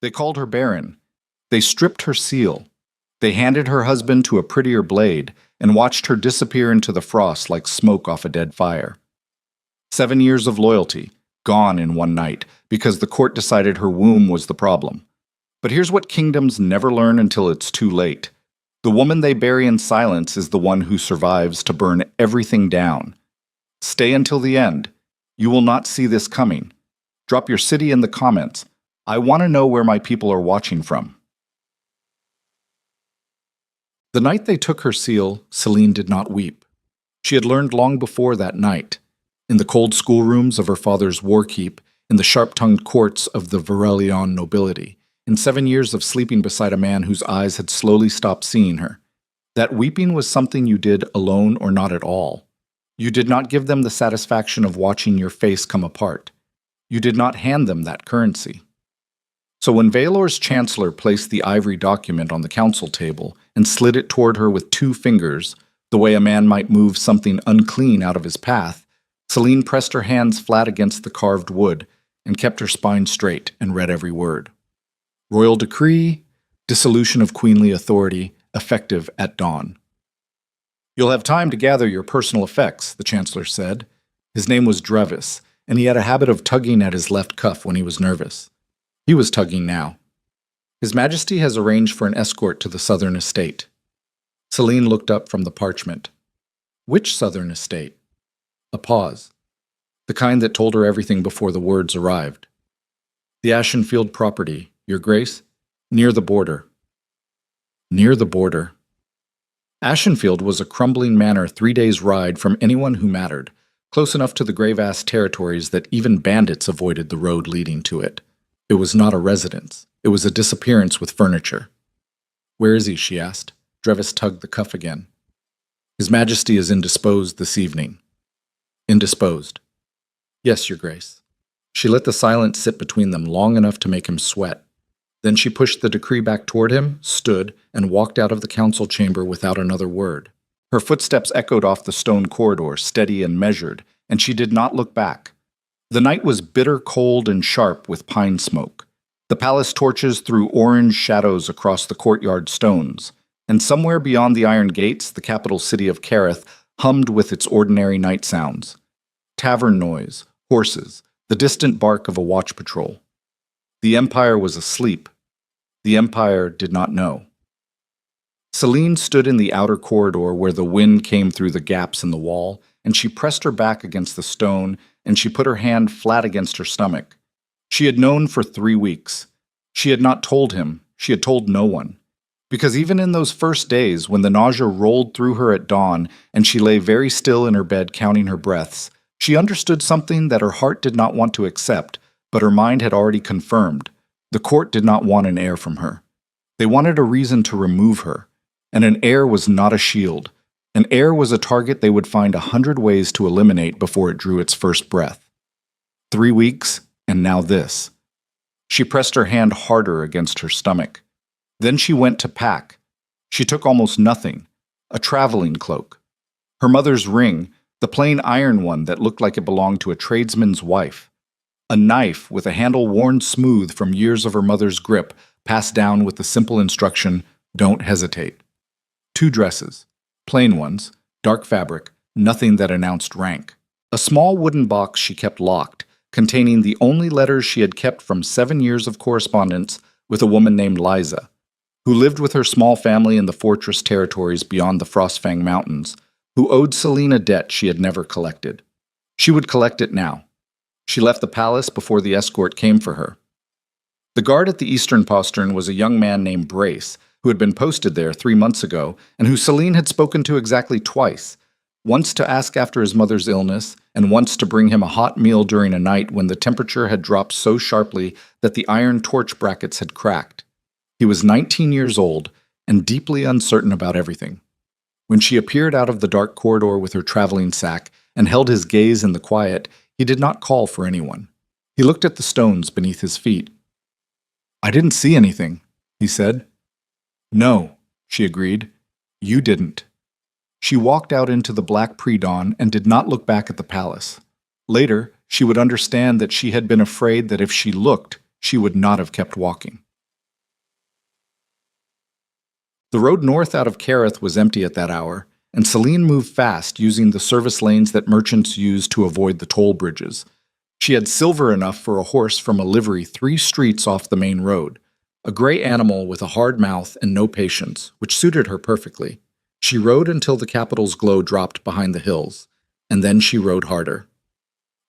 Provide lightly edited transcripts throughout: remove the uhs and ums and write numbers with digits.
They called her barren. They stripped her seal. They handed her husband to a prettier blade and watched her disappear into the frost like smoke off a dead fire. 7 years of loyalty, gone in one night, because the court decided her womb was the problem. But here's what kingdoms never learn until it's too late. The woman they bury in silence is the one who survives to burn everything down. Stay until the end. You will not see this coming. Drop your city in the comments. I want to know where my people are watching from. The night they took her seal, Celine did not weep. She had learned long before that night, in the cold schoolrooms of her father's war keep, in the sharp-tongued courts of the Varelian nobility, in 7 years of sleeping beside a man whose eyes had slowly stopped seeing her, that weeping was something you did alone or not at all. You did not give them the satisfaction of watching your face come apart. You did not hand them that currency. So when Valor's chancellor placed the ivory document on the council table and slid it toward her with 2 fingers, the way a man might move something unclean out of his path, Celine pressed her hands flat against the carved wood and kept her spine straight and read every word. Royal decree, dissolution of queenly authority, effective at dawn. You'll have time to gather your personal effects, the chancellor said. His name was Drevis, and he had a habit of tugging at his left cuff when he was nervous. He was tugging now. His Majesty has arranged for an escort to the southern estate. Celine looked up from the parchment. Which southern estate? A pause. The kind that told her everything before the words arrived. The Ashenfield property, Your Grace, near the border. Near the border. Ashenfield was a crumbling manor 3 days' ride from anyone who mattered, close enough to the grey-vast territories that even bandits avoided the road leading to it. It was not a residence. It was a disappearance with furniture. Where is he? She asked. Drevis tugged the cuff again. His Majesty is indisposed this evening. Indisposed. Yes, Your Grace. She let the silence sit between them long enough to make him sweat. Then she pushed the decree back toward him, stood, and walked out of the council chamber without another word. Her footsteps echoed off the stone corridor, steady and measured, and she did not look back. The night was bitter cold and sharp with pine smoke. The palace torches threw orange shadows across the courtyard stones, and somewhere beyond the iron gates, the capital city of Kerith hummed with its ordinary night sounds. Tavern noise, horses, the distant bark of a watch patrol. The Empire was asleep. The Empire did not know. Celine stood in the outer corridor where the wind came through the gaps in the wall, and she pressed her back against the stone, and she put her hand flat against her stomach. She had known for 3 weeks. She had not told him. She had told no one. Because even in those first days, when the nausea rolled through her at dawn, and she lay very still in her bed counting her breaths, she understood something that her heart did not want to accept, but her mind had already confirmed. The court did not want an heir from her. They wanted a reason to remove her. And an heir was not a shield. An heir was a target they would find 100 ways to eliminate before it drew its first breath. 3 weeks, and now this. She pressed her hand harder against her stomach. Then she went to pack. She took almost nothing. A traveling cloak. Her mother's ring, the plain iron one that looked like it belonged to a tradesman's wife. A knife with a handle worn smooth from years of her mother's grip, passed down with the simple instruction, "Don't hesitate." 2 dresses. Plain ones, dark fabric, nothing that announced rank. A small wooden box she kept locked, containing the only letters she had kept from 7 years of correspondence with a woman named Liza, who lived with her small family in the fortress territories beyond the Frostfang Mountains, who owed Celine a debt she had never collected. She would collect it now. She left the palace before the escort came for her. The guard at the eastern postern was a young man named Brace, who had been posted there 3 months ago, and who Celine had spoken to exactly twice, once to ask after his mother's illness, and once to bring him a hot meal during a night when the temperature had dropped so sharply that the iron torch brackets had cracked. He was 19 years old, and deeply uncertain about everything. When she appeared out of the dark corridor with her traveling sack, and held his gaze in the quiet, he did not call for anyone. He looked at the stones beneath his feet. "I didn't see anything," he said. "No," she agreed. "You didn't." She walked out into the black pre-dawn and did not look back at the palace. Later, she would understand that she had been afraid that if she looked, she would not have kept walking. The road north out of Kerith was empty at that hour, and Celine moved fast using the service lanes that merchants use to avoid the toll bridges. She had silver enough for a horse from a livery 3 streets off the main road, a gray animal with a hard mouth and no patience, which suited her perfectly. She rode until the capital's glow dropped behind the hills, and then she rode harder.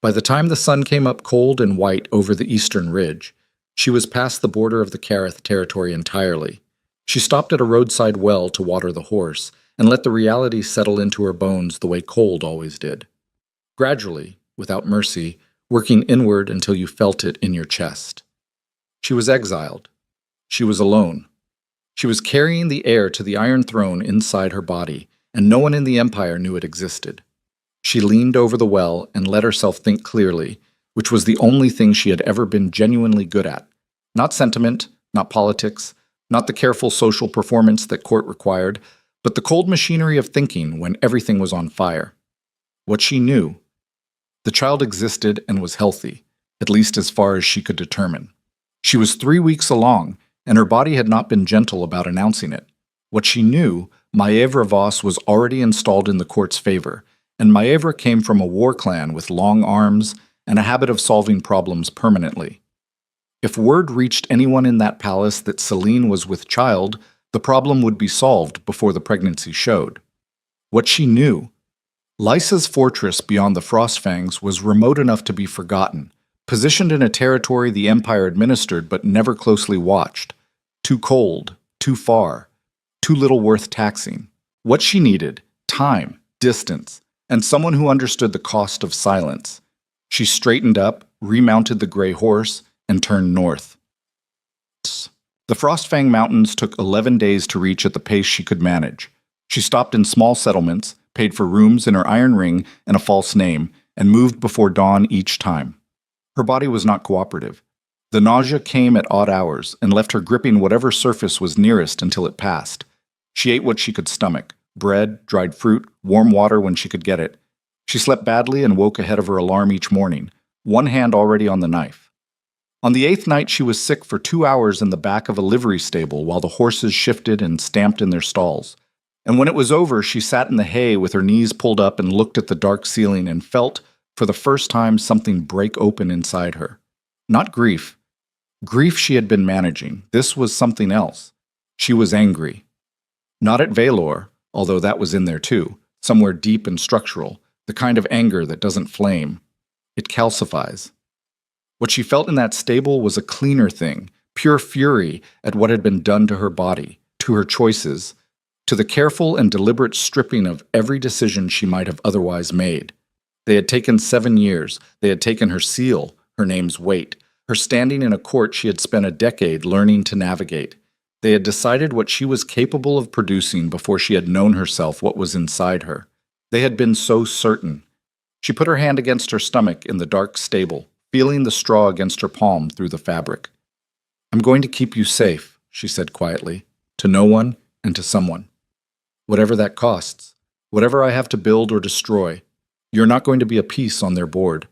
By the time the sun came up cold and white over the eastern ridge, she was past the border of the Kerith territory entirely. She stopped at a roadside well to water the horse, and let the reality settle into her bones the way cold always did. Gradually, without mercy, working inward until you felt it in your chest. She was exiled. She was alone. She was carrying the heir to the Iron Throne inside her body, and no one in the Empire knew it existed. She leaned over the well and let herself think clearly, which was the only thing she had ever been genuinely good at. Not sentiment, not politics, not the careful social performance that court required, but the cold machinery of thinking when everything was on fire. What she knew. The child existed and was healthy, at least as far as she could determine. She was 3 weeks along, and her body had not been gentle about announcing it. What she knew, Maevra Voss was already installed in the court's favor, and Maevra came from a war clan with long arms and a habit of solving problems permanently. If word reached anyone in that palace that Celine was with child, the problem would be solved before the pregnancy showed. What she knew. Lysa's fortress beyond the Frostfangs was remote enough to be forgotten, positioned in a territory the Empire administered but never closely watched. Too cold, too far, too little worth taxing. What she needed, time, distance, and someone who understood the cost of silence. She straightened up, remounted the gray horse, and turned north. The Frostfang Mountains took 11 days to reach at the pace she could manage. She stopped in small settlements, paid for rooms in her iron ring and a false name, and moved before dawn each time. Her body was not cooperative. The nausea came at odd hours and left her gripping whatever surface was nearest until it passed. She ate what she could stomach: bread, dried fruit, warm water when she could get it. She slept badly and woke ahead of her alarm each morning, one hand already on the knife. On the 8th night, she was sick for 2 hours in the back of a livery stable while the horses shifted and stamped in their stalls. And when it was over, she sat in the hay with her knees pulled up and looked at the dark ceiling and felt, for the first time, something break open inside her. Not grief. Grief she had been managing. This was something else. She was angry. Not at Valor, although that was in there too, somewhere deep and structural, the kind of anger that doesn't flame. It calcifies. What she felt in that stable was a cleaner thing, pure fury at what had been done to her body, to her choices, to the careful and deliberate stripping of every decision she might have otherwise made. They had taken 7 years. They had taken her seal, her name's weight, her standing in a court she had spent a decade learning to navigate. They had decided what she was capable of producing before she had known herself what was inside her. They had been so certain. She put her hand against her stomach in the dark stable, feeling the straw against her palm through the fabric. "I'm going to keep you safe," she said quietly, "to no one and to someone. Whatever that costs, whatever I have to build or destroy, you're not going to be a piece on their board."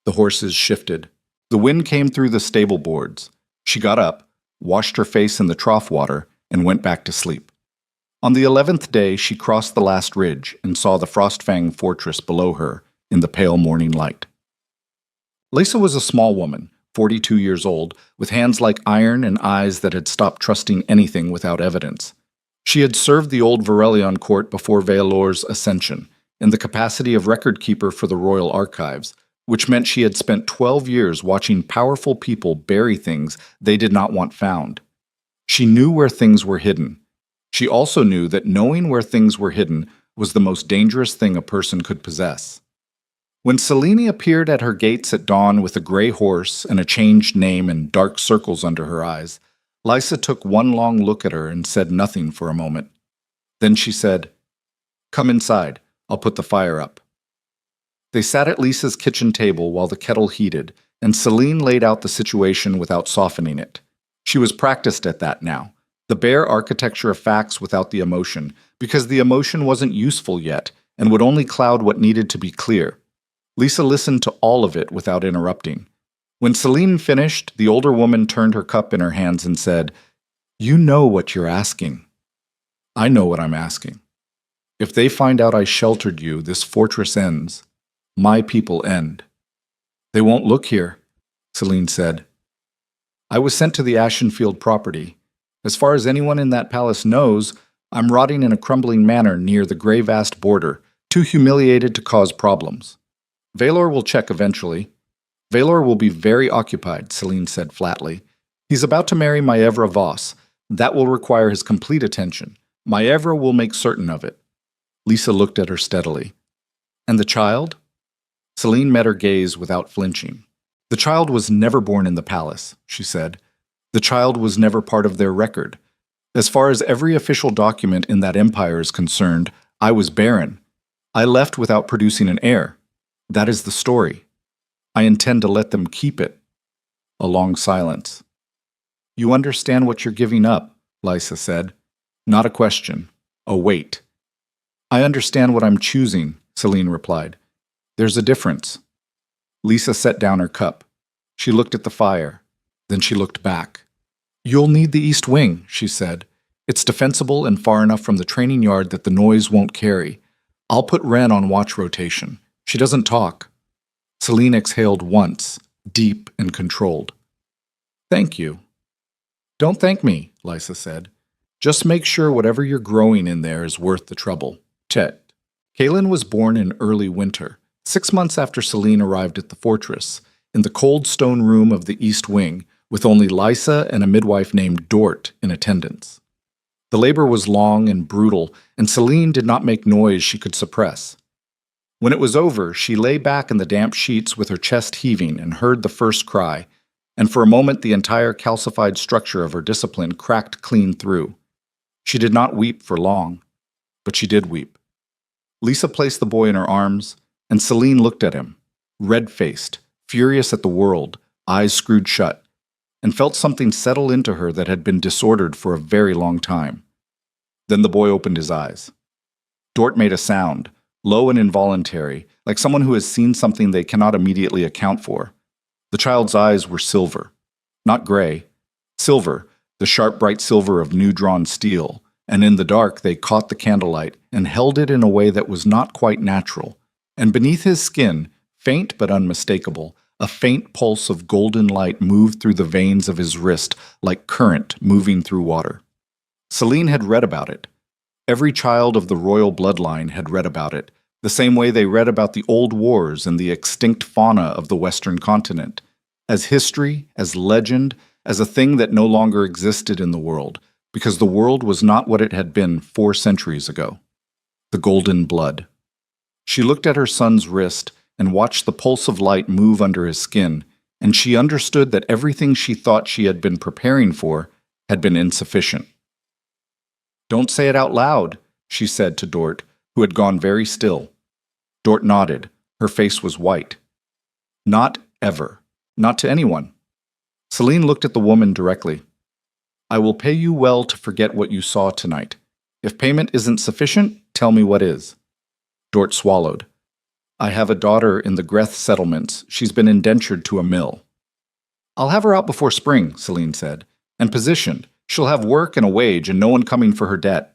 The horses shifted. The wind came through the stable boards. She got up, washed her face in the trough water, and went back to sleep. On the 11th day, she crossed the last ridge and saw the Frostfang fortress below her in the pale morning light. Lysa was a small woman, 42 years old, with hands like iron and eyes that had stopped trusting anything without evidence. She had served the old Varelion court before Valor's ascension, in the capacity of record keeper for the royal archives, which meant she had spent 12 years watching powerful people bury things they did not want found. She knew where things were hidden. She also knew that knowing where things were hidden was the most dangerous thing a person could possess. When Celine appeared at her gates at dawn with a gray horse and a changed name and dark circles under her eyes, Lysa took one long look at her and said nothing for a moment. Then she said, "Come inside. I'll put the fire up." They sat at Lisa's kitchen table while the kettle heated, and Celine laid out the situation without softening it. She was practiced at that now, the bare architecture of facts without the emotion, because the emotion wasn't useful yet and would only cloud what needed to be clear. Lysa listened to all of it without interrupting. When Celine finished, the older woman turned her cup in her hands and said, "You know what you're asking." I know what I'm asking. If they find out I sheltered you, this fortress ends. My people end. They won't look here, Celine said. I was sent to the Ashenfield property. As far as anyone in that palace knows, I'm rotting in a crumbling manor near the grey vast border, too humiliated to cause problems. Valor will check eventually. Valor will be very occupied, Celine said flatly. He's about to marry Maevra Voss. That will require his complete attention. Maevra will make certain of it. Lisa looked at her steadily. And the child? Celine met her gaze without flinching. The child was never born in the palace, she said. The child was never part of their record. As far as every official document in that empire is concerned, I was barren. I left without producing an heir. That is the story. I intend to let them keep it. A long silence. You understand what you're giving up, Lysa said. Not a question. A wait. I understand what I'm choosing, Celine replied. There's a difference. Lisa set down her cup. She looked at the fire. Then she looked back. You'll need the east wing, she said. It's defensible and far enough from the training yard that the noise won't carry. I'll put Wren on watch rotation. She doesn't talk. Celine exhaled once, deep and controlled. Thank you. Don't thank me, Lysa said. Just make sure whatever you're growing in there is worth the trouble. Chet. Kaelin was born in early winter, 6 months after Celine arrived at the fortress, in the cold stone room of the East Wing, with only Lysa and a midwife named Dort in attendance. The labor was long and brutal, and Celine did not make noise she could suppress. When it was over, she lay back in the damp sheets with her chest heaving and heard the first cry, and for a moment the entire calcified structure of her discipline cracked clean through. She did not weep for long, but she did weep. Lisa placed the boy in her arms, and Celine looked at him, red-faced, furious at the world, eyes screwed shut, and felt something settle into her that had been disordered for a very long time. Then the boy opened his eyes. Dort made a sound, low and involuntary, like someone who has seen something they cannot immediately account for. The child's eyes were silver, not gray. Silver, the sharp bright silver of new-drawn steel, and in the dark they caught the candlelight and held it in a way that was not quite natural, and beneath his skin, faint but unmistakable, a faint pulse of golden light moved through the veins of his wrist like current moving through water. Celine had read about it. Every child of the royal bloodline had read about it, the same way they read about the old wars and the extinct fauna of the Western continent, as history, as legend, as a thing that no longer existed in the world, because the world was not what it had been 4 centuries ago. The golden blood. She looked at her son's wrist and watched the pulse of light move under his skin, and she understood that everything she thought she had been preparing for had been insufficient. Don't say it out loud, she said to Dort, who had gone very still. Dort nodded. Her face was white. Not ever. Not to anyone. Celine looked at the woman directly. I will pay you well to forget what you saw tonight. If payment isn't sufficient, tell me what is. Dort swallowed. I have a daughter in the Greth settlements. She's been indentured to a mill. I'll have her out before spring, Celine said, and positioned. She'll have work and a wage and no one coming for her debt.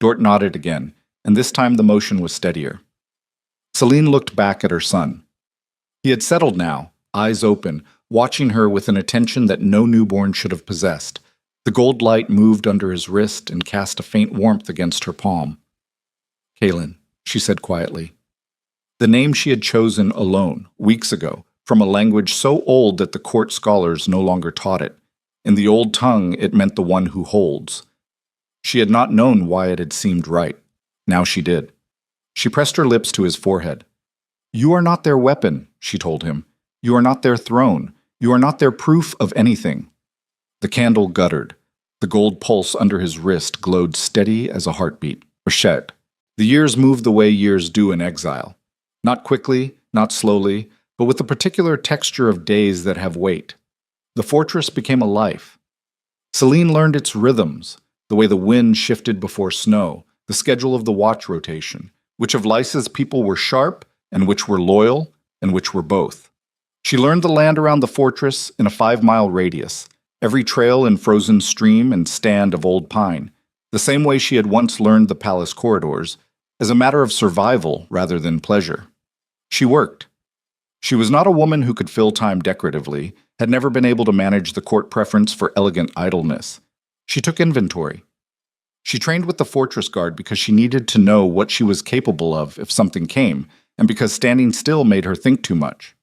Dort nodded again, and this time the motion was steadier. Celine looked back at her son. He had settled now, eyes open, watching her with an attention that no newborn should have possessed. The gold light moved under his wrist and cast a faint warmth against her palm. Kaelin, she said quietly. The name she had chosen alone, weeks ago, from a language so old that the court scholars no longer taught it. In the old tongue, it meant the one who holds. She had not known why it had seemed right. Now she did. She pressed her lips to his forehead. You are not their weapon, she told him. You are not their throne. You are not their proof of anything. The candle guttered. The gold pulse under his wrist glowed steady as a heartbeat. Rachet. The years moved the way years do in exile. Not quickly, not slowly, but with the particular texture of days that have weight. The fortress became a life. Celine learned its rhythms, the way the wind shifted before snow, the schedule of the watch rotation, which of Lysa's people were sharp, and which were loyal, and which were both. She learned the land around the fortress in a 5-mile radius, every trail and frozen stream and stand of old pine, the same way she had once learned the palace corridors, as a matter of survival rather than pleasure. She worked. She was not a woman who could fill time decoratively, had never been able to manage the court preference for elegant idleness. She took inventory. She trained with the fortress guard because she needed to know what she was capable of if something came, and because standing still made her think too much.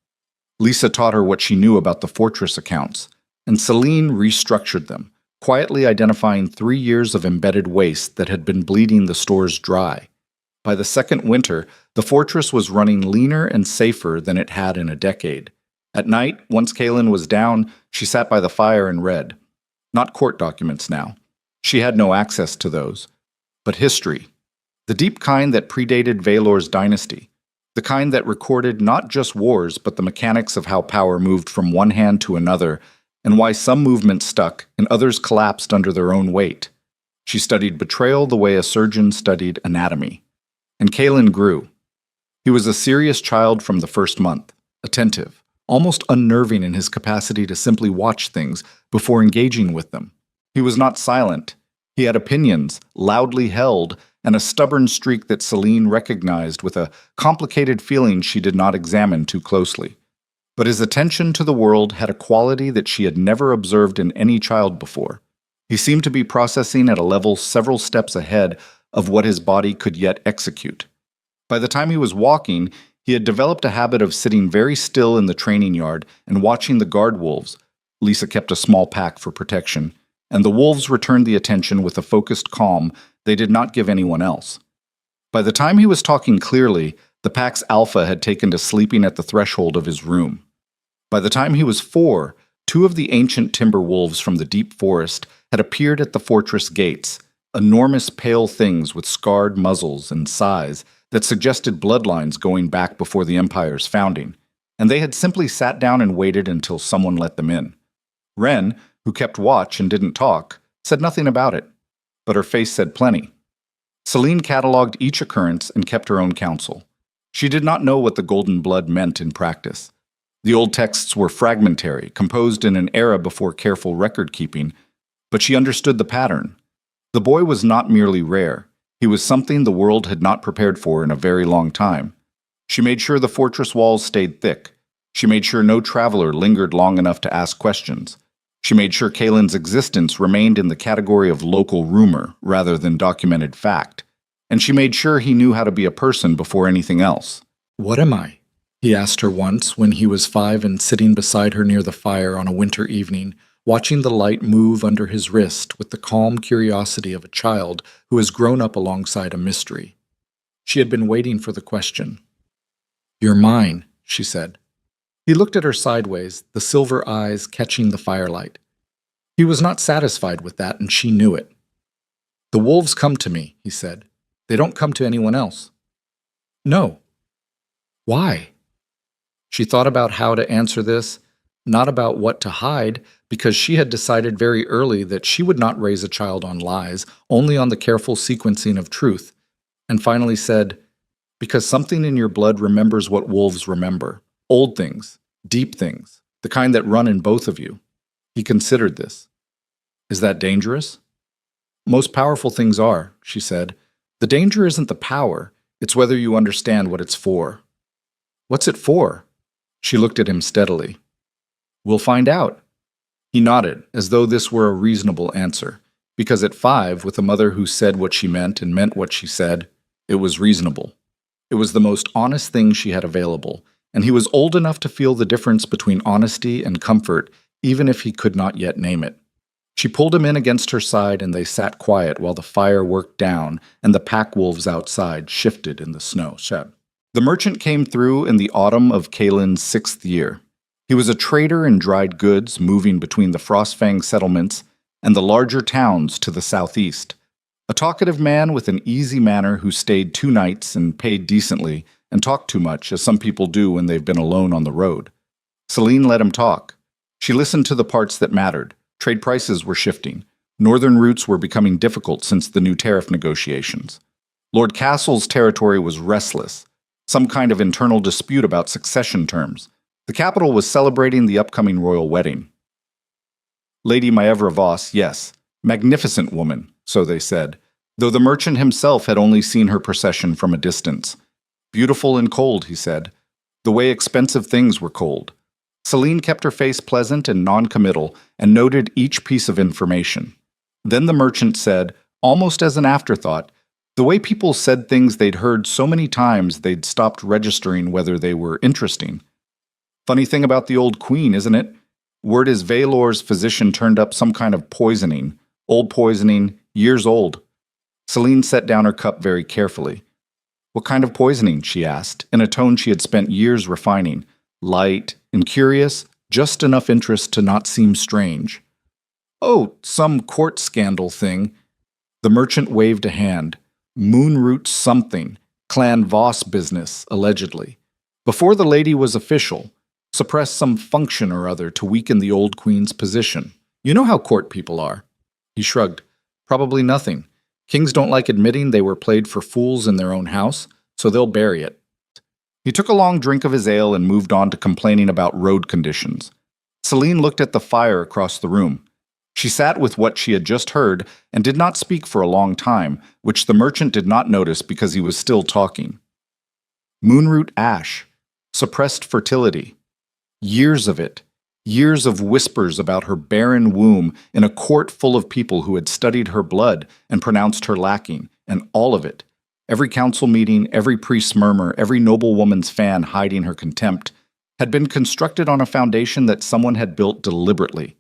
Lisa taught her what she knew about the fortress accounts, and Celine restructured them, quietly identifying 3 years of embedded waste that had been bleeding the stores dry. By the second winter, the fortress was running leaner and safer than it had in a decade. At night, once Kaylin was down, she sat by the fire and read. Not court documents now. She had no access to those. But history. The deep kind that predated Valor's dynasty. The kind that recorded not just wars, but the mechanics of how power moved from one hand to another, and why some movements stuck and others collapsed under their own weight. She studied betrayal the way a surgeon studied anatomy. And Kaylin grew. He was a serious child from the first month, attentive, almost unnerving in his capacity to simply watch things before engaging with them. He was not silent. He had opinions, loudly held, and a stubborn streak that Celine recognized with a complicated feeling she did not examine too closely. But his attention to the world had a quality that she had never observed in any child before. He seemed to be processing at a level several steps ahead of what his body could yet execute. By the time he was walking, he had developed a habit of sitting very still in the training yard and watching the guard wolves. Lisa kept a small pack for protection, and the wolves returned the attention with a focused calm they did not give anyone else. By the time he was talking clearly, the pack's alpha had taken to sleeping at the threshold of his room. By the time he was 4, 2 of the ancient timber wolves from the deep forest had appeared at the fortress gates, enormous pale things with scarred muzzles and size that suggested bloodlines going back before the Empire's founding, and they had simply sat down and waited until someone let them in. Wren, who kept watch and didn't talk, said nothing about it, but her face said plenty. Celine catalogued each occurrence and kept her own counsel. She did not know what the golden blood meant in practice. The old texts were fragmentary, composed in an era before careful record-keeping, but she understood the pattern. The boy was not merely rare. He was something the world had not prepared for in a very long time. She made sure the fortress walls stayed thick. She made sure no traveler lingered long enough to ask questions. She made sure Kaylin's existence remained in the category of local rumor rather than documented fact. And she made sure he knew how to be a person before anything else. "What am I?" he asked her once when he was 5 and sitting beside her near the fire on a winter evening, watching the light move under his wrist with the calm curiosity of a child who has grown up alongside a mystery. She had been waiting for the question. "You're mine," she said. He looked at her sideways, the silver eyes catching the firelight. He was not satisfied with that, and she knew it. "The wolves come to me," he said. "They don't come to anyone else." "No." "Why?" She thought about how to answer this, not about what to hide, because she had decided very early that she would not raise a child on lies, only on the careful sequencing of truth, and finally said, "Because something in your blood remembers what wolves remember. Old things, deep things, the kind that run in both of you." He considered this. "Is that dangerous?" "Most powerful things are," she said. "The danger isn't the power, it's whether you understand what it's for." "What's it for?" She looked at him steadily. "We'll find out." He nodded, as though this were a reasonable answer, because at 5, with a mother who said what she meant and meant what she said, it was reasonable. It was the most honest thing she had available, and he was old enough to feel the difference between honesty and comfort, even if he could not yet name it. She pulled him in against her side, and they sat quiet while the fire worked down and the pack wolves outside shifted in the snow. The merchant came through in the autumn of Kaylin's 6th year. He was a trader in dried goods moving between the Frostfang settlements and the larger towns to the southeast. A talkative man with an easy manner who stayed 2 nights and paid decently and talked too much, as some people do when they've been alone on the road. Celine let him talk. She listened to the parts that mattered. Trade prices were shifting. Northern routes were becoming difficult since the new tariff negotiations. Lord Castle's territory was restless, some kind of internal dispute about succession terms. The capital was celebrating the upcoming royal wedding. Lady Maevra Voss, yes, magnificent woman, so they said, though the merchant himself had only seen her procession from a distance. Beautiful and cold, he said, the way expensive things were cold. Celine kept her face pleasant and non-committal and noted each piece of information. Then the merchant said, almost as an afterthought, the way people said things they'd heard so many times they'd stopped registering whether they were interesting. Funny thing about the old queen, isn't it? Word is Valor's physician turned up some kind of poisoning, old poisoning, years old. Celine set down her cup very carefully. What kind of poisoning? She asked, in a tone she had spent years refining. Light and curious, just enough interest to not seem strange. Oh, some court scandal thing. The merchant waved a hand. Moonroot something. Clan Voss business, allegedly. Before the lady was official, suppressed some function or other to weaken the old queen's position. You know how court people are. He shrugged. Probably nothing. Kings don't like admitting they were played for fools in their own house, so they'll bury it. He took a long drink of his ale and moved on to complaining about road conditions. Celine looked at the fire across the room. She sat with what she had just heard and did not speak for a long time, which the merchant did not notice because he was still talking. Moonroot ash. Suppressed fertility. Years of it. Years of whispers about her barren womb in a court full of people who had studied her blood and pronounced her lacking, and all of it. Every council meeting, every priest's murmur, every noblewoman's fan hiding her contempt, had been constructed on a foundation that someone had built deliberately.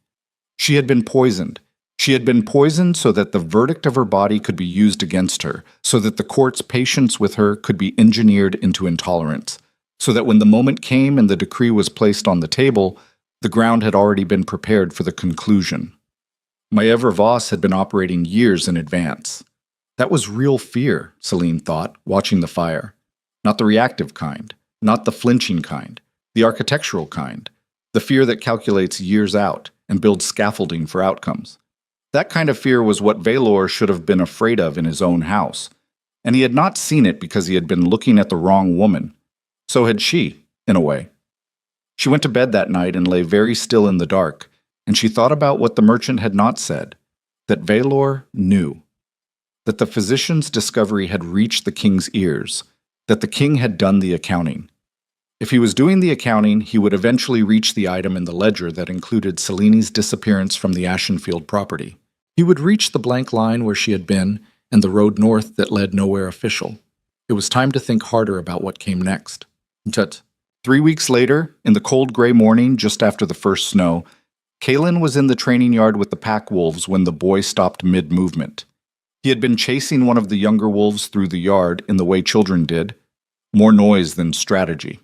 She had been poisoned. She had been poisoned so that the verdict of her body could be used against her, so that the court's patience with her could be engineered into intolerance, so that when the moment came and the decree was placed on the table, the ground had already been prepared for the conclusion. Maevra Voss had been operating years in advance. That was real fear, Celine thought, watching the fire. Not the reactive kind, not the flinching kind, the architectural kind, the fear that calculates years out and builds scaffolding for outcomes. That kind of fear was what Valor should have been afraid of in his own house, and he had not seen it because he had been looking at the wrong woman. So had she, in a way. She went to bed that night and lay very still in the dark, and she thought about what the merchant had not said, that Valor knew. That the physician's discovery had reached the king's ears, that the king had done the accounting. If he was doing the accounting, he would eventually reach the item in the ledger that included Celine's disappearance from the Ashenfield property. He would reach the blank line where she had been and the road north that led nowhere official. It was time to think harder about what came next. Tut. 3 weeks later, in the cold gray morning just after the first snow, Kaelin was in the training yard with the pack wolves when the boy stopped mid-movement. He had been chasing one of the younger wolves through the yard in the way children did, more noise than strategy.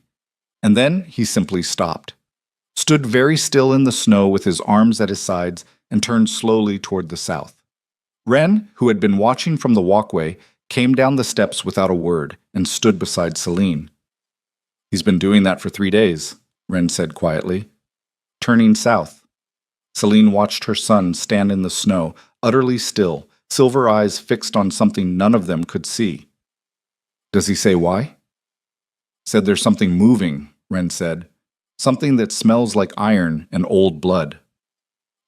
And then he simply stopped, stood very still in the snow with his arms at his sides, and turned slowly toward the south. Ren, who had been watching from the walkway, came down the steps without a word and stood beside Celine. He's been doing that for 3 days, Ren said quietly. Turning south. Celine watched her son stand in the snow, utterly still, silver eyes fixed on something none of them could see. Does he say why? Said there's something moving, Ren said. Something that smells like iron and old blood.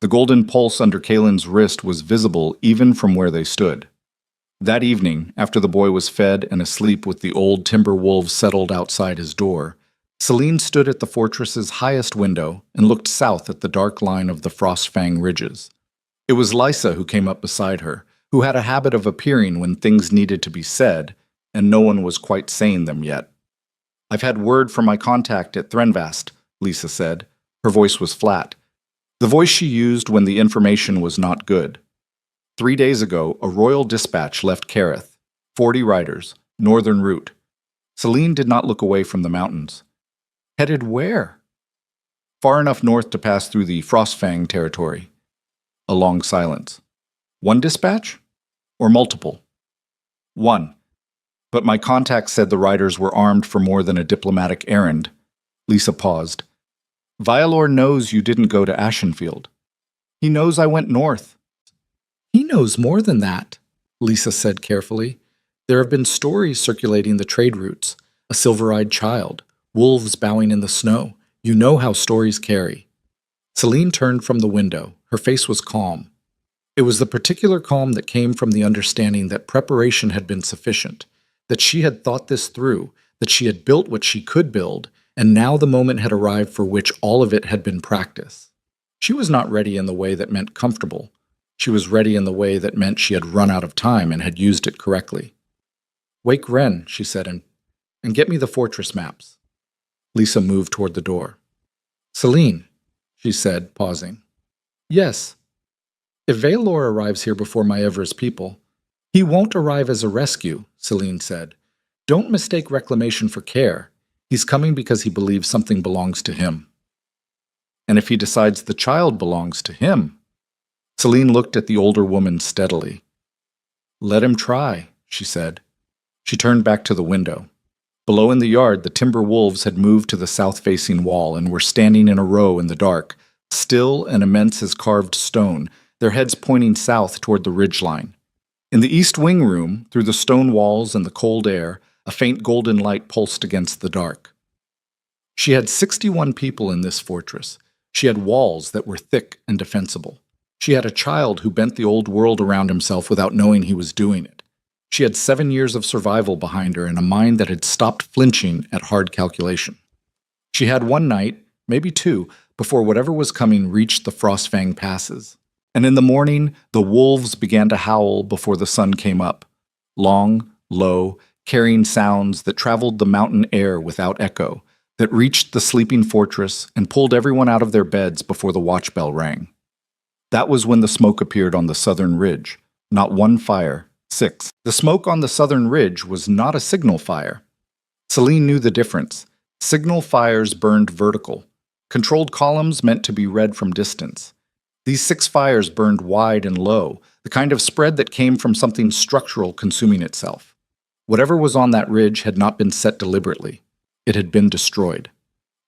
The golden pulse under Kaelin's wrist was visible even from where they stood. That evening, after the boy was fed and asleep with the old timber wolves settled outside his door, Celine stood at the fortress's highest window and looked south at the dark line of the Frostfang ridges. It was Lysa who came up beside her, who had a habit of appearing when things needed to be said, and no one was quite saying them yet. I've had word from my contact at Threnvast, Lisa said. Her voice was flat, the voice she used when the information was not good. 3 days ago, a royal dispatch left Kareth, 40 riders, northern route. Celine did not look away from the mountains. Headed where? Far enough north to pass through the Frostfang territory. A long silence. One dispatch? Or multiple? One. But my contact said the riders were armed for more than a diplomatic errand. Lisa paused. Vialor knows you didn't go to Ashenfield. He knows I went north. He knows more than that, Lisa said carefully. There have been stories circulating the trade routes. A silver-eyed child, wolves bowing in the snow. You know how stories carry. Celine turned from the window. Her face was calm. It was the particular calm that came from the understanding that preparation had been sufficient, that she had thought this through, that she had built what she could build, and now the moment had arrived for which all of it had been practice. She was not ready in the way that meant comfortable. She was ready in the way that meant she had run out of time and had used it correctly. "Wake Wren," she said, and get me the fortress maps." Lisa moved toward the door. "Celine," she said, pausing. "Yes. If Valor arrives here before Maevra's people, he won't arrive as a rescue," Celine said. "Don't mistake reclamation for care. He's coming because he believes something belongs to him." "And if he decides the child belongs to him?" Celine looked at the older woman steadily. "Let him try," she said. She turned back to the window. Below in the yard, the timber wolves had moved to the south-facing wall and were standing in a row in the dark, still and immense as carved stone, their heads pointing south toward the ridgeline. In the east wing room, through the stone walls and the cold air, a faint golden light pulsed against the dark. She had 61 people in this fortress. She had walls that were thick and defensible. She had a child who bent the old world around himself without knowing he was doing it. She had 7 years of survival behind her and a mind that had stopped flinching at hard calculation. She had one night, maybe two, before whatever was coming reached the Frostfang passes. And in the morning, the wolves began to howl before the sun came up. Long, low, carrying sounds that traveled the mountain air without echo, that reached the sleeping fortress and pulled everyone out of their beds before the watch bell rang. That was when the smoke appeared on the southern ridge. Not one fire, 6. The smoke on the southern ridge was not a signal fire. Celine knew the difference. Signal fires burned vertical. Controlled columns meant to be read from distance. These 6 fires burned wide and low, the kind of spread that came from something structural consuming itself. Whatever was on that ridge had not been set deliberately. It had been destroyed.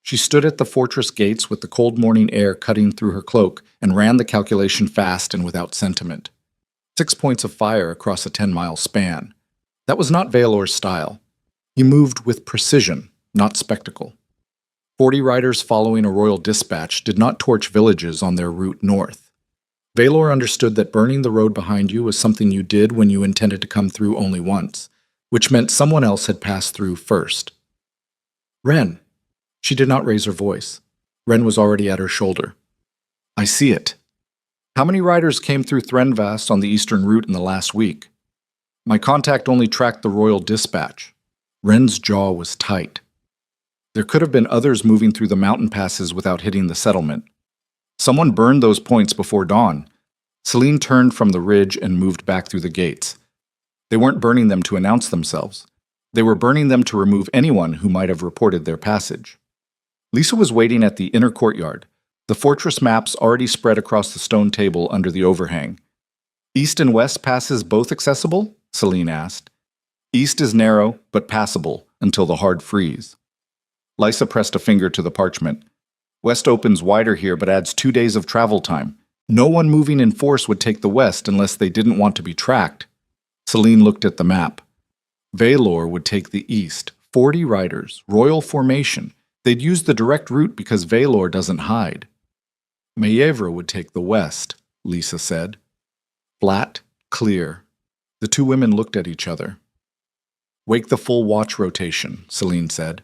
She stood at the fortress gates with the cold morning air cutting through her cloak and ran the calculation fast and without sentiment. 6 points of fire across a 10-mile span. That was not Valor's style. He moved with precision, not spectacle. 40 riders following a royal dispatch did not torch villages on their route north. Valor understood that burning the road behind you was something you did when you intended to come through only once, which meant someone else had passed through first. "Wren." She did not raise her voice. Wren was already at her shoulder. "I see it. How many riders came through Threnvast on the eastern route in the last week?" "My contact only tracked the royal dispatch." Wren's jaw was tight. There could have been others moving through the mountain passes without hitting the settlement. Someone burned those points before dawn. Celine turned from the ridge and moved back through the gates. They weren't burning them to announce themselves. They were burning them to remove anyone who might have reported their passage. Lisa was waiting at the inner courtyard, the fortress maps already spread across the stone table under the overhang. "East and west passes both accessible?" Celine asked. "East is narrow, but passable, until the hard freeze." Lisa pressed a finger to the parchment. "West opens wider here, but adds 2 days of travel time. No one moving in force would take the west unless they didn't want to be tracked." Celine looked at the map. Valor would take the east, 40 riders, royal formation. They'd use the direct route because Valor doesn't hide. "Maevra would take the west," Lisa said. Flat, clear. The two women looked at each other. "Wake the full watch rotation," Celine said.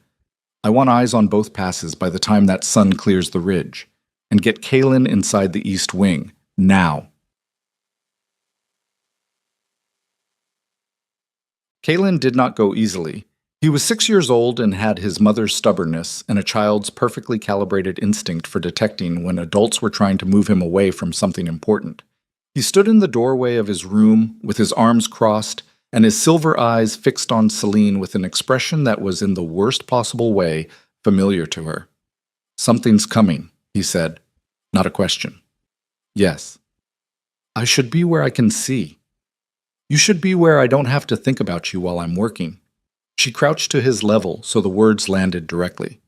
"I want eyes on both passes by the time that sun clears the ridge. And get Kaelin inside the east wing, now." Kaelin did not go easily. He was 6 years old and had his mother's stubbornness and a child's perfectly calibrated instinct for detecting when adults were trying to move him away from something important. He stood in the doorway of his room with his arms crossed and his silver eyes fixed on Celine with an expression that was in the worst possible way familiar to her. "Something's coming," he said. Not a question. "Yes." "I should be where I can see." "You should be where I don't have to think about you while I'm working." She crouched to his level so the words landed directly.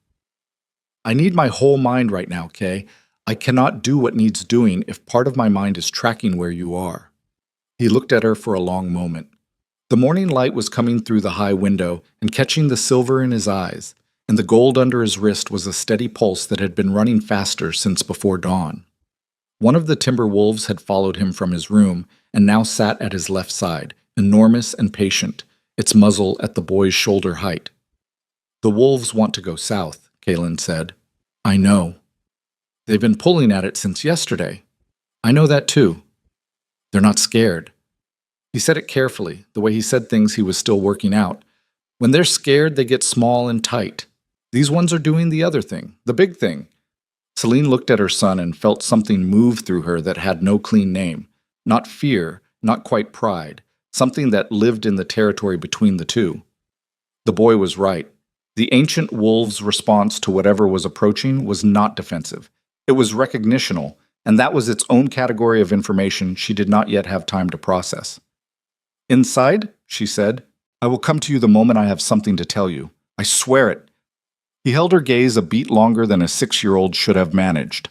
"I need my whole mind right now, Kay. I cannot do what needs doing if part of my mind is tracking where you are." He looked at her for a long moment. The morning light was coming through the high window and catching the silver in his eyes, and the gold under his wrist was a steady pulse that had been running faster since before dawn. One of the timber wolves had followed him from his room and now sat at his left side, enormous and patient, its muzzle at the boy's shoulder height. "The wolves want to go south," Kalen said. "I know. They've been pulling at it since yesterday. I know that too. They're not scared." He said it carefully, the way he said things he was still working out. When they're scared, they get small and tight. These ones are doing the other thing, the big thing. Celine looked at her son and felt something move through her that had no clean name. Not fear, not quite pride, something that lived in the territory between the two. The boy was right. The ancient wolf's response to whatever was approaching was not defensive. It was recognitional, and that was its own category of information she did not yet have time to process. "Inside," she said, "I will come to you the moment I have something to tell you. I swear it." He held her gaze a beat longer than a 6-year-old should have managed.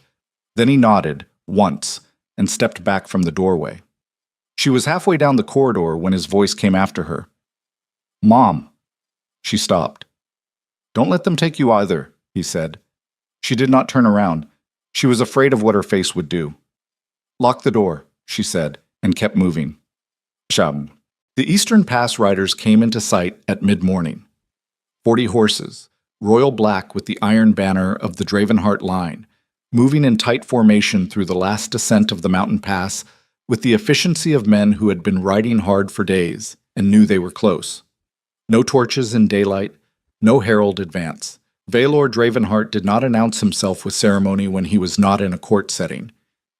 Then he nodded, once, and stepped back from the doorway. She was halfway down the corridor when his voice came after her. "Mom." She stopped. "Don't let them take you either," he said. She did not turn around. She was afraid of what her face would do. "Lock the door," she said, and kept moving. Sham. The Eastern Pass riders came into sight at mid-morning. 40 horses, royal black with the iron banner of the Dravenheart line, moving in tight formation through the last descent of the mountain pass with the efficiency of men who had been riding hard for days and knew they were close. No torches in daylight, no herald advance. Vaelor Dravenheart did not announce himself with ceremony when he was not in a court setting.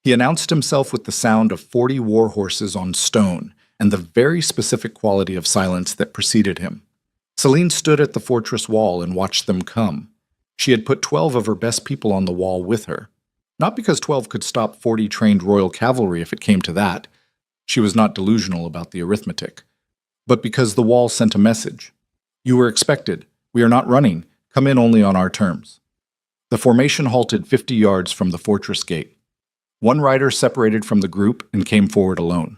He announced himself with the sound of 40 war horses on stone and the very specific quality of silence that preceded him. Celine stood at the fortress wall and watched them come. She had put 12 of her best people on the wall with her. Not because 12 could stop 40 trained royal cavalry if it came to that. She was not delusional about the arithmetic. But because the wall sent a message. "You were expected. We are not running. Come in only on our terms." The formation halted 50 yards from the fortress gate. One rider separated from the group and came forward alone.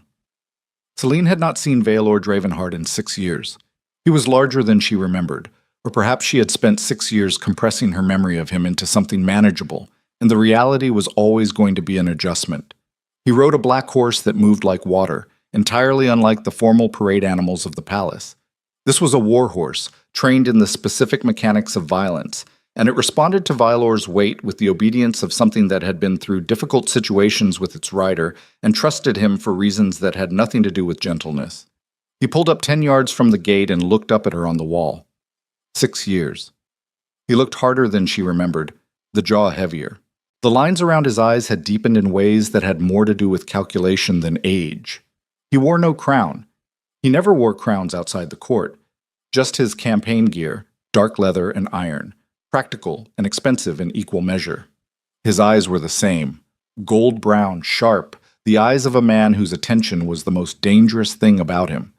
Celine had not seen Vaelor Dravenheart in 6 years. He was larger than she remembered, or perhaps she had spent 6 years compressing her memory of him into something manageable, and the reality was always going to be an adjustment. He rode a black horse that moved like water, entirely unlike the formal parade animals of the palace. This was a war horse, trained in the specific mechanics of violence, and it responded to Vaelor's weight with the obedience of something that had been through difficult situations with its rider and trusted him for reasons that had nothing to do with gentleness. He pulled up 10 yards from the gate and looked up at her on the wall. 6 years. He looked harder than she remembered, the jaw heavier. The lines around his eyes had deepened in ways that had more to do with calculation than age. He wore no crown. He never wore crowns outside the court. Just his campaign gear, dark leather and iron, practical and expensive in equal measure. His eyes were the same, gold brown, sharp, the eyes of a man whose attention was the most dangerous thing about him.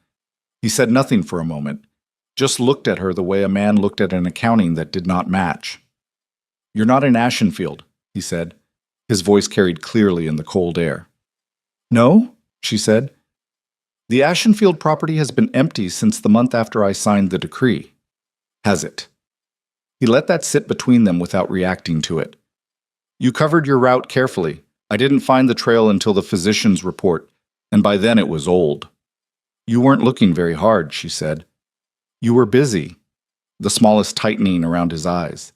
He said nothing for a moment, just looked at her the way a man looked at an accounting that did not match. "You're not in Ashenfield," he said. His voice carried clearly in the cold air. "No?" she said. "The Ashenfield property has been empty since the month after I signed the decree." "Has it?" He let that sit between them without reacting to it. "You covered your route carefully. I didn't find the trail until the physician's report, and by then it was old." "You weren't looking very hard," she said. "You were busy." The smallest tightening around his eyes.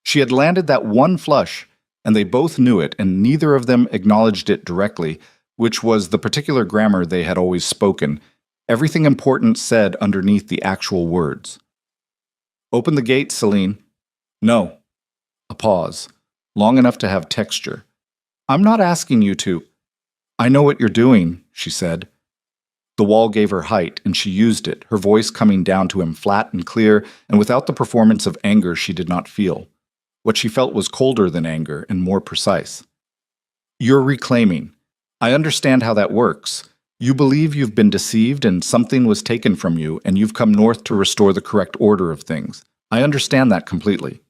She had landed that one flush, and they both knew it, and neither of them acknowledged it directly, which was the particular grammar they had always spoken, everything important said underneath the actual words. "Open the gate, Celine." "No." A pause, long enough to have texture. "I'm not asking you to." "I know what you're doing," she said. The wall gave her height, and she used it, her voice coming down to him flat and clear, and without the performance of anger she did not feel. What she felt was colder than anger and more precise. "You're reclaiming. I understand how that works. You believe you've been deceived and something was taken from you, and you've come north to restore the correct order of things. I understand that completely."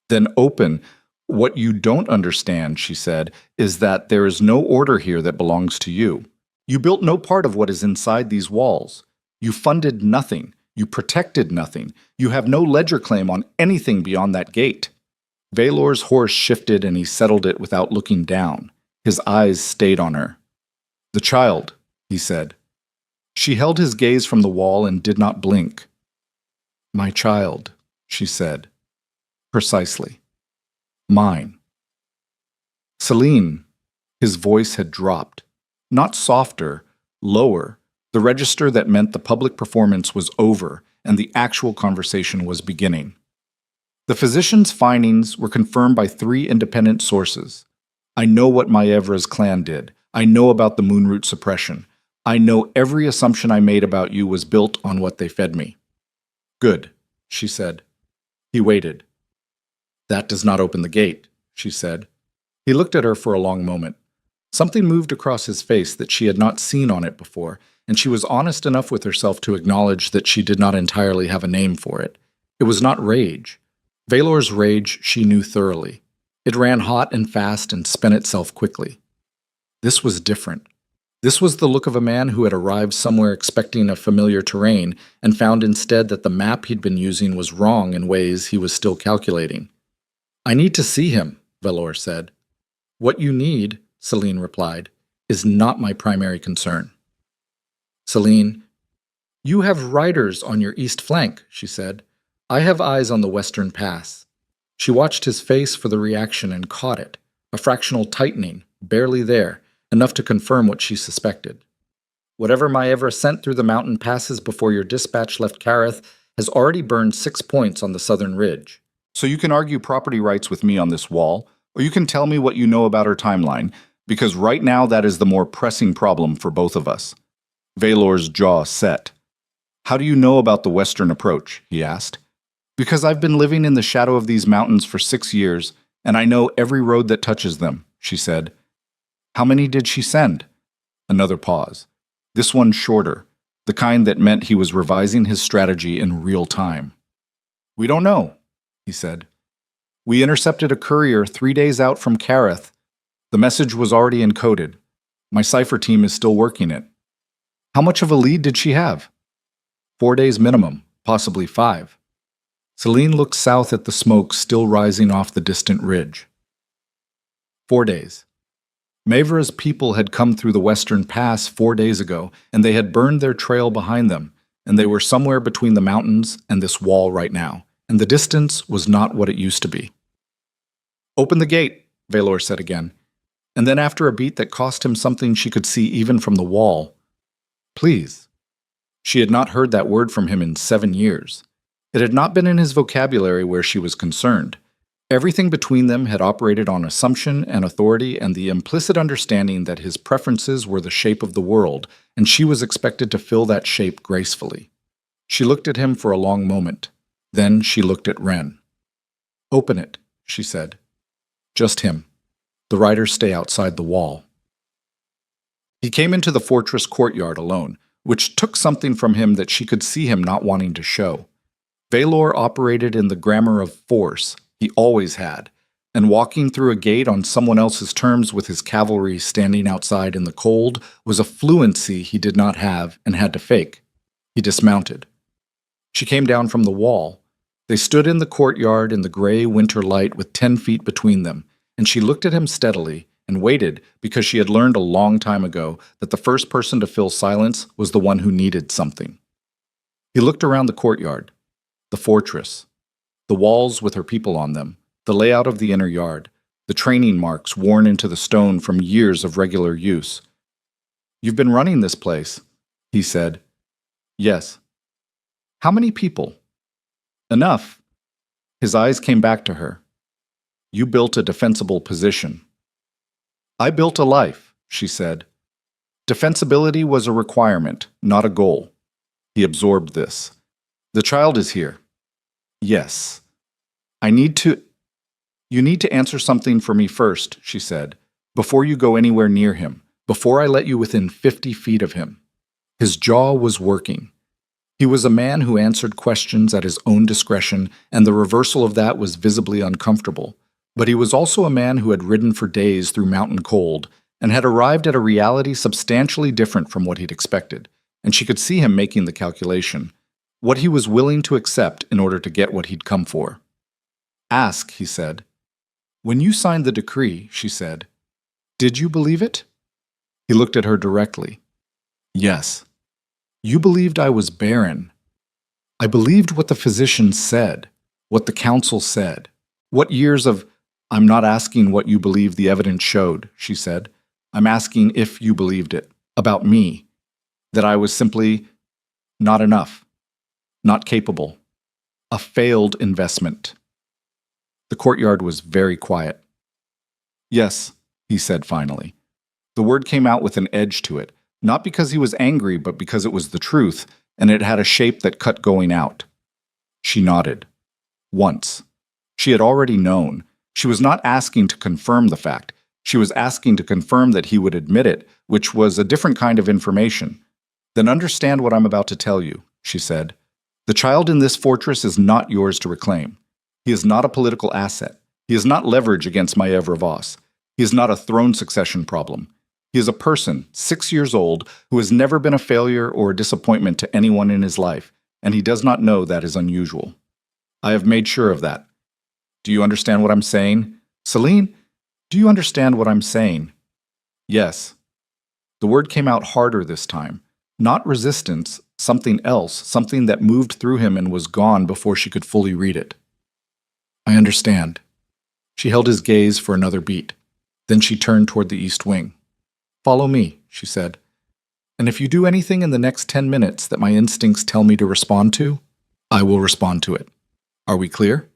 "Then open. What you don't understand," she said, "is that there is no order here that belongs to you. You built no part of what is inside these walls. You funded nothing. You protected nothing. You have no ledger claim on anything beyond that gate." Vaelor's horse shifted and he settled it without looking down. His eyes stayed on her. "The child," he said. She held his gaze from the wall and did not blink. "My child," she said. Precisely. "Mine." "Celine," his voice had dropped. Not softer, lower, the register that meant the public performance was over and the actual conversation was beginning. The physician's findings were confirmed by 3 independent sources. I know what Maevra's clan did. I know about the moonroot suppression. I know every assumption I made about you was built on what they fed me. "Good," she said. He waited. "That does not open the gate," she said. He looked at her for a long moment. Something moved across his face that she had not seen on it before, and she was honest enough with herself to acknowledge that she did not entirely have a name for it. It was not rage. Valor's rage she knew thoroughly. It ran hot and fast and spent itself quickly. This was different. This was the look of a man who had arrived somewhere expecting a familiar terrain and found instead that the map he'd been using was wrong in ways he was still calculating. "I need to see him," Valor said. "What you need," Celine replied, "is not my primary concern." "Celine, you have riders on your east flank," she said. "I have eyes on the western pass." She watched his face for the reaction and caught it, a fractional tightening, barely there, enough to confirm what she suspected. "Whatever Maevra sent through the mountain passes before your dispatch left Kareth has already burned 6 points on the southern ridge. So you can argue property rights with me on this wall, or you can tell me what you know about her timeline, because right now that is the more pressing problem for both of us." Valor's jaw set. "How do you know about the western approach?" he asked. "Because I've been living in the shadow of these mountains for 6 years, and I know every road that touches them," she said. "How many did she send?" Another pause. This one shorter, the kind that meant he was revising his strategy in real time. "We don't know," he said. "We intercepted a courier 3 days out from Kareth. The message was already encoded. My cipher team is still working it." "How much of a lead did she have?" 4 days minimum, possibly 5. Celine looked south at the smoke still rising off the distant ridge. 4 days. Maevra's people had come through the western pass 4 days ago, and they had burned their trail behind them, and they were somewhere between the mountains and this wall right now, and the distance was not what it used to be. "Open the gate," Valor said again, and then after a beat that cost him something she could see even from the wall, "Please." She had not heard that word from him in 7 years. It had not been in his vocabulary where she was concerned. Everything between them had operated on assumption and authority and the implicit understanding that his preferences were the shape of the world, and she was expected to fill that shape gracefully. She looked at him for a long moment. Then she looked at Ren. "Open it," she said. "Just him. The riders stay outside the wall." He came into the fortress courtyard alone, which took something from him that she could see him not wanting to show. Valor operated in the grammar of force, he always had, and walking through a gate on someone else's terms with his cavalry standing outside in the cold was a fluency he did not have and had to fake. He dismounted. She came down from the wall. They stood in the courtyard in the gray winter light with 10 feet between them, and she looked at him steadily and waited because she had learned a long time ago that the first person to fill silence was the one who needed something. He looked around the courtyard, the fortress, the walls with her people on them, the layout of the inner yard, the training marks worn into the stone from years of regular use. "You've been running this place," he said. "Yes." "How many people?" "Enough." His eyes came back to her. "You built a defensible position." "I built a life," she said. Defensibility was a requirement, not a goal. He absorbed this. "The child is here." "Yes." You need to answer something for me first," she said, "before you go anywhere near him, before I let you within 50 feet of him." His jaw was working. He was a man who answered questions at his own discretion, and the reversal of that was visibly uncomfortable. But he was also a man who had ridden for days through mountain cold, and had arrived at a reality substantially different from what he'd expected, and she could see him making the calculation, what he was willing to accept in order to get what he'd come for. "Ask," he said. "When you signed the decree," she said, Did you believe it? He looked at her directly. Yes. You believed I was barren. I believed what the physicians said, what the council said. What years of, I'm not asking what you believe the evidence showed, she said. I'm asking if you believed it, about me, that I was simply not enough, not capable, a failed investment. The courtyard was very quiet. Yes, he said finally. The word came out with an edge to it, not because he was angry, but because it was the truth, and it had a shape that cut going out. She nodded. Once. She had already known. She was not asking to confirm the fact. She was asking to confirm that he would admit it, which was a different kind of information. Then understand what I'm about to tell you, she said. The child in this fortress is not yours to reclaim. He is not a political asset. He is not leverage against Maevra Voss. He is not a throne succession problem. He is a person, 6 years old, who has never been a failure or a disappointment to anyone in his life, and he does not know that is unusual. I have made sure of that. Do you understand what I'm saying? Celine, do you understand what I'm saying? Yes. The word came out harder this time. Not resistance, something else, something that moved through him and was gone before she could fully read it. I understand. She held his gaze for another beat. Then she turned toward the east wing. Follow me, she said. And if you do anything in the next 10 minutes that my instincts tell me to respond to, I will respond to it. Are we clear?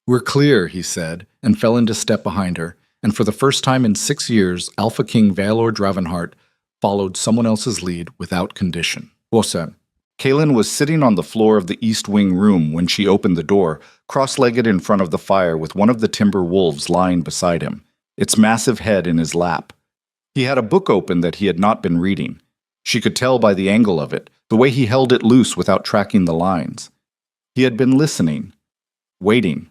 We're clear, he said, and fell into step behind her, and for the first time in 6 years, Alpha King Valor Dravenhart followed someone else's lead without condition. Awesome. Kaelin was sitting on the floor of the East Wing room when she opened the door, cross-legged in front of the fire with one of the timber wolves lying beside him, its massive head in his lap. He had a book open that he had not been reading. She could tell by the angle of it, the way he held it loose without tracking the lines. He had been listening, waiting.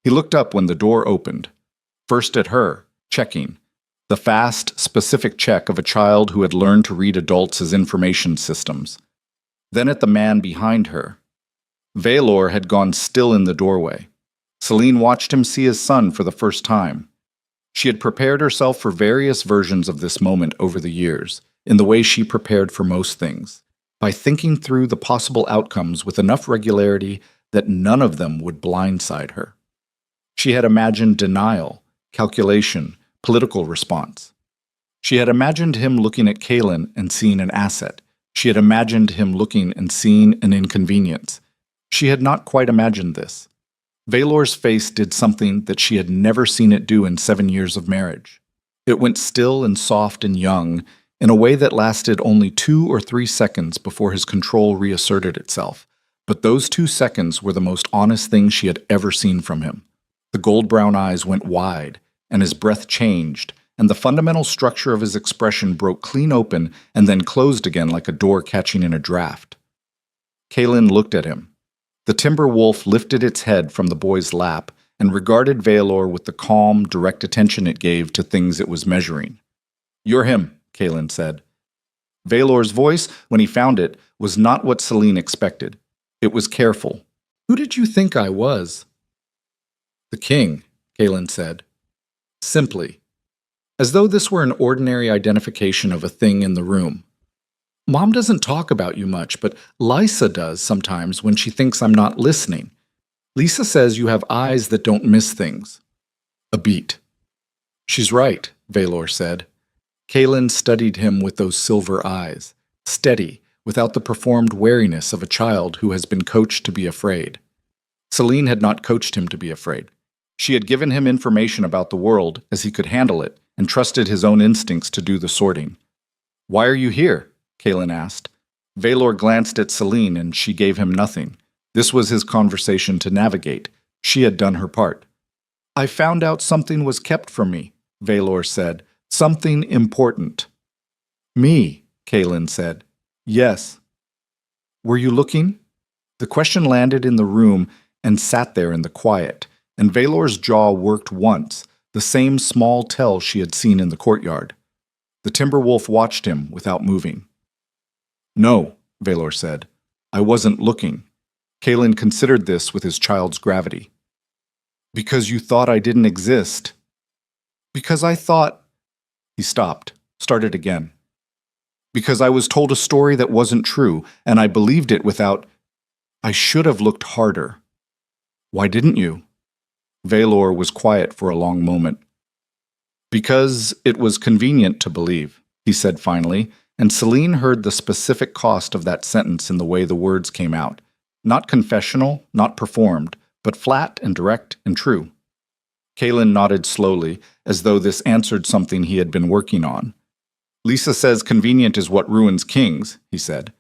He looked up when the door opened, first at her, checking, the fast, specific check of a child who had learned to read adults as information systems. Then at the man behind her. Valor had gone still in the doorway. Celine watched him see his son for the first time. She had prepared herself for various versions of this moment over the years, in the way she prepared for most things, by thinking through the possible outcomes with enough regularity that none of them would blindside her. She had imagined denial, calculation, political response. She had imagined him looking at Kaelin and seeing an asset. She had imagined him looking and seeing an inconvenience. She had not quite imagined this. Valor's face did something that she had never seen it do in 7 years of marriage. It went still and soft and young, in a way that lasted only 2 or 3 seconds before his control reasserted itself. But those 2 seconds were the most honest thing she had ever seen from him. The gold-brown eyes went wide, and his breath changed, and the fundamental structure of his expression broke clean open and then closed again like a door catching in a draft. Kaelin looked at him. The timber wolf lifted its head from the boy's lap and regarded Valor with the calm, direct attention it gave to things it was measuring. You're him, Kaelin said. Valor's voice, when he found it, was not what Celine expected. It was careful. Who did you think I was? The king, Kaelin said. Simply, as though this were an ordinary identification of a thing in the room. Mom doesn't talk about you much, but Lysa does sometimes when she thinks I'm not listening. Lisa says you have eyes that don't miss things. A beat. She's right, Valor said. Kaelin studied him with those silver eyes, steady, without the performed wariness of a child who has been coached to be afraid. Celine had not coached him to be afraid. She had given him information about the world as he could handle it and trusted his own instincts to do the sorting. Why are you here? Kaelin asked. Valor glanced at Celine and she gave him nothing. This was his conversation to navigate. She had done her part. I found out something was kept from me, Valor said. Something important. Me, Kaelin said. Yes. Were you looking? The question landed in the room and sat there in the quiet, and Valor's jaw worked once, the same small tell she had seen in the courtyard. The timber wolf watched him without moving. No, Valor said. I wasn't looking. Kaelin considered this with his child's gravity. Because you thought I didn't exist. Because I thought, He stopped, started again. Because I was told a story that wasn't true, and I believed it without... I should have looked harder. Why didn't you? Valor was quiet for a long moment. Because it was convenient to believe, he said finally, and Celine heard the specific cost of that sentence in the way the words came out. Not confessional, not performed, but flat and direct and true. Kaelin nodded slowly, as though this answered something he had been working on. Lisa says convenient is what ruins kings, he said.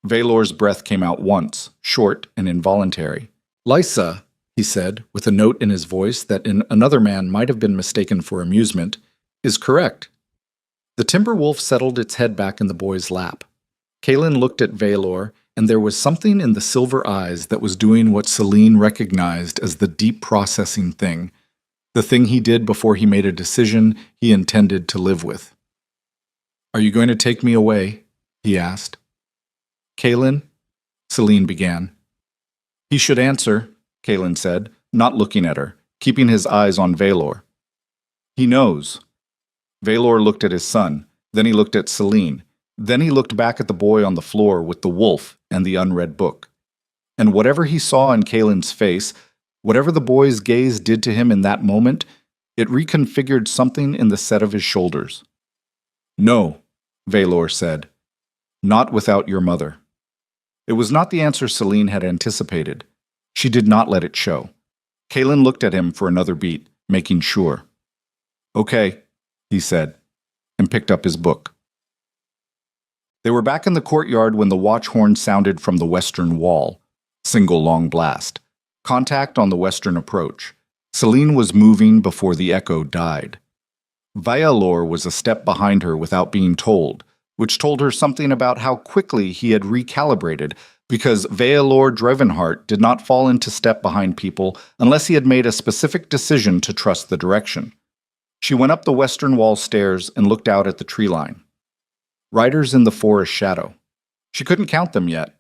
Valor's breath came out once, short and involuntary. Lysa, he said, with a note in his voice that in another man might have been mistaken for amusement, is correct. The timber wolf settled its head back in the boy's lap. Kaelin looked at Valor, and there was something in the silver eyes that was doing what Celine recognized as the deep processing thing, the thing he did before he made a decision he intended to live with. Are you going to take me away? He asked. Kaelin? Celine began. He should answer, Kaelin said, not looking at her, keeping his eyes on Valor. He knows. Valor looked at his son, then he looked at Celine, then he looked back at the boy on the floor with the wolf and the unread book. And whatever he saw in Kaelin's face, whatever the boy's gaze did to him in that moment, it reconfigured something in the set of his shoulders. No, Valor said. Not without your mother. It was not the answer Celine had anticipated. She did not let it show. Kaelin looked at him for another beat, making sure. Okay, he said, and picked up his book. They were back in the courtyard when the watch horn sounded from the western wall. Single long blast. Contact on the western approach. Celine was moving before the echo died. Valor was a step behind her without being told, which told her something about how quickly he had recalibrated, because Valor Drevenhart did not fall into step behind people unless he had made a specific decision to trust the direction. She went up the western wall stairs and looked out at the tree line. Riders in the forest shadow. She couldn't count them yet.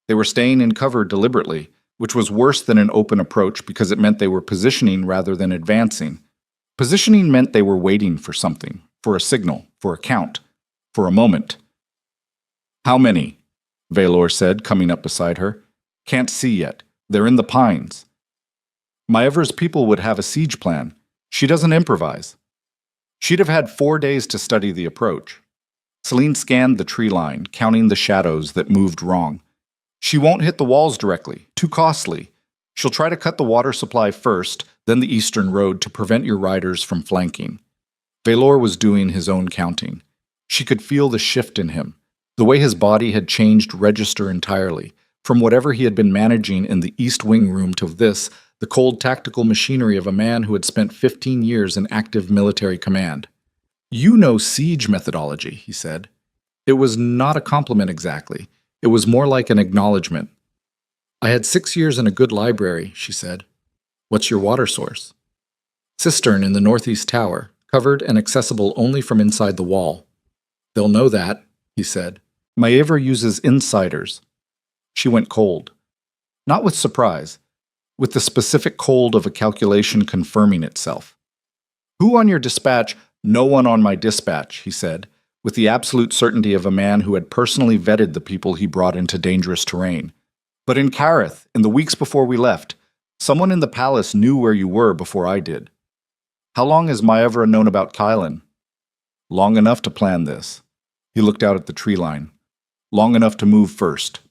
They were staying in cover deliberately, which was worse than an open approach because it meant they were positioning rather than advancing. Positioning meant they were waiting for something, for a signal, for a count, for a moment. How many? Valor said, coming up beside her. Can't see yet. They're in the pines. Maevra's people would have a siege plan. She doesn't improvise. She'd have had 4 days to study the approach. Celine scanned the tree line, counting the shadows that moved wrong. She won't hit the walls directly, too costly. She'll try to cut the water supply first, then the eastern road to prevent your riders from flanking. Valor was doing his own counting. She could feel the shift in him, the way his body had changed register entirely, from whatever he had been managing in the East Wing room to this, the cold tactical machinery of a man who had spent 15 years in active military command. You know siege methodology, he said. It was not a compliment exactly. It was more like an acknowledgement. I had 6 years in a good library, she said. What's your water source? Cistern in the northeast tower, covered and accessible only from inside the wall. They'll know that, he said. Maevra uses insiders. She went cold. Not with surprise, with the specific cold of a calculation confirming itself. Who on your dispatch? No one on my dispatch, he said, with the absolute certainty of a man who had personally vetted the people he brought into dangerous terrain. But in Kareth, in the weeks before we left, someone in the palace knew where you were before I did. How long has Maevra known about Kylan? Long enough to plan this. He looked out at the tree line. Long enough to move first.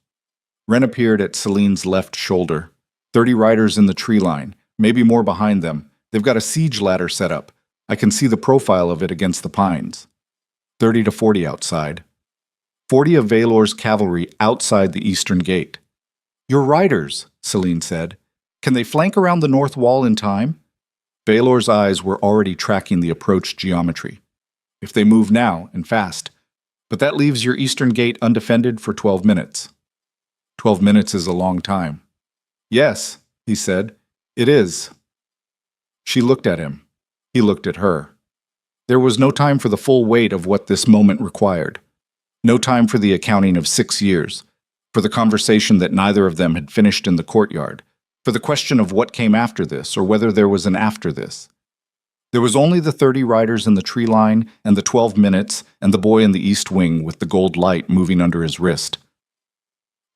Ren appeared at Celine's left shoulder. 30 riders in the tree line, maybe more behind them. They've got a siege ladder set up. I can see the profile of it against the pines. 30 to 40 outside. 40 of Valor's cavalry outside the eastern gate. Your riders, Celine said. Can they flank around the north wall in time? Valor's eyes were already tracking the approach geometry. If they move now, and fast. But that leaves your eastern gate undefended for 12 minutes. 12 minutes is a long time. Yes, he said. It is. She looked at him. He looked at her. There was no time for the full weight of what this moment required. No time for the accounting of 6 years, for the conversation that neither of them had finished in the courtyard, for the question of what came after this or whether there was an after this. There was only the 30 riders in the tree line and the 12 minutes and the boy in the east wing with the gold light moving under his wrist.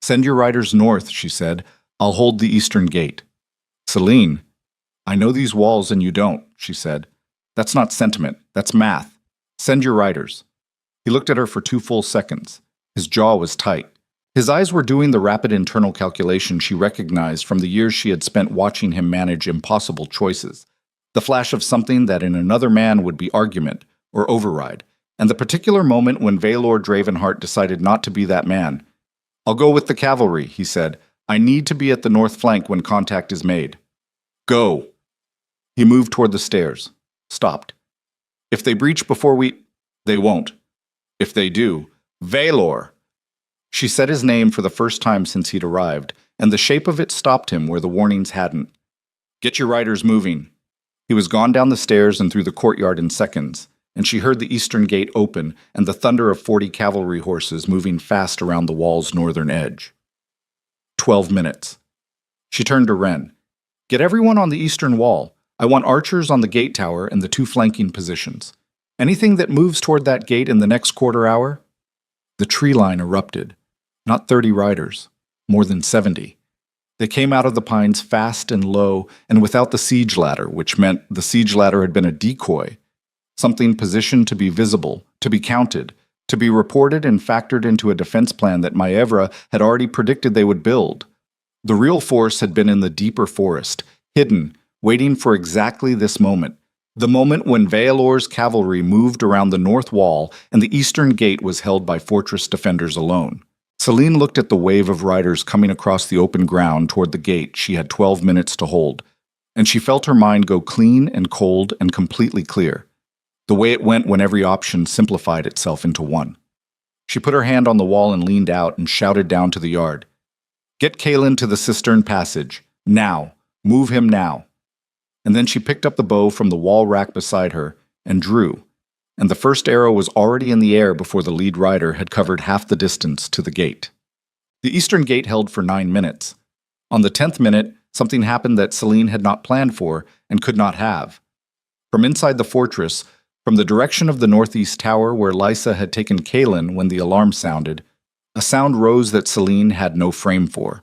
"Send your riders north," she said. "I'll hold the eastern gate." "Celine, I know these walls and you don't," she said. "That's not sentiment, that's math. Send your riders." He looked at her for 2 full seconds. His jaw was tight. His eyes were doing the rapid internal calculation she recognized from the years she had spent watching him manage impossible choices. The flash of something that in another man would be argument or override, and the particular moment when Valor Dravenheart decided not to be that man. "I'll go with the cavalry," he said. "I need to be at the north flank when contact is made." "Go." He moved toward the stairs. Stopped. "If they breach before we—" "They won't." "If they do—" "Valor!" She said his name for the first time since he'd arrived, and the shape of it stopped him where the warnings hadn't. "Get your riders moving." He was gone down the stairs and through the courtyard in seconds, and she heard the eastern gate open and the thunder of 40 cavalry horses moving fast around the wall's northern edge. 12 minutes. She turned to Wren. "Get everyone on the eastern wall. I want archers on the gate tower and the 2 flanking positions. Anything that moves toward that gate in the next quarter hour?" The tree line erupted. Not 30 riders, more than 70. They came out of the pines fast and low and without the siege ladder, which meant the siege ladder had been a decoy, something positioned to be visible, to be counted, to be reported and factored into a defense plan that Maevra had already predicted they would build. The real force had been in the deeper forest, hidden, waiting for exactly this moment, the moment when Valor's cavalry moved around the north wall and the eastern gate was held by fortress defenders alone. Celine looked at the wave of riders coming across the open ground toward the gate she had 12 minutes to hold, and she felt her mind go clean and cold and completely clear, the way it went when every option simplified itself into one. She put her hand on the wall and leaned out and shouted down to the yard, "Get Kalen to the cistern passage. Now. Move him now." And then she picked up the bow from the wall rack beside her and drew, and the first arrow was already in the air before the lead rider had covered half the distance to the gate. The eastern gate held for 9 minutes. On the 10th minute, something happened that Celine had not planned for and could not have. From inside the fortress, from the direction of the northeast tower where Lysa had taken Kalen when the alarm sounded, a sound rose that Celine had no frame for.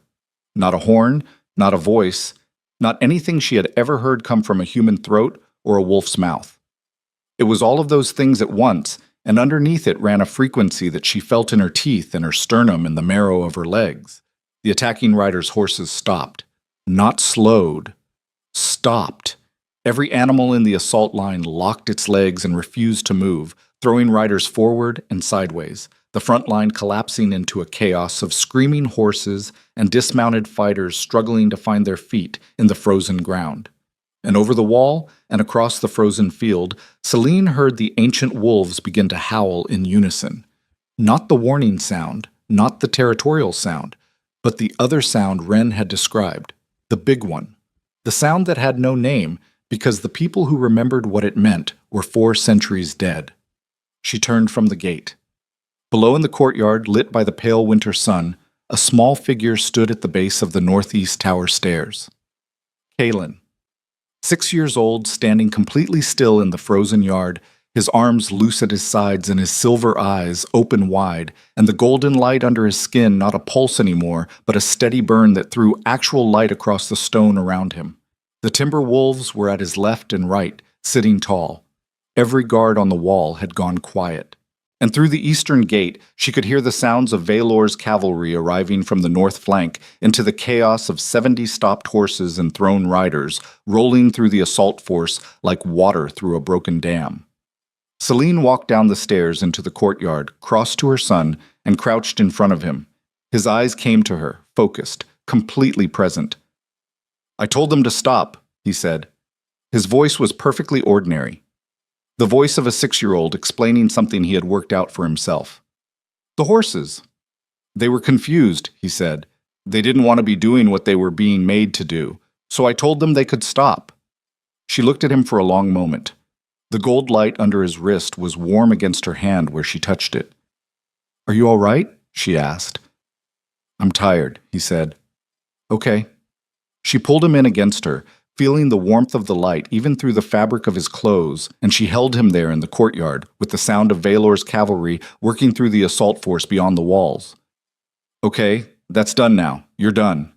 Not a horn, not a voice, not anything she had ever heard come from a human throat or a wolf's mouth. It was all of those things at once, and underneath it ran a frequency that she felt in her teeth and her sternum and the marrow of her legs. The attacking riders' horses stopped. Not slowed. Stopped. Every animal in the assault line locked its legs and refused to move, throwing riders forward and sideways, the front line collapsing into a chaos of screaming horses and dismounted fighters struggling to find their feet in the frozen ground. And over the wall and across the frozen field, Celine heard the ancient wolves begin to howl in unison. Not the warning sound, not the territorial sound, but the other sound Wren had described, the big one. The sound that had no name because the people who remembered what it meant were 4 centuries dead. She turned from the gate. Below in the courtyard, lit by the pale winter sun, a small figure stood at the base of the northeast tower stairs. Kalen. 6 years old, standing completely still in the frozen yard, his arms loose at his sides and his silver eyes open wide, and the golden light under his skin not a pulse anymore, but a steady burn that threw actual light across the stone around him. The timber wolves were at his left and right, sitting tall. Every guard on the wall had gone quiet. And through the eastern gate, she could hear the sounds of Valor's cavalry arriving from the north flank into the chaos of 70 stopped horses and thrown riders, rolling through the assault force like water through a broken dam. Celine walked down the stairs into the courtyard, crossed to her son, and crouched in front of him. His eyes came to her, focused, completely present. "I told them to stop," he said. His voice was perfectly ordinary. The voice of a 6-year-old explaining something he had worked out for himself. "The horses. They were confused," he said. "They didn't want to be doing what they were being made to do, so I told them they could stop." She looked at him for a long moment. The gold light under his wrist was warm against her hand where she touched it. "Are you all right?" she asked. "I'm tired," he said. "Okay." She pulled him in against her, feeling the warmth of the light even through the fabric of his clothes, and she held him there in the courtyard, with the sound of Valor's cavalry working through the assault force beyond the walls. "Okay, that's done now. You're done."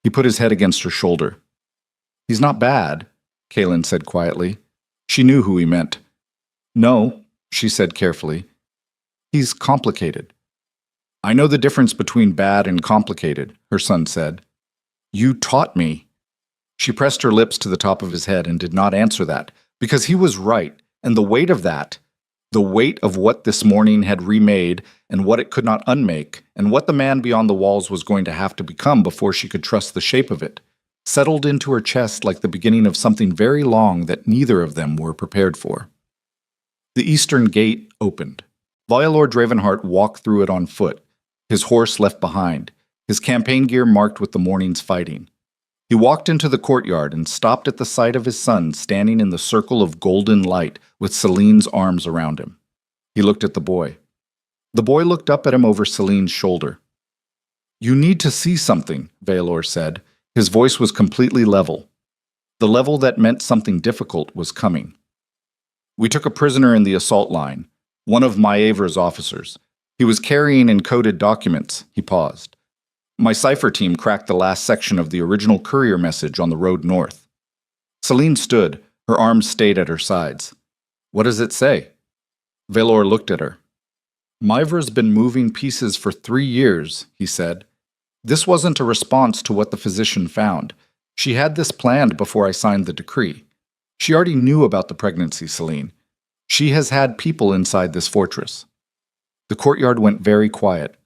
He put his head against her shoulder. "He's not bad," Kaelin said quietly. She knew who he meant. "No," she said carefully. "He's complicated." "I know the difference between bad and complicated," her son said. "You taught me." She pressed her lips to the top of his head and did not answer that, because he was right, and the weight of that, the weight of what this morning had remade and what it could not unmake, and what the man beyond the walls was going to have to become before she could trust the shape of it, settled into her chest like the beginning of something very long that neither of them were prepared for. The eastern gate opened. Violor Dravenheart walked through it on foot, his horse left behind, his campaign gear marked with the morning's fighting. He walked into the courtyard and stopped at the sight of his son standing in the circle of golden light with Celine's arms around him. He looked at the boy. The boy looked up at him over Celine's shoulder. "You need to see something," Valor said. His voice was completely level. The level that meant something difficult was coming. "We took a prisoner in the assault line, one of Maevra's officers. He was carrying encoded documents." He paused. "My cipher team cracked the last section of the original courier message on the road north." Celine stood, her arms stayed at her sides. "What does it say?" Valor looked at her. "Maevra's been moving pieces for 3 years," he said. "This wasn't a response to what the physician found. She had this planned before I signed the decree. She already knew about the pregnancy, Celine. She has had people inside this fortress." The courtyard went very quiet.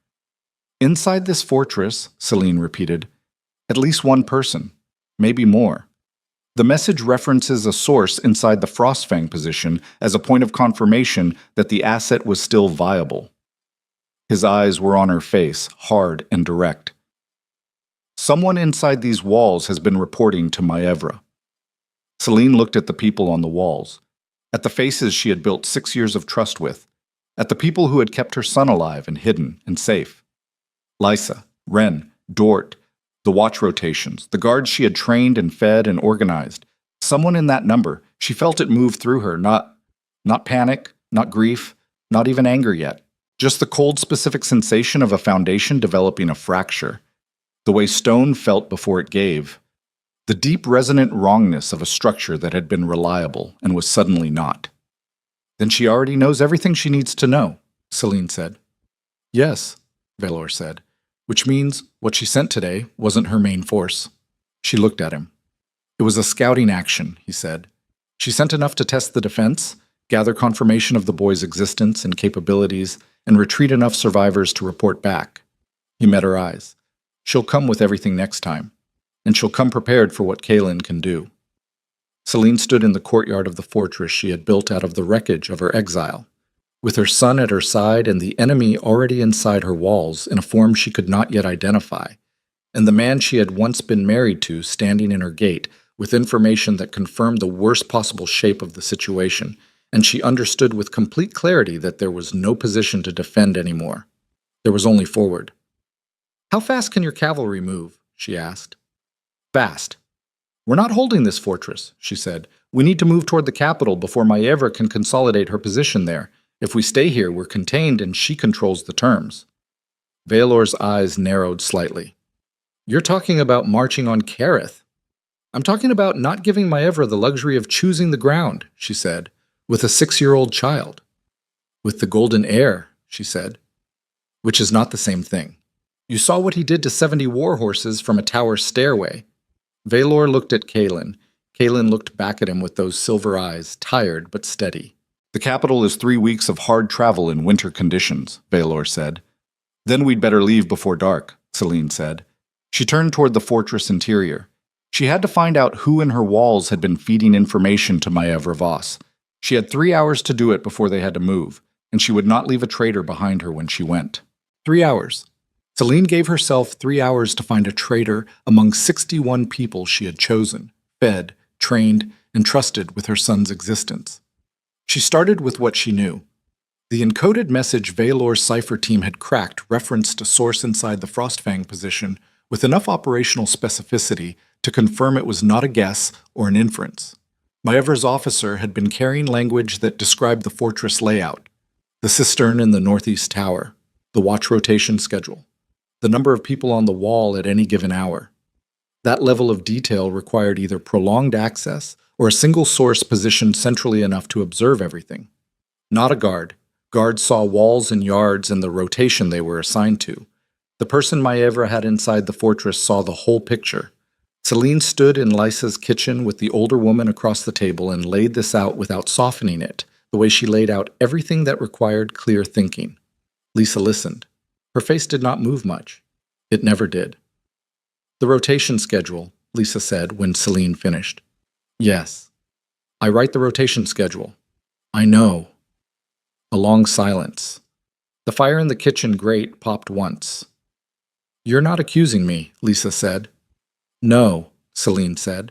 "Inside this fortress," Celine repeated, "at least one person, maybe more. The message references a source inside the Frostfang position as a point of confirmation that the asset was still viable." His eyes were on her face, hard and direct. "Someone inside these walls has been reporting to Maevra." Celine looked at the people on the walls, at the faces she had built 6 years of trust with, at the people who had kept her son alive and hidden and safe. Lysa, Ren, Dort, the watch rotations, the guards she had trained and fed and organized. Someone in that number, she felt it move through her, not panic, not grief, not even anger yet. Just the cold specific sensation of a foundation developing a fracture. The way stone felt before it gave. The deep resonant wrongness of a structure that had been reliable and was suddenly not. "Then she already knows everything she needs to know," Celine said. "Yes," Valor said, "which means what she sent today wasn't her main force." She looked at him. "It was a scouting action," he said. "She sent enough to test the defense, gather confirmation of the boy's existence and capabilities, and retreat enough survivors to report back." He met her eyes. "She'll come with everything next time, and she'll come prepared for what Kaelin can do." Celine stood in the courtyard of the fortress she had built out of the wreckage of her exile, with her son at her side and the enemy already inside her walls in a form she could not yet identify, and the man she had once been married to standing in her gate with information that confirmed the worst possible shape of the situation, and she understood with complete clarity that there was no position to defend anymore. There was only forward. "How fast can your cavalry move?" she asked. "Fast. We're not holding this fortress," she said. "We need to move toward the capital before Maevra can consolidate her position there. If we stay here, we're contained and she controls the terms." Valor's eyes narrowed slightly. "You're talking about marching on Kareth." "I'm talking about not giving Maevra the luxury of choosing the ground," she said, "with a 6-year-old child." "With the golden heir," she said. "Which is not the same thing. You saw what he did to 70 war horses from a tower stairway." Valor looked at Kaelin. Kaelin looked back at him with those silver eyes, tired but steady. "The capital is 3 weeks of hard travel in winter conditions," Valor said. "Then we'd better leave before dark," Celine said. She turned toward the fortress interior. She had to find out who in her walls had been feeding information to Maevra Voss. She had 3 hours to do it before they had to move, and she would not leave a traitor behind her when she went. 3 hours. Celine gave herself 3 hours to find a traitor among 61 people she had chosen, fed, trained, and trusted with her son's existence. She started with what she knew. The encoded message Valor's cipher team had cracked referenced a source inside the Frostfang position with enough operational specificity to confirm it was not a guess or an inference. Maevra's officer had been carrying language that described the fortress layout, the cistern in the northeast tower, the watch rotation schedule, the number of people on the wall at any given hour. That level of detail required either prolonged access or a single source positioned centrally enough to observe everything. Not a guard. Guards saw walls and yards and the rotation they were assigned to. The person Maevra had inside the fortress saw the whole picture. Celine stood in Lysa's kitchen with the older woman across the table and laid this out without softening it, the way she laid out everything that required clear thinking. Lisa listened. Her face did not move much. It never did. "The rotation schedule," Lisa said when Celine finished. "Yes. I write the rotation schedule." "I know." A long silence. The fire in the kitchen grate popped once. "You're not accusing me," Lisa said. "No," Celine said.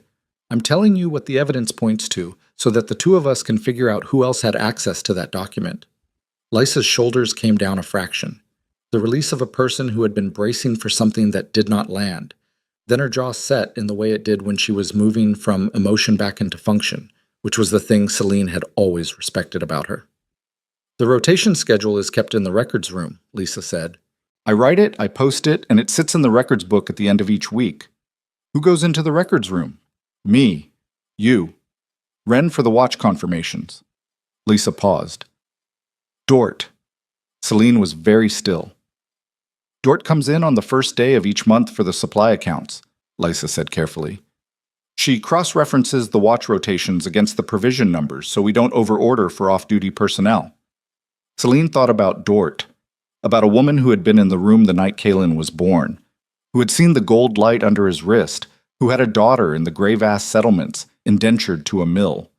"I'm telling you what the evidence points to, so that the two of us can figure out who else had access to that document." Lysa's shoulders came down a fraction. The release of a person who had been bracing for something that did not land. Then her jaw set in the way it did when she was moving from emotion back into function, which was the thing Celine had always respected about her. "The rotation schedule is kept in the records room," Lisa said. "I write it, I post it, and it sits in the records book at the end of each week." "Who goes into the records room?" "Me. You. Ren for the watch confirmations." Lisa paused. "Dort." Celine was very still. "Dort comes in on the first day of each month for the supply accounts," Lysa said carefully. "She cross-references the watch rotations against the provision numbers so we don't overorder for off-duty personnel." Celine thought about Dort, about a woman who had been in the room the night Kaelin was born, who had seen the gold light under his wrist, who had a daughter in the Greyvass settlements, indentured to a mill.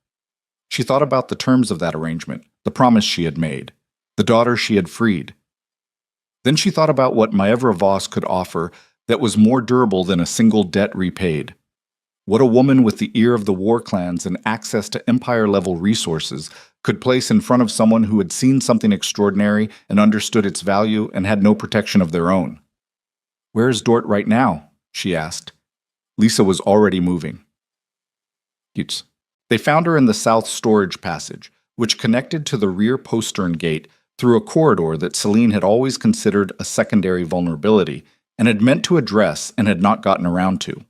She thought about the terms of that arrangement, the promise she had made, the daughter she had freed. Then she thought about what Maevra Voss could offer that was more durable than a single debt repaid. What a woman with the ear of the war clans and access to empire-level resources could place in front of someone who had seen something extraordinary and understood its value and had no protection of their own. "Where is Dort right now?" she asked. Lisa was already moving. They found her in the south storage passage, which connected to the rear postern gate through a corridor that Celine had always considered a secondary vulnerability and had meant to address and had not gotten around to.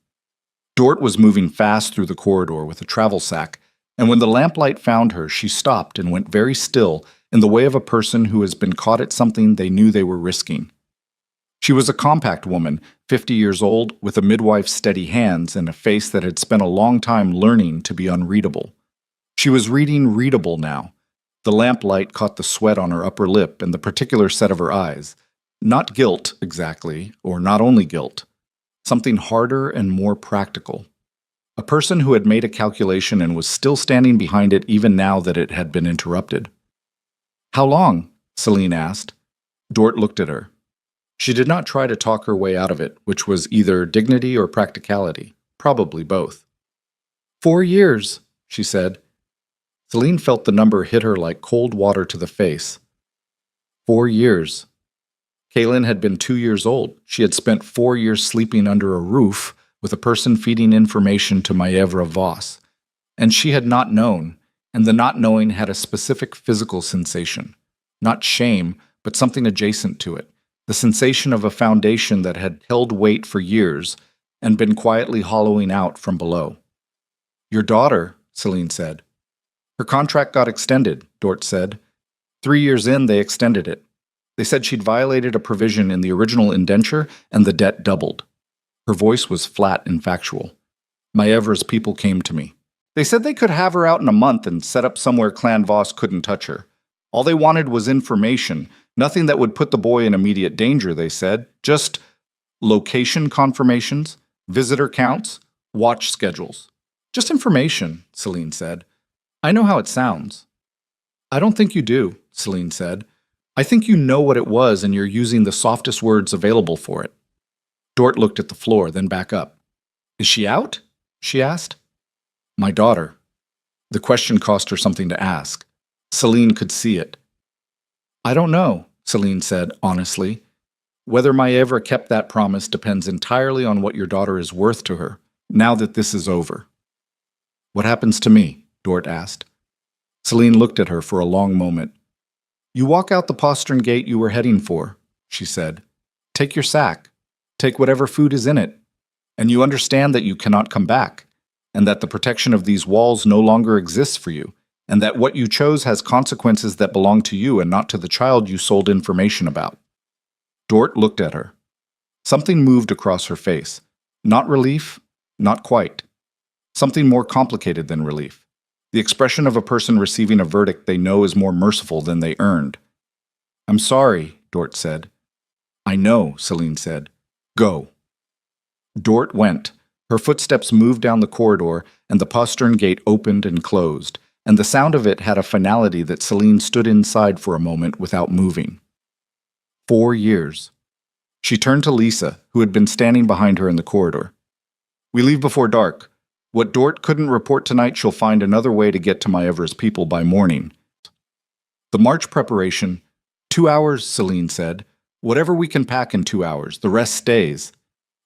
Dort was moving fast through the corridor with a travel sack, and when the lamplight found her, she stopped and went very still in the way of a person who has been caught at something they knew they were risking. She was a compact woman, 50 years old, with a midwife's steady hands and a face that had spent a long time learning to be unreadable. She was reading readable now. The lamplight caught the sweat on her upper lip and the particular set of her eyes. Not guilt, exactly, or not only guilt. Something harder and more practical. A person who had made a calculation and was still standing behind it even now that it had been interrupted. "How long?" Celine asked. Dort looked at her. She did not try to talk her way out of it, which was either dignity or practicality, probably both. 4 years, she said. Celine felt the number hit her like cold water to the face. 4 years. Kaelin had been 2 years old. She had spent 4 years sleeping under a roof with a person feeding information to Maevra Voss. And she had not known, and the not knowing had a specific physical sensation. Not shame, but something adjacent to it. The sensation of a foundation that had held weight for years and been quietly hollowing out from below. "Your daughter," Celine said. "Her contract got extended," Dort said. 3 years in, they extended it. They said she'd violated a provision in the original indenture, and the debt doubled. Her voice was flat and factual. Maevra's people came to me. They said they could have her out in a month and set up somewhere Clan Voss couldn't touch her. All they wanted was information, nothing that would put the boy in immediate danger, they said. Just location confirmations, visitor counts, watch schedules. Just information, Celine said. I know how it sounds. I don't think you do, Celine said. I think you know what it was and you're using the softest words available for it. Dort looked at the floor, then back up. Is she out? She asked. My daughter. The question cost her something to ask. Celine could see it. I don't know, Celine said honestly. Whether Maevra kept that promise depends entirely on what your daughter is worth to her. Now that this is over. What happens to me? Dort asked. Celine looked at her for a long moment. You walk out the postern gate you were heading for, she said. Take your sack. Take whatever food is in it. And you understand that you cannot come back, and that the protection of these walls no longer exists for you, and that what you chose has consequences that belong to you and not to the child you sold information about. Dort looked at her. Something moved across her face. Not relief, not quite. Something more complicated than relief. The expression of a person receiving a verdict they know is more merciful than they earned. I'm sorry, Dort said. I know, Celine said. Go. Dort went. Her footsteps moved down the corridor, and the postern gate opened and closed, and the sound of it had a finality that Celine stood inside for a moment without moving. 4 years. She turned to Lisa, who had been standing behind her in the corridor. We leave before dark. What Dort couldn't report tonight, she'll find another way to get to Maevra's people by morning. The march preparation. 2 hours, Celine said. Whatever we can pack in 2 hours, the rest stays.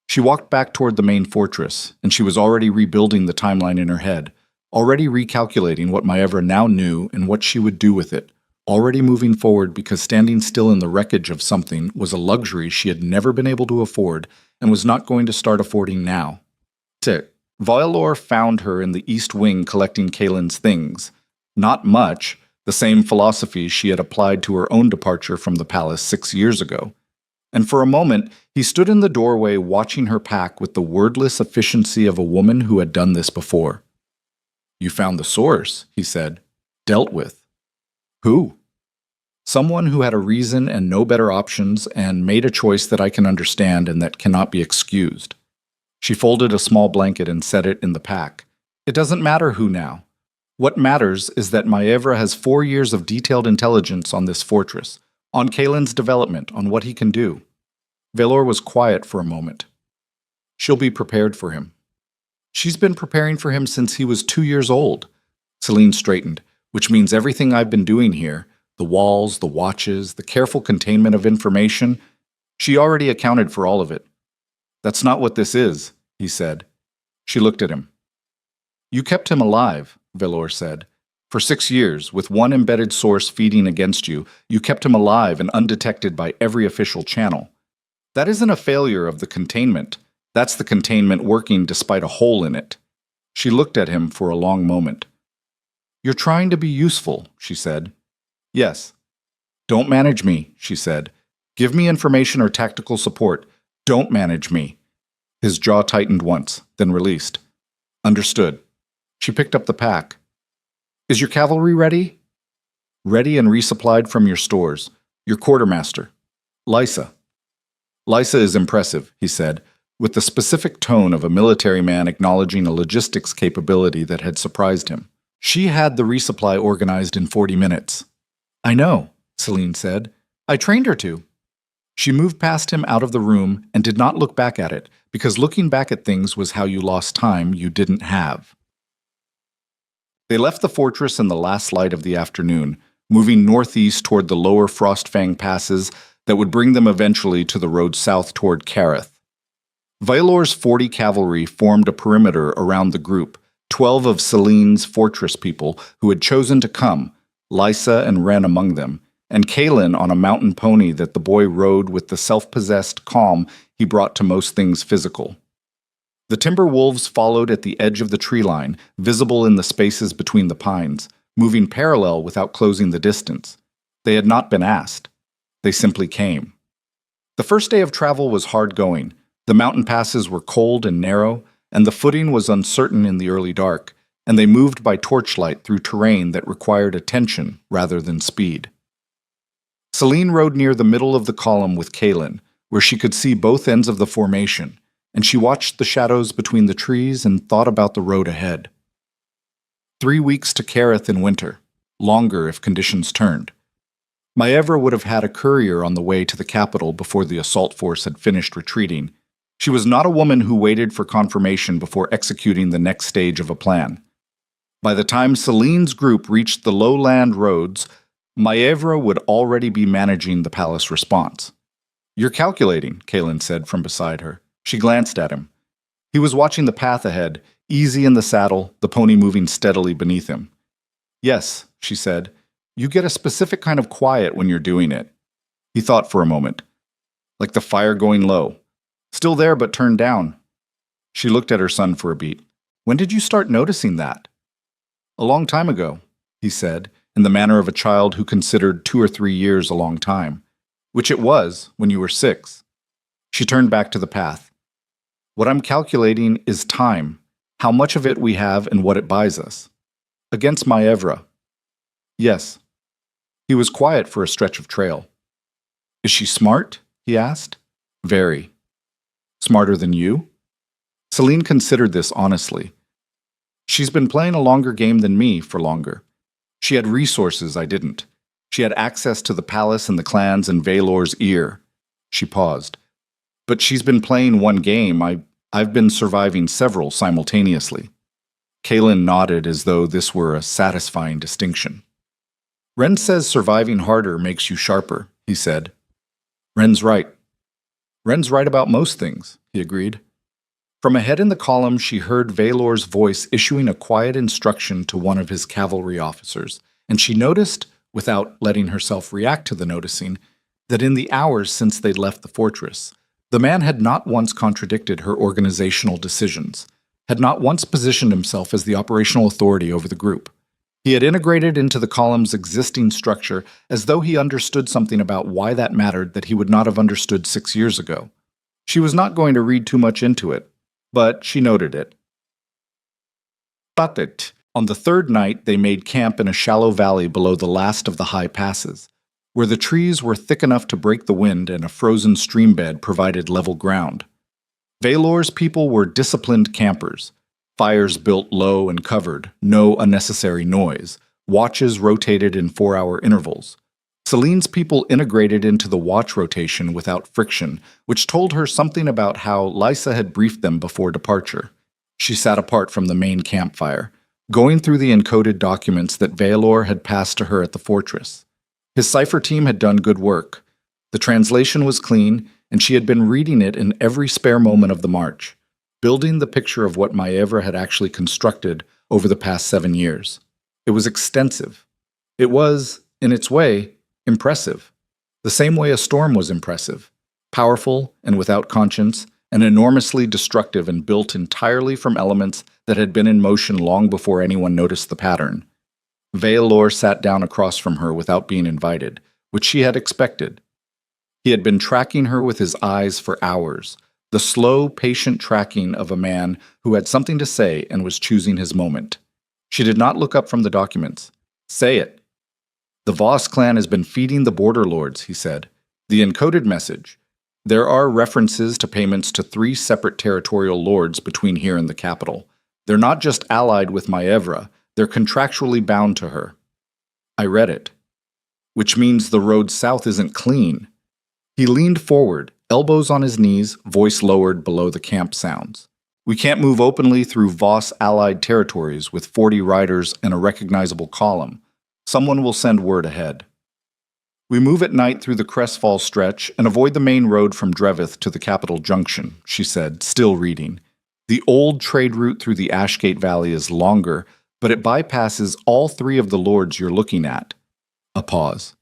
She walked back toward the main fortress, and she was already rebuilding the timeline in her head, already recalculating what Maevra now knew and what she would do with it, already moving forward because standing still in the wreckage of something was a luxury she had never been able to afford and was not going to start affording now. Violor found her in the East Wing collecting Kaelin's things. Not much, the same philosophy she had applied to her own departure from the palace 6 years ago. And for a moment, he stood in the doorway watching her pack with the wordless efficiency of a woman who had done this before. You found the source, he said. Dealt with. Who? Someone who had a reason and no better options and made a choice that I can understand and that cannot be excused. She folded a small blanket and set it in the pack. It doesn't matter who now. What matters is that Maevra has 4 years of detailed intelligence on this fortress, on Kaelin's development, on what he can do. Valor was quiet for a moment. She'll be prepared for him. She's been preparing for him since he was 2 years old. Celine straightened, which means everything I've been doing here, the walls, the watches, the careful containment of information, she already accounted for all of it. That's not what this is, he said. She looked at him. You kept him alive, Valor said. For 6 years, with one embedded source feeding against you, you kept him alive and undetected by every official channel. That isn't a failure of the containment. That's the containment working despite a hole in it. She looked at him for a long moment. You're trying to be useful, she said. Yes. Don't manage me, she said. Give me information or tactical support. Don't manage me. His jaw tightened once, then released. Understood. She picked up the pack. Is your cavalry ready? Ready and resupplied from your stores. Your quartermaster. Lysa. Lysa is impressive, he said, with the specific tone of a military man acknowledging a logistics capability that had surprised him. She had the resupply organized in 40 minutes. I know, Celine said. I trained her to. She moved past him out of the room and did not look back at it, because looking back at things was how you lost time you didn't have. They left the fortress in the last light of the afternoon, moving northeast toward the lower Frostfang passes that would bring them eventually to the road south toward Kareth. Vailor's 40 cavalry formed a perimeter around the group, 12 of Celine's fortress people who had chosen to come, Lysa and Ren among them, and Kaelin on a mountain pony that the boy rode with the self-possessed calm he brought to most things physical. The timber wolves followed at the edge of the tree line, visible in the spaces between the pines, moving parallel without closing the distance. They had not been asked. They simply came. The first day of travel was hard going. The mountain passes were cold and narrow, and the footing was uncertain in the early dark, and they moved by torchlight through terrain that required attention rather than speed. Celine rode near the middle of the column with Kaelin, where she could see both ends of the formation, and she watched the shadows between the trees and thought about the road ahead. 3 weeks to Kareth in winter, longer if conditions turned. Maevra would have had a courier on the way to the capital before the assault force had finished retreating. She was not a woman who waited for confirmation before executing the next stage of a plan. By the time Celine's group reached the lowland roads, Maevra would already be managing the palace response. You're calculating, Kaelin said from beside her. She glanced at him. He was watching the path ahead, easy in the saddle, the pony moving steadily beneath him. Yes, she said, you get a specific kind of quiet when you're doing it. He thought for a moment. Like the fire going low. Still there, but turned down. She looked at her son for a beat. When did you start noticing that? A long time ago, he said, in the manner of a child who considered 2 or 3 years a long time. Which it was, when you were 6. She turned back to the path. What I'm calculating is time, how much of it we have and what it buys us. Against Maevra. Yes. He was quiet for a stretch of trail. Is she smart? He asked. Very. Smarter than you? Celine considered this honestly. She's been playing a longer game than me for longer. She had resources I didn't. She had access to the palace and the clans and Valor's ear. She paused. But she's been playing one game. I've been surviving several simultaneously. Kaelin nodded as though this were a satisfying distinction. Ren says surviving harder makes you sharper, he said. Ren's right. Ren's right about most things, he agreed. From ahead in the column, she heard Valor's voice issuing a quiet instruction to one of his cavalry officers, and she noticed, without letting herself react to the noticing, that in the hours since they'd left the fortress, the man had not once contradicted her organizational decisions, had not once positioned himself as the operational authority over the group. He had integrated into the column's existing structure as though he understood something about why that mattered that he would not have understood 6 years ago. She was not going to read too much into it, but she noted it. On the third night, they made camp in a shallow valley below the last of the high passes, where the trees were thick enough to break the wind and a frozen stream bed provided level ground. Valor's people were disciplined campers. Fires built low and covered, no unnecessary noise. Watches rotated in 4-hour intervals. Celine's people integrated into the watch rotation without friction, which told her something about how Lysa had briefed them before departure. She sat apart from the main campfire, going through the encoded documents that Valor had passed to her at the fortress. His cipher team had done good work. The translation was clean, and she had been reading it in every spare moment of the march, building the picture of what Maevra had actually constructed over the past 7 years. It was extensive. It was, in its way, impressive. The same way a storm was impressive, powerful and without conscience, and enormously destructive and built entirely from elements that had been in motion long before anyone noticed the pattern. Valor sat down across from her without being invited, which she had expected. He had been tracking her with his eyes for hours, the slow, patient tracking of a man who had something to say and was choosing his moment. She did not look up from the documents. Say it. The Voss clan has been feeding the border lords, he said. The encoded message. There are references to payments to 3 separate territorial lords between here and the capital. They're not just allied with Maevra, they're contractually bound to her. I read it. Which means the road south isn't clean. He leaned forward, elbows on his knees, voice lowered below the camp sounds. We can't move openly through Voss-allied territories with 40 riders and a recognizable column. Someone will send word ahead. We move at night through the Crestfall stretch and avoid the main road from Drevith to the capital junction, she said, still reading. The old trade route through the Ashgate Valley is longer, but it bypasses all 3 of the lords you're looking at. A pause.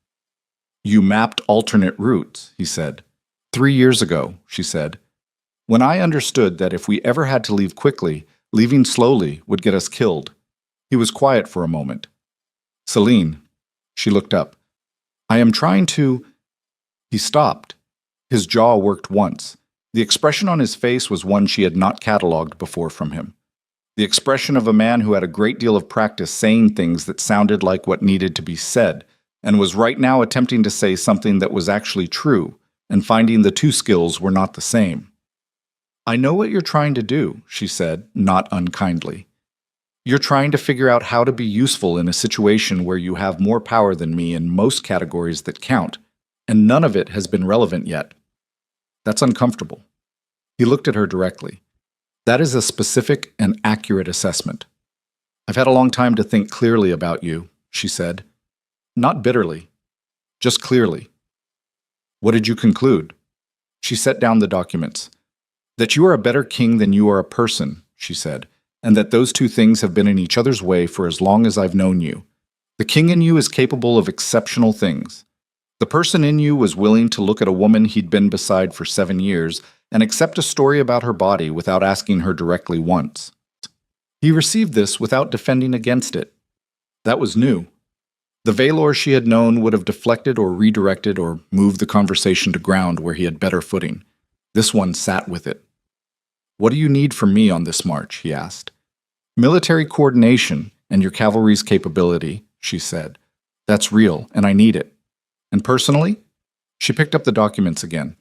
You mapped alternate routes, he said. 3 years ago, she said. When I understood that if we ever had to leave quickly, leaving slowly would get us killed. He was quiet for a moment. Celine. She looked up. I am trying to... He stopped. His jaw worked once. The expression on his face was one she had not catalogued before from him. The expression of a man who had a great deal of practice saying things that sounded like what needed to be said, and was right now attempting to say something that was actually true, and finding the 2 skills were not the same. I know what you're trying to do, she said, not unkindly. You're trying to figure out how to be useful in a situation where you have more power than me in most categories that count, and none of it has been relevant yet. That's uncomfortable. He looked at her directly. That is a specific and accurate assessment. I've had a long time to think clearly about you, she said. Not bitterly, just clearly. What did you conclude? She set down the documents. That you are a better king than you are a person, she said, and that those two things have been in each other's way for as long as I've known you. The king in you is capable of exceptional things. The person in you was willing to look at a woman he'd been beside for 7 years and accept a story about her body without asking her directly once. He received this without defending against it. That was new. The Valor she had known would have deflected or redirected or moved the conversation to ground where he had better footing. This one sat with it. "What do you need from me on this march?" he asked. "Military coordination and your cavalry's capability," she said. "That's real, and I need it. And personally?" She picked up the documents again.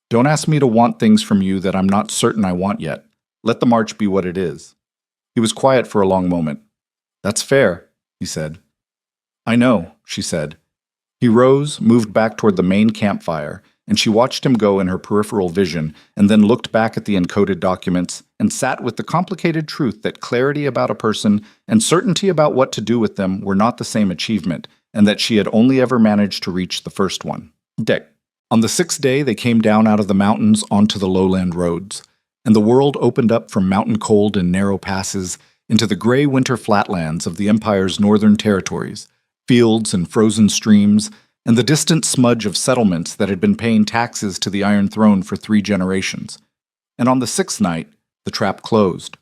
"Don't ask me to want things from you that I'm not certain I want yet. Let the march be what it is." He was quiet for a long moment. "That's fair," he said. "I know," she said. He rose, moved back toward the main campfire, and she watched him go in her peripheral vision and then looked back at the encoded documents and sat with the complicated truth that clarity about a person and certainty about what to do with them were not the same achievement, and that she had only ever managed to reach the first one. On the 6th day, they came down out of the mountains onto the lowland roads, and the world opened up from mountain cold and narrow passes into the gray winter flatlands of the Empire's northern territories, fields and frozen streams, and the distant smudge of settlements that had been paying taxes to the Iron Throne for 3 generations. And on the 6th night, the trap closed.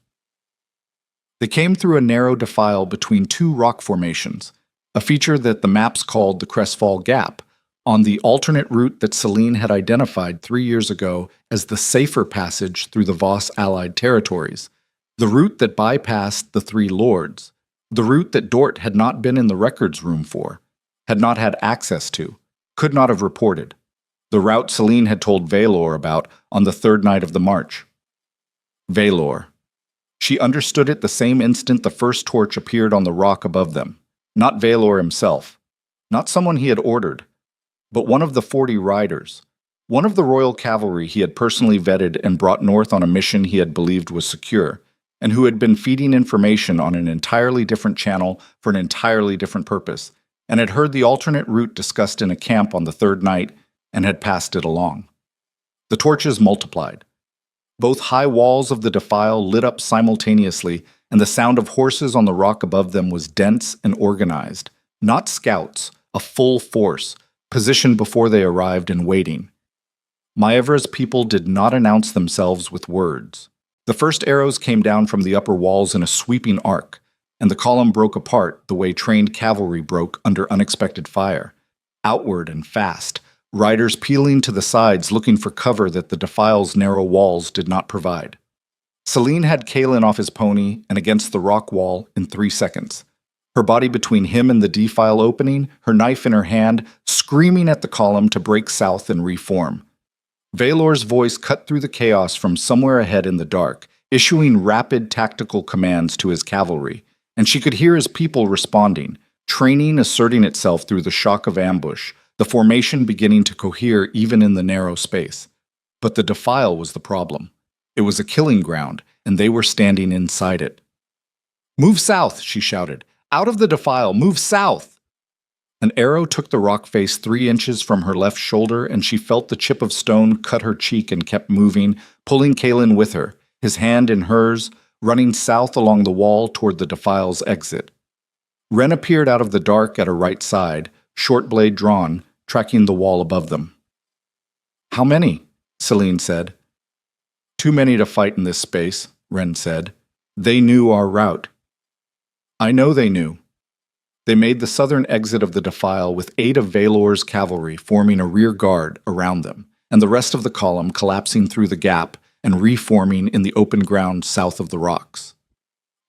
They came through a narrow defile between 2 rock formations, a feature that the maps called the Crestfall Gap, on the alternate route that Celine had identified 3 years ago as the safer passage through the Voss-allied territories, the route that bypassed the 3 lords, the route that Dort had not been in the records room for, had not had access to, could not have reported, the route Celine had told Valor about on the 3rd night of the march. Valor. She understood it the same instant the first torch appeared on the rock above them. Not Valor himself, not someone he had ordered, but one of the 40 riders, one of the royal cavalry he had personally vetted and brought north on a mission he had believed was secure, and who had been feeding information on an entirely different channel for an entirely different purpose, and had heard the alternate route discussed in a camp on the 3rd night and had passed it along. The torches multiplied. Both high walls of the defile lit up simultaneously, and the sound of horses on the rock above them was dense and organized, not scouts, a full force, positioned before they arrived and waiting. Maevra's people did not announce themselves with words. The first arrows came down from the upper walls in a sweeping arc, and the column broke apart the way trained cavalry broke under unexpected fire, outward and fast, riders peeling to the sides looking for cover that the defile's narrow walls did not provide. Celine had Kalen off his pony and against the rock wall in 3 seconds. Her body between him and the defile opening, her knife in her hand, screaming at the column to break south and reform. Valor's voice cut through the chaos from somewhere ahead in the dark, issuing rapid tactical commands to his cavalry, and she could hear his people responding, training asserting itself through the shock of ambush, the formation beginning to cohere even in the narrow space. But the defile was the problem. It was a killing ground, and they were standing inside it. "Move south," she shouted. "Out of the defile, move south!" An arrow took the rock face 3 inches from her left shoulder, and she felt the chip of stone cut her cheek and kept moving, pulling Kalen with her, his hand in hers, running south along the wall toward the defile's exit. Ren appeared out of the dark at her right side, short blade drawn, tracking the wall above them. "How many?" Celine said. "Too many to fight in this space," Ren said. "They knew our route." "I know they knew." They made the southern exit of the defile with 8 of Valor's cavalry forming a rear guard around them, and the rest of the column collapsing through the gap and reforming in the open ground south of the rocks.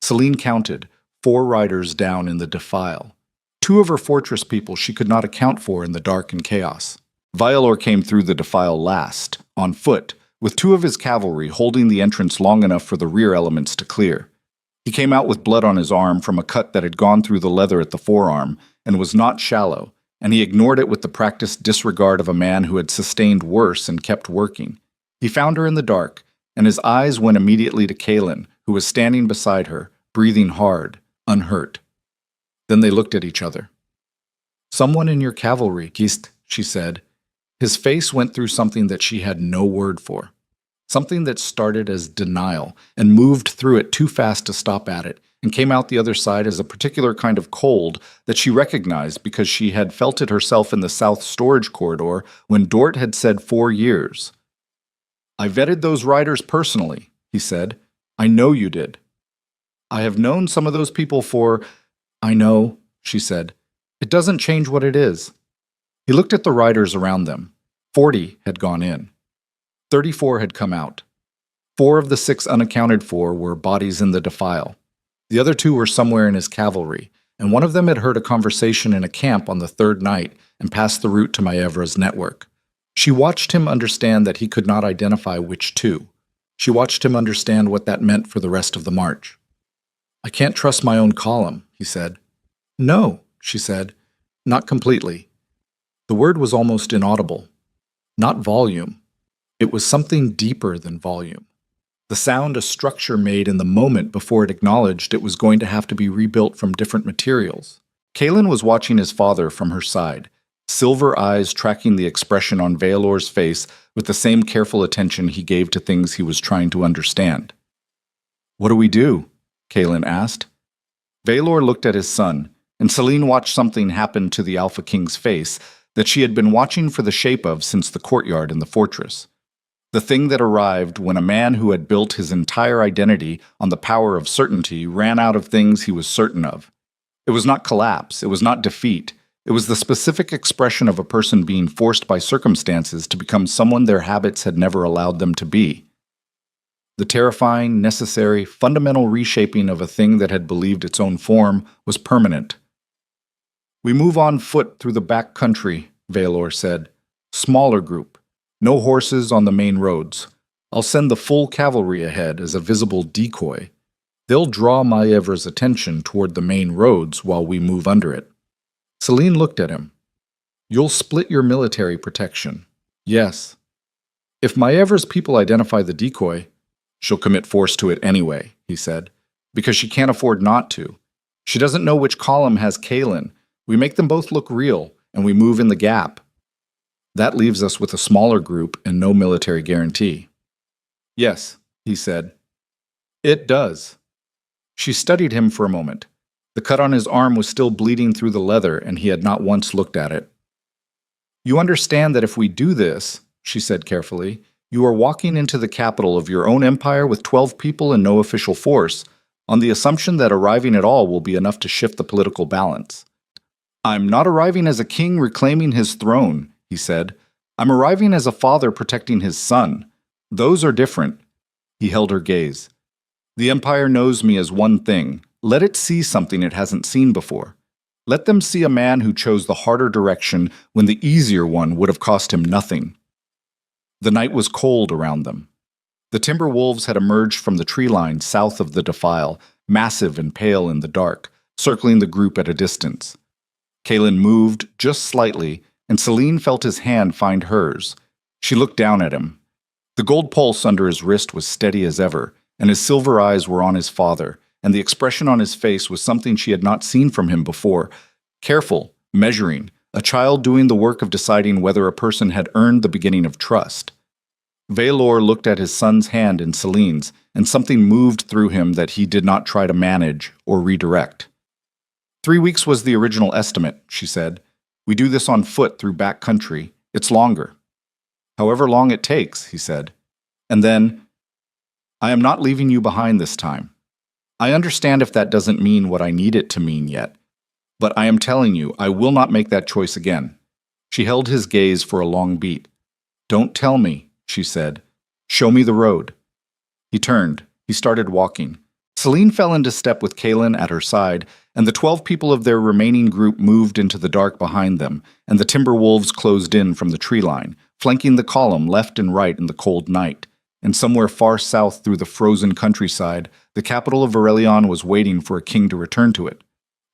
Celine counted, 4 riders down in the defile. 2 of her fortress people she could not account for in the dark and chaos. Violor came through the defile last, on foot, with 2 of his cavalry holding the entrance long enough for the rear elements to clear. He came out with blood on his arm from a cut that had gone through the leather at the forearm and was not shallow, and he ignored it with the practiced disregard of a man who had sustained worse and kept working. He found her in the dark, and his eyes went immediately to Kalen, who was standing beside her, breathing hard, unhurt. Then they looked at each other. "Someone in your cavalry, Gist," she said. His face went through something that she had no word for. something that started as denial and moved through it too fast to stop at it, and came out the other side as a particular kind of cold that she recognized because she had felt it herself in the South Storage Corridor when Dort had said 4 years. "I vetted those riders personally," he said. "I know you did." "I have known some of those people for—" "I know," she said. "It doesn't change what it is." He looked at the riders around them. 40 had gone in. 34 had come out. 4 of the 6 unaccounted for were bodies in the defile. The other 2 were somewhere in his cavalry, and one of them had heard a conversation in a camp on the 3rd night and passed the route to Maevra's network. She watched him understand that he could not identify which 2. She watched him understand what that meant for the rest of the march. "I can't trust my own column," he said. "No," she said. "Not completely." The word was almost inaudible. Not volume. It was something deeper than volume. The sound a structure made in the moment before it acknowledged it was going to have to be rebuilt from different materials. Kaelin was watching his father from her side, silver eyes tracking the expression on Vaelor's face with the same careful attention he gave to things he was trying to understand. "What do we do?" Kaelin asked. Vaelor looked at his son, and Selene watched something happen to the Alpha King's face that she had been watching for the shape of since the courtyard in the fortress. The thing that arrived when a man who had built his entire identity on the power of certainty ran out of things he was certain of. It was not collapse, it was not defeat, it was the specific expression of a person being forced by circumstances to become someone their habits had never allowed them to be. The terrifying, necessary, fundamental reshaping of a thing that had believed its own form was permanent. "We move on foot through the back country," Vaelor said. "Smaller group. No horses on the main roads. I'll send the full cavalry ahead as a visible decoy. They'll draw Maevra's attention toward the main roads while we move under it." Selene looked at him. "You'll split your military protection." "Yes." "If Maevra's people identify the decoy, she'll commit force to it anyway," he said, "because she can't afford not to. She doesn't know which column has Kaelin. We make them both look real, and we move in the gap. That leaves us with a smaller group and no military guarantee." "Yes," he said. "It does." She studied him for a moment. The cut on his arm was still bleeding through the leather, and he had not once looked at it. "You understand that if we do this," she said carefully, "you are walking into the capital of your own empire with 12 people and no official force, on the assumption that arriving at all will be enough to shift the political balance." "I'm not arriving as a king reclaiming his throne," he said. "I'm arriving as a father protecting his son. Those are different." He held her gaze. "The Empire knows me as one thing. Let it see something it hasn't seen before. Let them see a man who chose the harder direction when the easier one would have cost him nothing." The night was cold around them. The timber wolves had emerged from the tree line south of the defile, massive and pale in the dark, circling the group at a distance. Kaelin moved just slightly, and Selene felt his hand find hers. She looked down at him. The gold pulse under his wrist was steady as ever, and his silver eyes were on his father, and the expression on his face was something she had not seen from him before. Careful, measuring, a child doing the work of deciding whether a person had earned the beginning of trust. Vaelor looked at his son's hand in Selene's, and something moved through him that he did not try to manage or redirect. 3 weeks was the original estimate, she said. "We do this on foot through back country. It's longer." "However long it takes," he said. And then, "I am not leaving you behind this time. I understand if that doesn't mean what I need it to mean yet, but I am telling you, I will not make that choice again." She held his gaze for a long beat. "Don't tell me," she said. "Show me the road." He turned. He started walking. Selene fell into step with Kaelin at her side, and the 12 people of their remaining group moved into the dark behind them, and the timber wolves closed in from the tree line, flanking the column left and right in the cold night. And somewhere far south through the frozen countryside, the capital of Varelion was waiting for a king to return to it.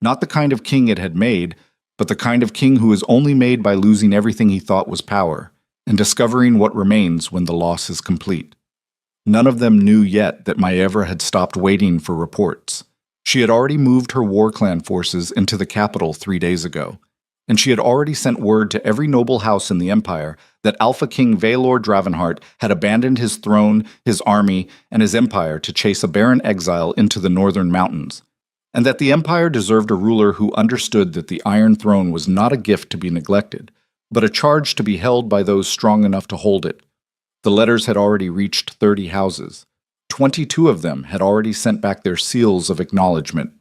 Not the kind of king it had made, but the kind of king who is only made by losing everything he thought was power, and discovering what remains when the loss is complete. None of them knew yet that Maevra had stopped waiting for reports. She had already moved her war clan forces into the capital 3 days ago, and she had already sent word to every noble house in the empire that Alpha King Vaelor Dravenheart had abandoned his throne, his army, and his empire to chase a barren exile into the northern mountains, and that the empire deserved a ruler who understood that the Iron Throne was not a gift to be neglected, but a charge to be held by those strong enough to hold it. The letters had already reached 30 houses. 22 of them had already sent back their seals of acknowledgement.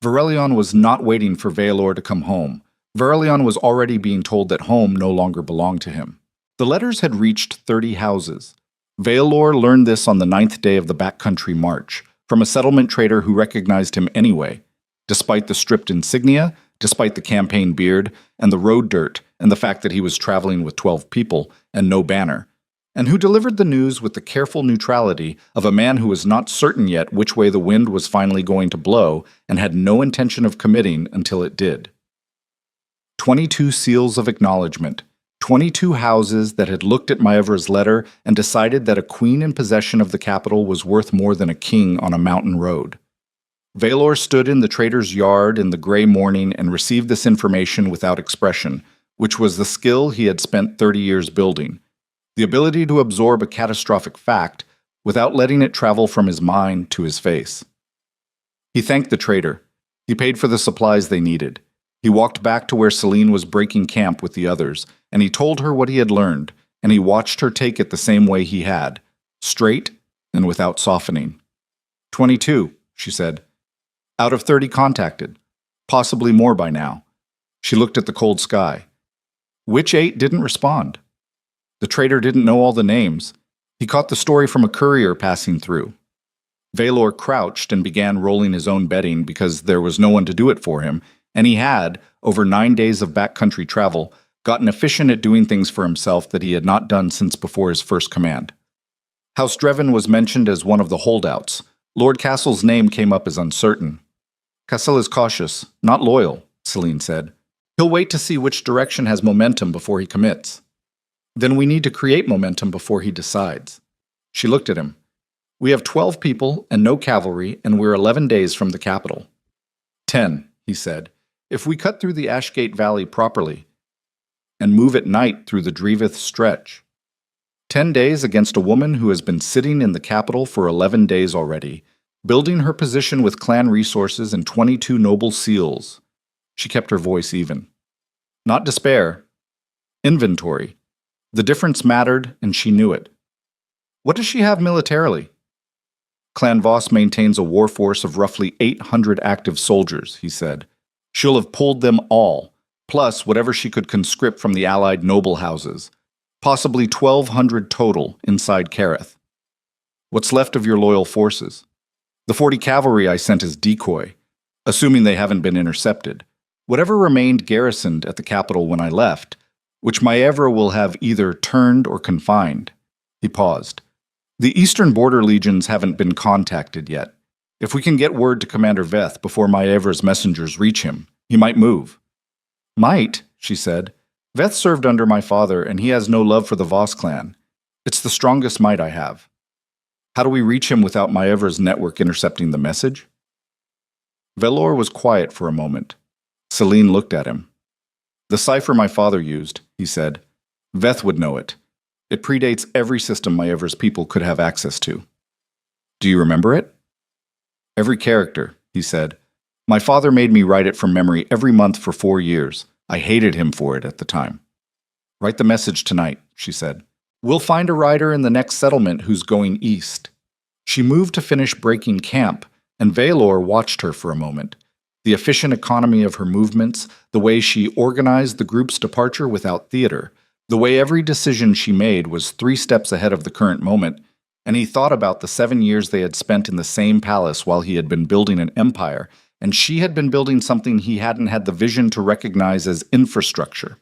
Varelion was not waiting for Vaelor to come home. Varelion was already being told that home no longer belonged to him. The letters had reached 30 houses. Vaelor learned this on the 9th day of the backcountry march, from a settlement trader who recognized him anyway, despite the stripped insignia, despite the campaign beard, and the road dirt, and the fact that he was traveling with 12 people and no banner, and who delivered the news with the careful neutrality of a man who was not certain yet which way the wind was finally going to blow and had no intention of committing until it did. 22 seals of acknowledgement, 22 houses that had looked at Maevra's letter and decided that a queen in possession of the capital was worth more than a king on a mountain road. Vaelor stood in the trader's yard in the gray morning and received this information without expression, which was the skill he had spent 30 years building, the ability to absorb a catastrophic fact without letting it travel from his mind to his face. He thanked the trader. He paid for the supplies they needed. He walked back to where Celine was breaking camp with the others, and he told her what he had learned, and he watched her take it the same way he had, straight and without softening. 22, she said. Out of 30 contacted. Possibly more by now. She looked at the cold sky. Which 8 didn't respond? The trader didn't know all the names. He caught the story from a courier passing through. Vaelor crouched and began rolling his own betting because there was no one to do it for him, and he had, over 9 days of backcountry travel, gotten efficient at doing things for himself that he had not done since before his first command. House Dreven was mentioned as one of the holdouts. Lord Castle's name came up as uncertain. Castle is cautious, not loyal, Celine said. He'll wait to see which direction has momentum before he commits. Then we need to create momentum before he decides. She looked at him. We have 12 people and no cavalry, and we're 11 days from the capital. 10, he said. If we cut through the Ashgate Valley properly and move at night through the Drevith stretch. 10 days against a woman who has been sitting in the capital for 11 days already, building her position with clan resources and 22 noble seals. She kept her voice even. Not despair. Inventory. The difference mattered, and she knew it. What does she have militarily? Clan Voss maintains a war force of roughly 800 active soldiers, he said. She'll have pulled them all, plus whatever she could conscript from the allied noble houses. Possibly 1,200 total inside Kareth. What's left of your loyal forces? The 40 cavalry I sent as decoy, assuming they haven't been intercepted. Whatever remained garrisoned at the capital when I left, which Maevra will have either turned or confined. He paused. The eastern border legions haven't been contacted yet. If we can get word to Commander Veth before Maevra's messengers reach him, he might move. Might, she said. Veth served under my father, and he has no love for the Voss clan. It's the strongest might I have. How do we reach him without Maevra's network intercepting the message? Vaelor was quiet for a moment. Celine looked at him. The cipher my father used, he said. Veth would know it. It predates every system Maevra's people could have access to. Do you remember it? Every character, he said. My father made me write it from memory every month for 4 years. I hated him for it at the time. Write the message tonight, she said. We'll find a rider in the next settlement who's going east. She moved to finish breaking camp, and Vaelor watched her for a moment. The efficient economy of her movements, the way she organized the group's departure without theater, the way every decision she made was 3 steps ahead of the current moment, and he thought about the 7 years they had spent in the same palace while he had been building an empire, and she had been building something he hadn't had the vision to recognize as infrastructure.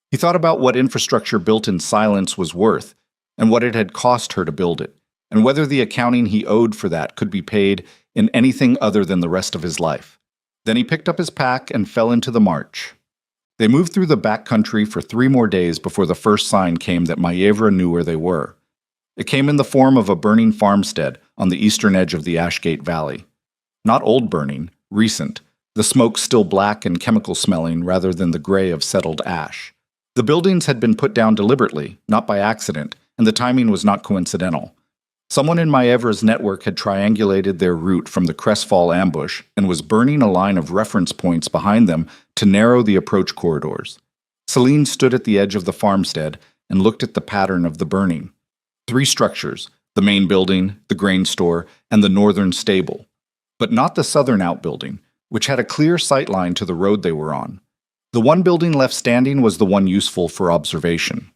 He thought about what infrastructure built in silence was worth, and what it had cost her to build it, and whether the accounting he owed for that could be paid in anything other than the rest of his life. Then he picked up his pack and fell into the march. They moved through the backcountry for 3 more days before the first sign came that Maevra knew where they were. It came in the form of a burning farmstead on the eastern edge of the Ashgate Valley. Not old burning, recent, the smoke still black and chemical-smelling rather than the gray of settled ash. The buildings had been put down deliberately, not by accident, and the timing was not coincidental. Someone in Maevra's network had triangulated their route from the Crestfall ambush and was burning a line of reference points behind them to narrow the approach corridors. Celine stood at the edge of the farmstead and looked at the pattern of the burning. 3 structures, the main building, the grain store, and the northern stable, but not the southern outbuilding, which had a clear sightline to the road they were on. The one building left standing was the one useful for observation.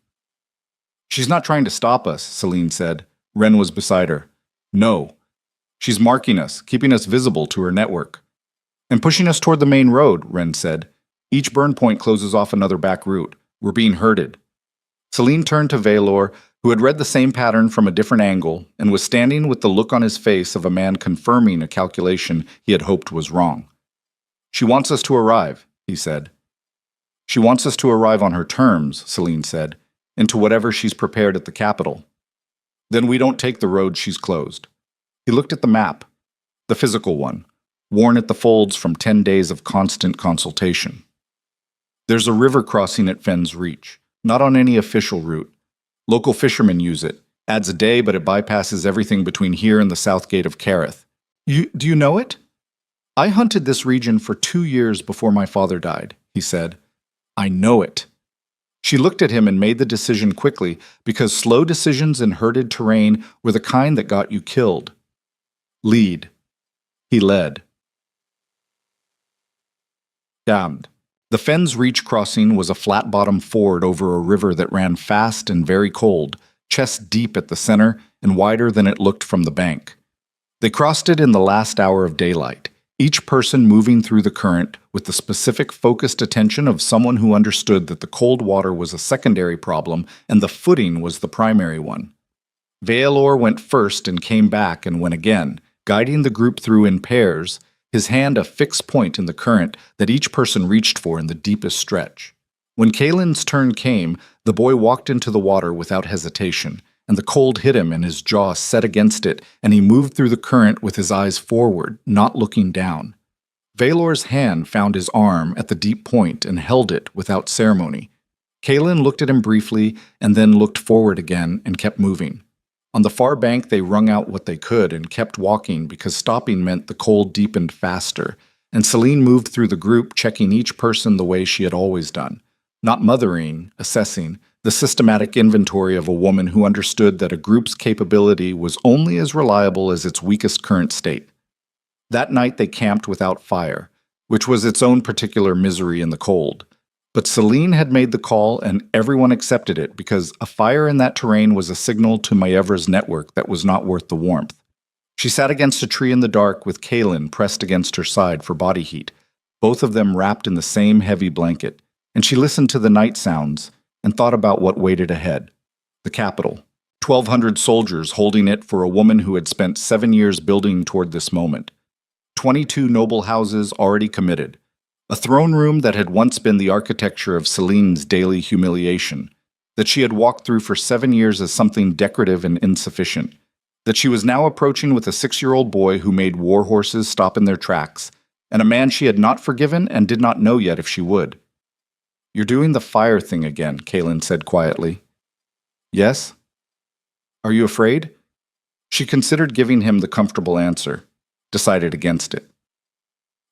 "She's not trying to stop us," Celine said. Ren was beside her. "No. She's marking us, keeping us visible to her network." "And pushing us toward the main road," Ren said. "Each burn point closes off another back route. We're being herded." Celine turned to Valor, who had read the same pattern from a different angle and was standing with the look on his face of a man confirming a calculation he had hoped was wrong. "She wants us to arrive," he said. "She wants us to arrive on her terms," Celine said, "into whatever she's prepared at the capital. Then we don't take the road she's closed." He looked at the map, the physical one, worn at the folds from 10 days of constant consultation. "There's a river crossing at Fen's Reach, not on any official route. Local fishermen use it. Adds a day, but it bypasses everything between here and the south gate of Kareth." Do you know it?" "I hunted this region for 2 years before my father died," he said. "I know it." She looked at him and made the decision quickly, because slow decisions in herded terrain were the kind that got you killed. "Lead." He led. Damned. The Fen's Reach crossing was a flat-bottom ford over a river that ran fast and very cold, chest deep at the center and wider than it looked from the bank. They crossed it in the last hour of daylight, each person moving through the current with the specific focused attention of someone who understood that the cold water was a secondary problem and the footing was the primary one. Valor went first and came back and went again, guiding the group through in pairs, his hand a fixed point in the current that each person reached for in the deepest stretch. When Kalen's turn came, the boy walked into the water without hesitation, and the cold hit him and his jaw set against it, and he moved through the current with his eyes forward, not looking down. Valor's hand found his arm at the deep point and held it without ceremony. Kalen looked at him briefly and then looked forward again and kept moving. On the far bank they wrung out what they could and kept walking because stopping meant the cold deepened faster, and Celine moved through the group checking each person the way she had always done. Not mothering, assessing, the systematic inventory of a woman who understood that a group's capability was only as reliable as its weakest current state. That night they camped without fire, which was its own particular misery in the cold. But Celine had made the call and everyone accepted it because a fire in that terrain was a signal to Maevra's network that was not worth the warmth. She sat against a tree in the dark with Kalen pressed against her side for body heat, both of them wrapped in the same heavy blanket, and she listened to the night sounds and thought about what waited ahead. The capital. 1,200 soldiers holding it for a woman who had spent 7 years building toward this moment. 22 noble houses already committed. A throne room that had once been the architecture of Celine's daily humiliation, that she had walked through for 7 years as something decorative and insufficient, that she was now approaching with a 6-year-old boy who made war horses stop in their tracks, and a man she had not forgiven and did not know yet if she would. "You're doing the fire thing again," Kalen said quietly. "Yes?" "Are you afraid?" She considered giving him the comfortable answer, decided against it.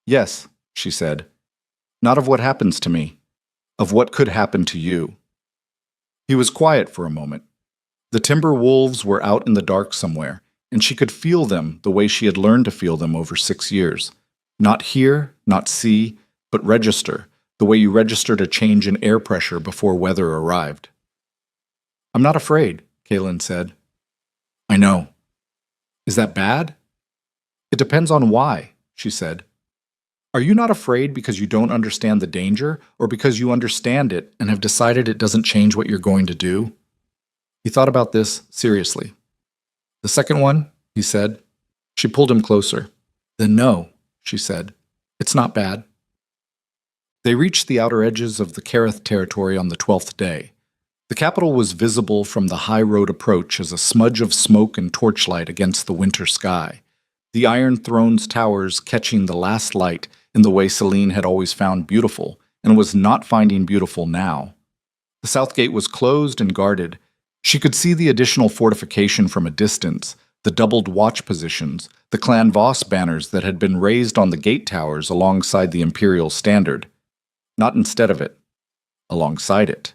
"Yes," she said. "Not of what happens to me, of what could happen to you." He was quiet for a moment. The timber wolves were out in the dark somewhere, and she could feel them the way she had learned to feel them over 6 years. Not hear, not see, but register, the way you registered a change in air pressure before weather arrived. "I'm not afraid," Kalen said. "I know. Is that bad?" "It depends on why," she said. "Are you not afraid because you don't understand the danger, or because you understand it and have decided it doesn't change what you're going to do?" He thought about this seriously. "The second one," he said. She pulled him closer. "Then no," she said. "It's not bad." They reached the outer edges of the Kareth territory on the 12th day. The capital was visible from the high road approach as a smudge of smoke and torchlight against the winter sky, the Iron Throne's towers catching the last light in the way Celine had always found beautiful and was not finding beautiful now. The south gate was closed and guarded. She could see the additional fortification from a distance, the doubled watch positions, the Clan Voss banners that had been raised on the gate towers alongside the imperial standard. Not instead of it, alongside it.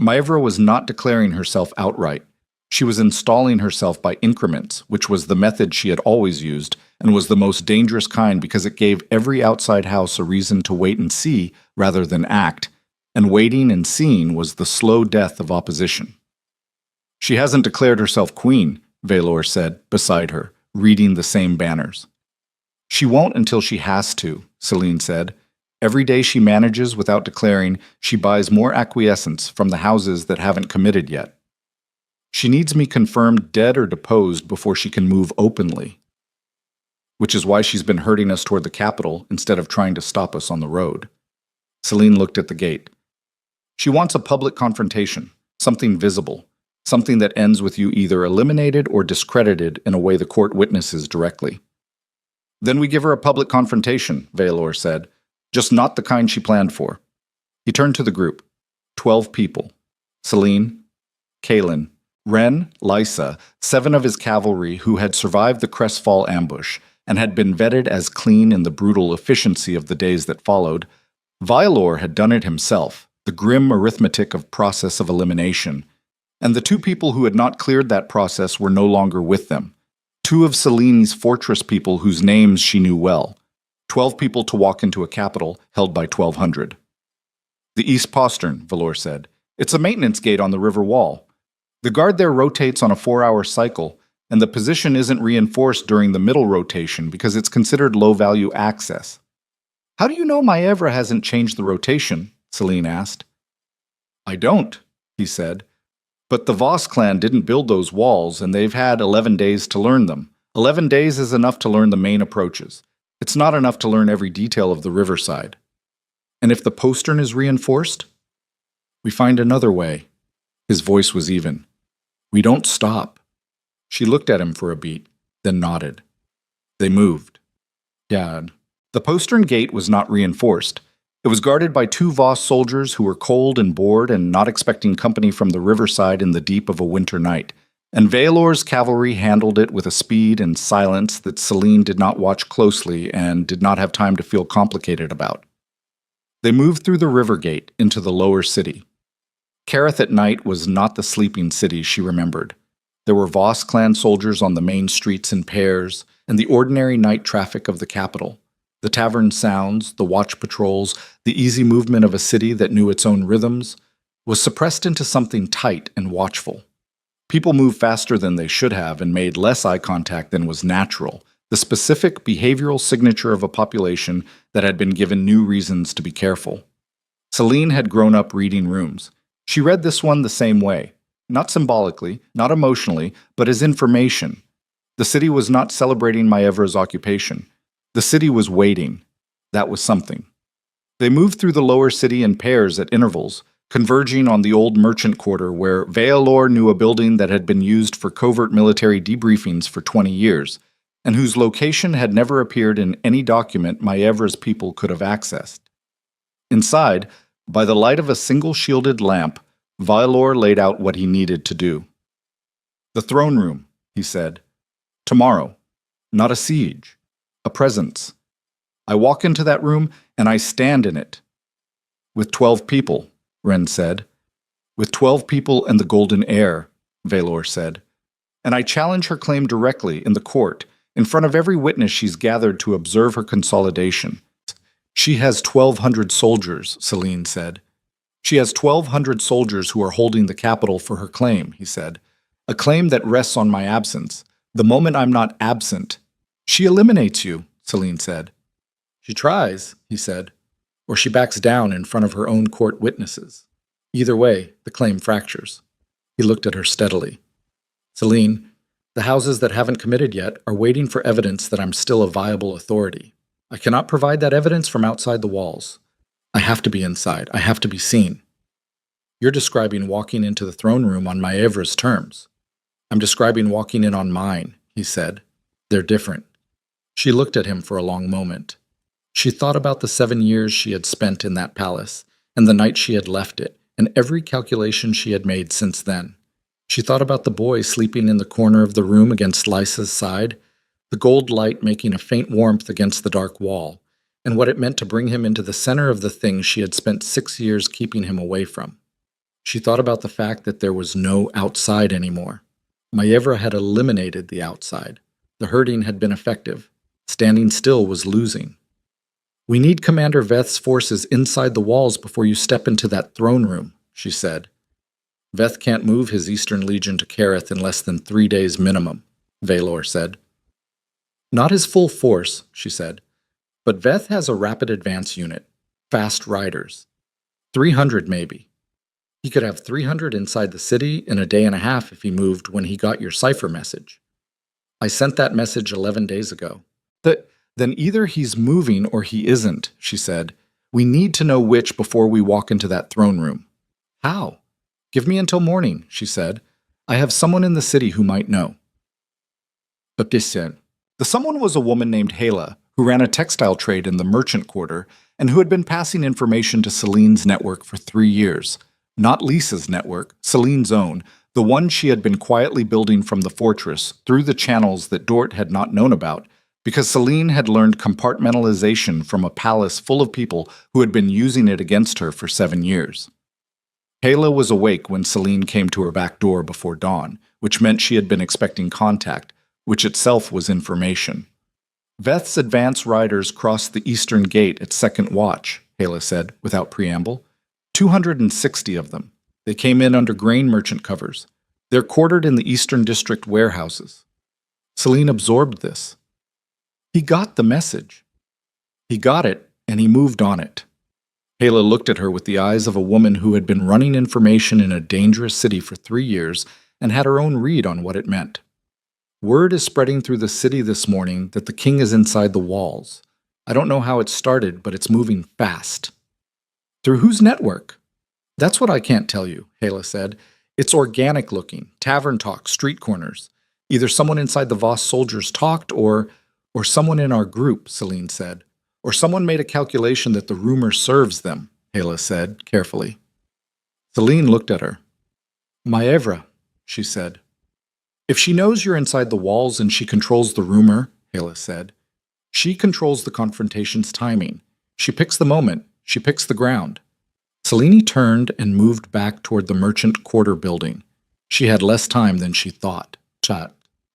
Maevra was not declaring herself outright. She was installing herself by increments, which was the method she had always used, and was the most dangerous kind because it gave every outside house a reason to wait and see rather than act, and waiting and seeing was the slow death of opposition. She hasn't declared herself queen, Valor said, beside her, reading the same banners. She won't until she has to, Celine said. Every day she manages without declaring, she buys more acquiescence from the houses that haven't committed yet. She needs me confirmed dead or deposed before she can move openly. Which is why she's been herding us toward the capital instead of trying to stop us on the road. Celine looked at the gate. She wants a public confrontation, something visible, something that ends with you either eliminated or discredited in a way the court witnesses directly. Then we give her a public confrontation, Valor said, just not the kind she planned for. He turned to the group. 12 people. Celine, Kaelin, Ren, Lysa, 7 of his cavalry who had survived the Crestfall ambush and had been vetted as clean in the brutal efficiency of the days that followed. Valor had done it himself, the grim arithmetic of process of elimination, and the 2 people who had not cleared that process were no longer with them. 2 of Celine's fortress people whose names she knew well. 12 people to walk into a capital held by 1,200. The east postern, Valor said. It's a maintenance gate on the river wall. The guard there rotates on a 4-hour cycle, and the position isn't reinforced during the middle rotation because it's considered low-value access. How do you know Maevra hasn't changed the rotation? Celine asked. I don't, he said. But the Voss clan didn't build those walls, and they've had 11 days to learn them. 11 days is enough to learn the main approaches. It's not enough to learn every detail of the riverside. And if the postern is reinforced? We find another way. His voice was even. We don't stop. She looked at him for a beat, then nodded. They moved. Gad. The postern gate was not reinforced. It was guarded by 2 Voss soldiers who were cold and bored and not expecting company from the riverside in the deep of a winter night, and Valor's cavalry handled it with a speed and silence that Celine did not watch closely and did not have time to feel complicated about. They moved through the river gate into the lower city. Kareth at night was not the sleeping city she remembered. There were Voss clan soldiers on the main streets in pairs, and the ordinary night traffic of the capital. The tavern sounds, the watch patrols, the easy movement of a city that knew its own rhythms, was suppressed into something tight and watchful. People moved faster than they should have and made less eye contact than was natural, the specific behavioral signature of a population that had been given new reasons to be careful. Celine had grown up reading rooms. She read this one the same way, not symbolically, not emotionally, but as information. The city was not celebrating Maevra's occupation. The city was waiting. That was something. They moved through the lower city in pairs at intervals, converging on the old merchant quarter where Valor knew a building that had been used for covert military debriefings for 20 years, and whose location had never appeared in any document Maevra's people could have accessed. Inside, by the light of a single shielded lamp, Valor laid out what he needed to do. The throne room, he said. Tomorrow. Not a siege. A presence. I walk into that room and I stand in it. With 12 people, Ren said. With 12 people and the golden heir, Valor said. And I challenge her claim directly in the court, in front of every witness she's gathered to observe her consolidation. She has 1,200 soldiers, Celine said. She has 1,200 soldiers who are holding the capital for her claim, he said. A claim that rests on my absence. The moment I'm not absent. She eliminates you, Celine said. She tries, he said, or she backs down in front of her own court witnesses. Either way, the claim fractures. He looked at her steadily. Celine, the houses that haven't committed yet are waiting for evidence that I'm still a viable authority. I cannot provide that evidence from outside the walls. I have to be inside. I have to be seen. You're describing walking into the throne room on Maevra's terms. I'm describing walking in on mine, he said. They're different. She looked at him for a long moment. She thought about the 7 years she had spent in that palace, and the night she had left it, and every calculation she had made since then. She thought about the boy sleeping in the corner of the room against Lysa's side, the gold light making a faint warmth against the dark wall, and what it meant to bring him into the center of the thing she had spent 6 years keeping him away from. She thought about the fact that there was no outside anymore. Maevra had eliminated the outside. The herding had been effective. Standing still was losing. "We need Commander Veth's forces inside the walls before you step into that throne room," she said. "Veth can't move his Eastern Legion to Kareth in less than 3 days minimum," Valor said. "Not his full force," she said, "but Veth has a rapid advance unit, fast riders. 300 maybe. He could have 300 inside the city in a day and a half if he moved when he got your cipher message. I sent that message 11 days ago. Then either he's moving or he isn't," she said. "We need to know which before we walk into that throne room." "How?" "Give me until morning," she said. "I have someone in the city who might know." The someone was a woman named Heir, who ran a textile trade in the merchant quarter and who had been passing information to Celine's network for 3 years. Not Lisa's network, Celine's own, the one she had been quietly building from the fortress through the channels that Dort had not known about, because Celine had learned compartmentalization from a palace full of people who had been using it against her for 7 years. Heir was awake when Celine came to her back door before dawn, which meant she had been expecting contact, which itself was information. "Veth's advance riders crossed the eastern gate at second watch," Heir said, without preamble. 260 of them. They came in under grain merchant covers. They're quartered in the Eastern District warehouses. Celine absorbed this. He got the message. He got it, and he moved on it. Heir looked at her with the eyes of a woman who had been running information in a dangerous city for 3 years and had her own read on what it meant. "Word is spreading through the city this morning that the king is inside the walls. I don't know how it started, but it's moving fast." "Through whose network?" "That's what I can't tell you," Heir said. "It's organic looking, tavern talk, street corners. Either someone inside the Voss soldiers talked or someone in our group," Celine said. "Or someone made a calculation that the rumor serves them," Heir said, carefully. Celine looked at her. "Maevra," she said. "If she knows you're inside the walls and she controls the rumor," Heir said, "she controls the confrontation's timing. She picks the moment. She picks the ground." Celine turned and moved back toward the merchant quarter building. She had less time than she thought.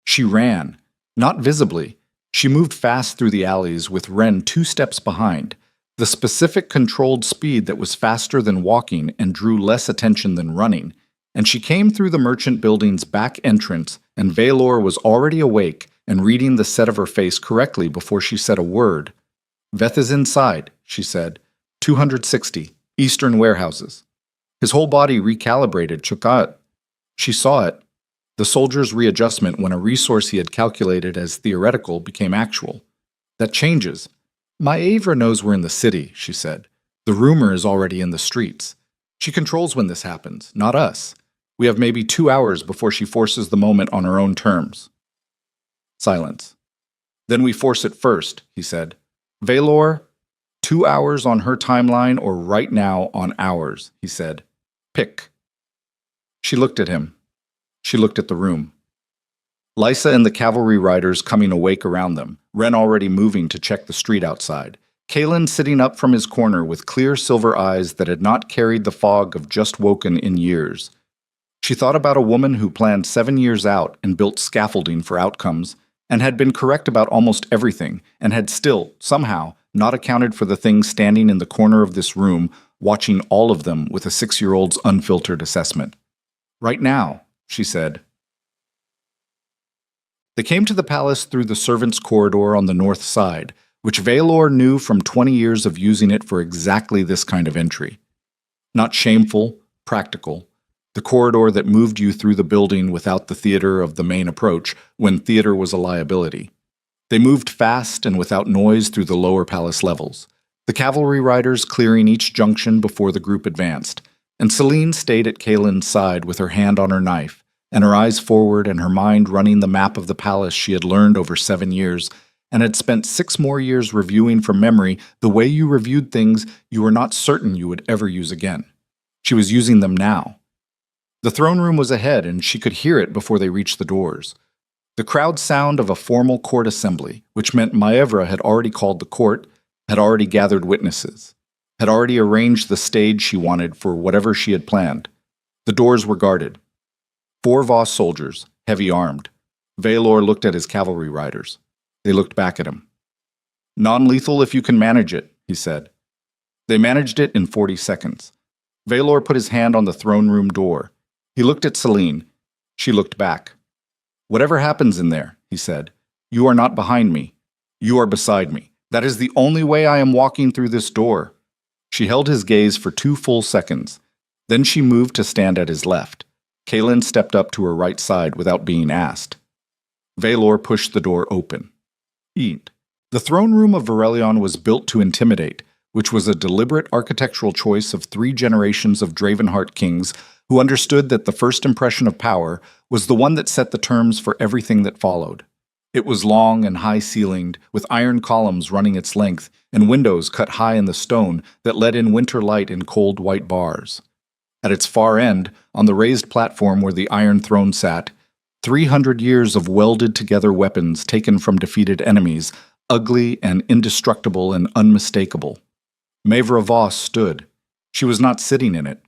She ran, not visibly. She moved fast through the alleys with Ren 2 steps behind, the specific controlled speed that was faster than walking and drew less attention than running, and she came through the merchant building's back entrance, and Valor was already awake and reading the set of her face correctly before she said a word. "Veth is inside," she said. 260, Eastern warehouses. His whole body recalibrated, Chukat. She saw it. The soldier's readjustment when a resource he had calculated as theoretical became actual. "That changes. Maevra knows we're in the city," she said. "The rumor is already in the streets. She controls when this happens, not us. We have maybe 2 hours before she forces the moment on her own terms." Silence. "Then we force it first," he said. "Valor, 2 hours on her timeline or right now on ours," he said. "Pick." She looked at him. She looked at the room. Lysa and the cavalry riders coming awake around them, Ren already moving to check the street outside, Kalen sitting up from his corner with clear silver eyes that had not carried the fog of just woken in years. She thought about a woman who planned 7 years out and built scaffolding for outcomes, and had been correct about almost everything, and had still, somehow, not accounted for the thing standing in the corner of this room, watching all of them with a 6-year-old's unfiltered assessment. "Right now," she said. They came to the palace through the servants' corridor on the north side, which Valor knew from 20 years of using it for exactly this kind of entry. Not shameful, practical. The corridor that moved you through the building without the theater of the main approach, when theater was a liability. They moved fast and without noise through the lower palace levels, the cavalry riders clearing each junction before the group advanced, and Celine stayed at Kalen's side with her hand on her knife, and her eyes forward and her mind running the map of the palace she had learned over 7 years, and had spent 6 more years reviewing from memory the way you reviewed things you were not certain you would ever use again. She was using them now. The throne room was ahead, and she could hear it before they reached the doors. The crowd sound of a formal court assembly, which meant Maevra had already called the court, had already gathered witnesses, had already arranged the stage she wanted for whatever she had planned. The doors were guarded. 4 Voss soldiers, heavy armed. Valor looked at his cavalry riders. They looked back at him. "Non-lethal if you can manage it," he said. They managed it in 40 seconds. Valor put his hand on the throne room door. He looked at Celine. She looked back. "Whatever happens in there," he said, "you are not behind me. You are beside me. That is the only way I am walking through this door." She held his gaze for 2 full seconds. Then she moved to stand at his left. Kaelin stepped up to her right side without being asked. Valor pushed the door open. Eat. The throne room of Verelion was built to intimidate, which was a deliberate architectural choice of 3 generations of Dravenheart kings who understood that the first impression of power was the one that set the terms for everything that followed. It was long and high-ceilinged, with iron columns running its length and windows cut high in the stone that let in winter light in cold white bars. At its far end, on the raised platform where the Iron Throne sat, 300 years of welded-together weapons taken from defeated enemies, ugly and indestructible and unmistakable. Maevra Voss stood. She was not sitting in it.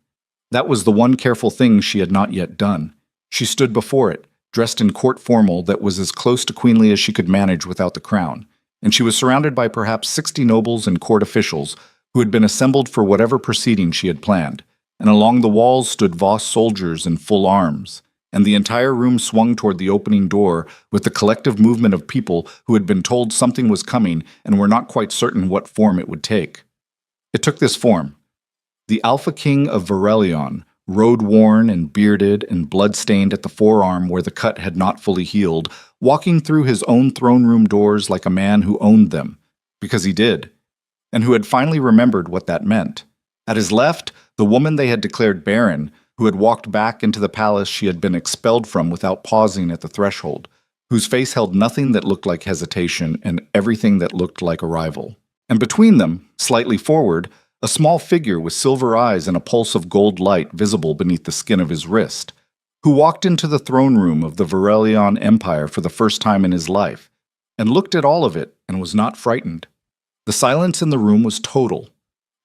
That was the one careful thing she had not yet done. She stood before it, dressed in court formal that was as close to queenly as she could manage without the crown, and she was surrounded by perhaps 60 nobles and court officials who had been assembled for whatever proceeding she had planned, and along the walls stood Voss soldiers in full arms, and the entire room swung toward the opening door with the collective movement of people who had been told something was coming and were not quite certain what form it would take. It took this form. The Alpha King of Verelion, road-worn and bearded and blood-stained at the forearm where the cut had not fully healed, walking through his own throne room doors like a man who owned them, because he did, and who had finally remembered what that meant. At his left, the woman they had declared barren, who had walked back into the palace she had been expelled from without pausing at the threshold, whose face held nothing that looked like hesitation and everything that looked like arrival. And between them, slightly forward, a small figure with silver eyes and a pulse of gold light visible beneath the skin of his wrist, who walked into the throne room of the Verelion Empire for the first time in his life, and looked at all of it and was not frightened. The silence in the room was total.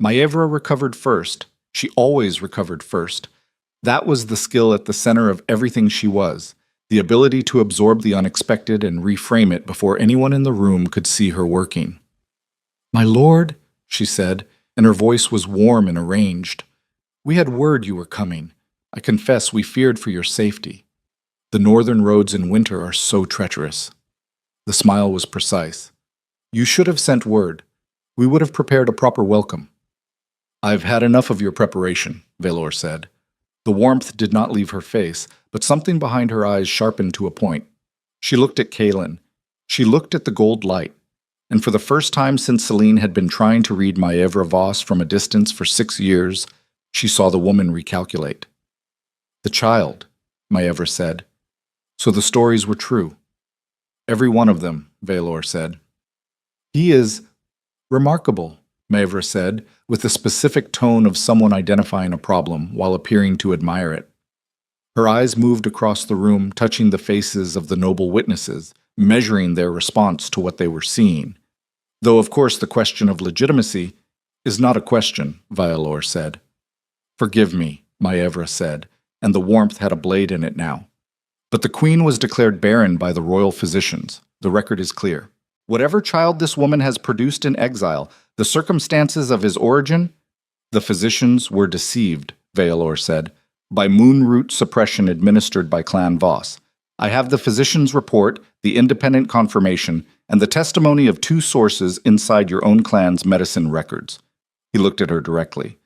Maevra recovered first. She always recovered first. That was the skill at the center of everything she was, the ability to absorb the unexpected and reframe it before anyone in the room could see her working. "My lord," she said, and her voice was warm and arranged. "We had word you were coming. I confess we feared for your safety. The northern roads in winter are so treacherous." The smile was precise. "You should have sent word. We would have prepared a proper welcome." "I've had enough of your preparation," Valor said. The warmth did not leave her face, but something behind her eyes sharpened to a point. She looked at Kaelin. She looked at the gold light. And for the first time since Celine had been trying to read Maevra Voss from a distance for 6 years, she saw the woman recalculate. "The child," Maevra said. "So the stories were true." "Every one of them," Valor said. "He is remarkable," Maevra said, with the specific tone of someone identifying a problem while appearing to admire it. Her eyes moved across the room, touching the faces of the noble witnesses, measuring their response to what they were seeing. Though, of course, the question of legitimacy is not a question, Valor said. "Forgive me," Maevra said, and the warmth had a blade in it now. "But the queen was declared barren by the royal physicians. The record is clear. Whatever child this woman has produced in exile, the circumstances of his origin, the physicians were deceived," Valor said, "by moon root suppression administered by Clan Voss. I have the physician's report, the independent confirmation, and the testimony of 2 sources inside your own clan's medicine records." He looked at her directly.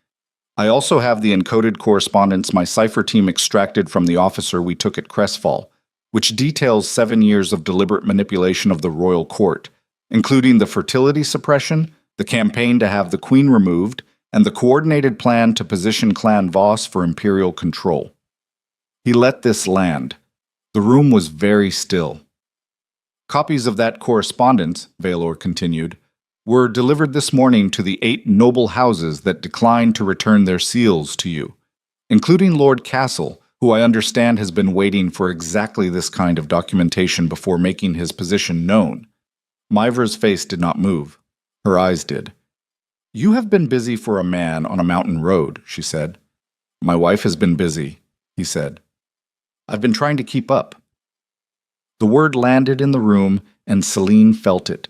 "I also have the encoded correspondence my cipher team extracted from the officer we took at Crestfall, which details 7 years of deliberate manipulation of the royal court, including the fertility suppression, the campaign to have the queen removed, and the coordinated plan to position Clan Voss for imperial control." He let this land. The room was very still. "Copies of that correspondence," Valor continued, "were delivered this morning to the 8 noble houses that declined to return their seals to you. including Lord Castle, who I understand has been waiting for exactly this kind of documentation before making his position known. Myvra's face did not move. Her eyes did. "You have been busy for a man on a mountain road," she said. "My wife has been busy," he said. "I've been trying to keep up." The word landed in the room, and Celine felt it.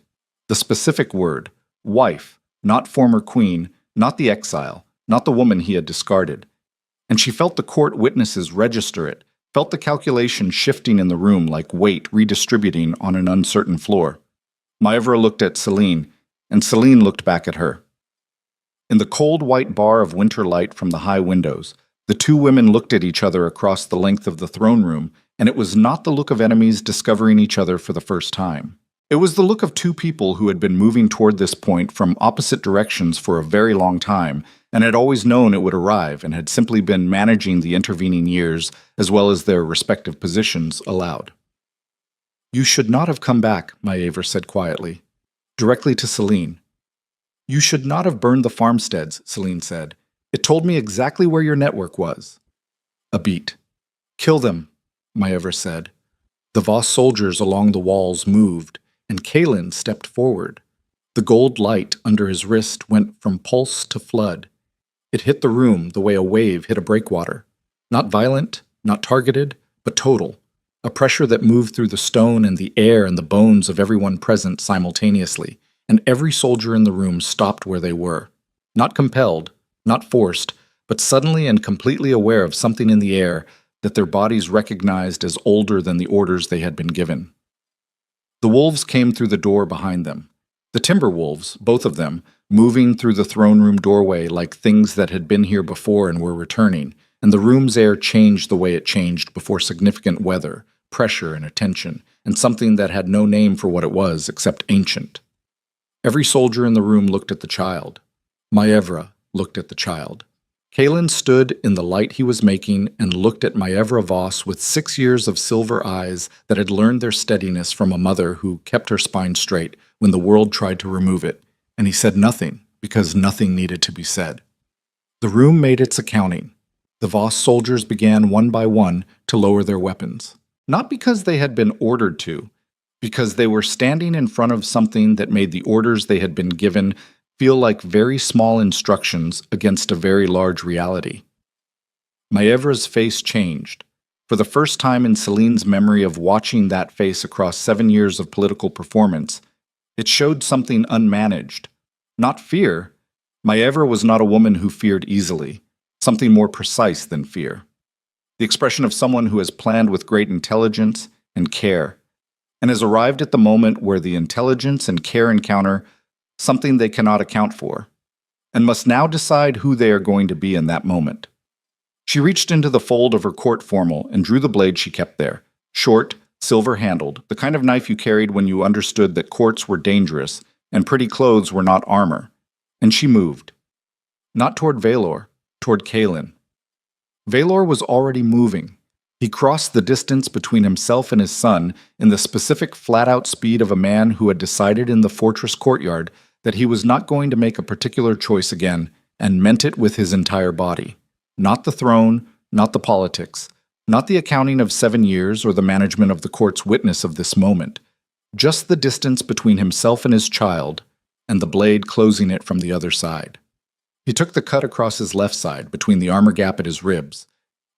The specific word, wife, not former queen, not the exile, not the woman he had discarded. And she felt the court witnesses register it, felt the calculation shifting in the room like weight redistributing on an uncertain floor. Myvra looked at Celine, and Celine looked back at her. In the cold white bar of winter light from the high windows, the two women looked at each other across the length of the throne room, and it was not the look of enemies discovering each other for the first time. It was the look of two people who had been moving toward this point from opposite directions for a very long time, and had always known it would arrive, and had simply been managing the intervening years, as well as their respective positions, allowed. "You should not have come back," Myvra said quietly, directly to Celine. "You should not have burned the farmsteads," Celine said. "It told me exactly where your network was." A beat. "Kill them," Myvra said. The Voss soldiers along the walls moved, and Kalin stepped forward. The gold light under his wrist went from pulse to flood. It hit the room the way a wave hit a breakwater. Not violent, not targeted, but total. A pressure that moved through the stone and the air and the bones of everyone present simultaneously, and every soldier in the room stopped where they were. Not compelled, not forced, but suddenly and completely aware of something in the air that their bodies recognized as older than the orders they had been given. The wolves came through the door behind them. The timber wolves, both of them, moving through the throne room doorway like things that had been here before and were returning, and the room's air changed the way it changed before significant weather, pressure, and attention, and something that had no name for what it was except ancient. Every soldier in the room looked at the child. Myvra looked at the child. Kalin stood in the light he was making and looked at Myvra Voss with 6 years of silver eyes that had learned their steadiness from a mother who kept her spine straight when the world tried to remove it, and he said nothing because nothing needed to be said. The room made its accounting. The Voss soldiers began one by one to lower their weapons, not because they had been ordered to, because they were standing in front of something that made the orders they had been given feel like very small instructions against a very large reality. Myvra's face changed. For the first time in Celine's memory of watching that face across 7 years of political performance, it showed something unmanaged. Not fear. Myvra was not a woman who feared easily, something more precise than fear. The expression of someone who has planned with great intelligence and care, and has arrived at the moment where the intelligence and care encounter something they cannot account for, and must now decide who they are going to be in that moment. She reached into the fold of her court formal and drew the blade she kept there, short, silver-handled, the kind of knife you carried when you understood that courts were dangerous and pretty clothes were not armor, and she moved. Not toward Valor, toward Kalin. Valor was already moving. He crossed the distance between himself and his son in the specific flat-out speed of a man who had decided in the fortress courtyard that he was not going to make a particular choice again, and meant it with his entire body. Not the throne, not the politics, not the accounting of 7 years or the management of the court's witness of this moment. Just the distance between himself and his child, and the blade closing it from the other side. He took the cut across his left side, between the armor gap at his ribs,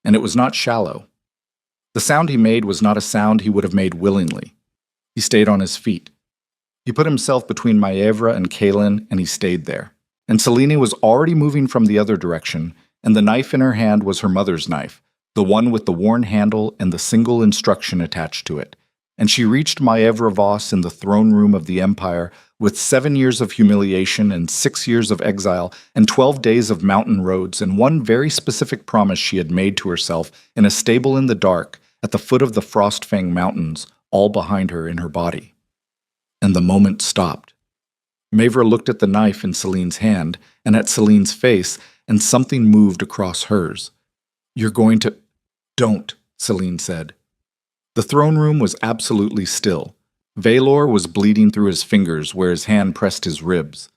and it was not shallow. The sound he made was not a sound he would have made willingly. He stayed on his feet. He put himself between Myvra and Kalin, and he stayed there. And Celine was already moving from the other direction, and the knife in her hand was her mother's knife, the one with the worn handle and the single instruction attached to it. And she reached Myvra Voss in the throne room of the Empire with 7 years of humiliation and 6 years of exile and 12 days of mountain roads and one very specific promise she had made to herself in a stable in the dark at the foot of the Frostfang Mountains, all behind her in her body. And the moment stopped. Myvra looked at the knife in Celine's hand and at Celine's face, and something moved across hers. "You're going to—" "Don't," Celine said. The throne room was absolutely still. Valor was bleeding through his fingers where his hand pressed his ribs.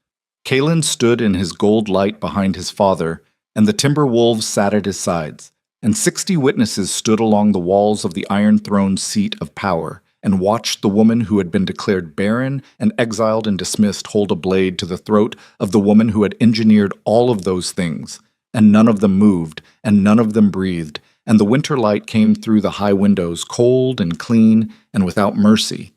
Kalin stood in his gold light behind his father, and the timber wolves sat at his sides, and 60 witnesses stood along the walls of the Iron Throne's seat of power and watched the woman who had been declared barren and exiled and dismissed hold a blade to the throat of the woman who had engineered all of those things, and none of them moved, and none of them breathed, and the winter light came through the high windows, cold and clean and without mercy.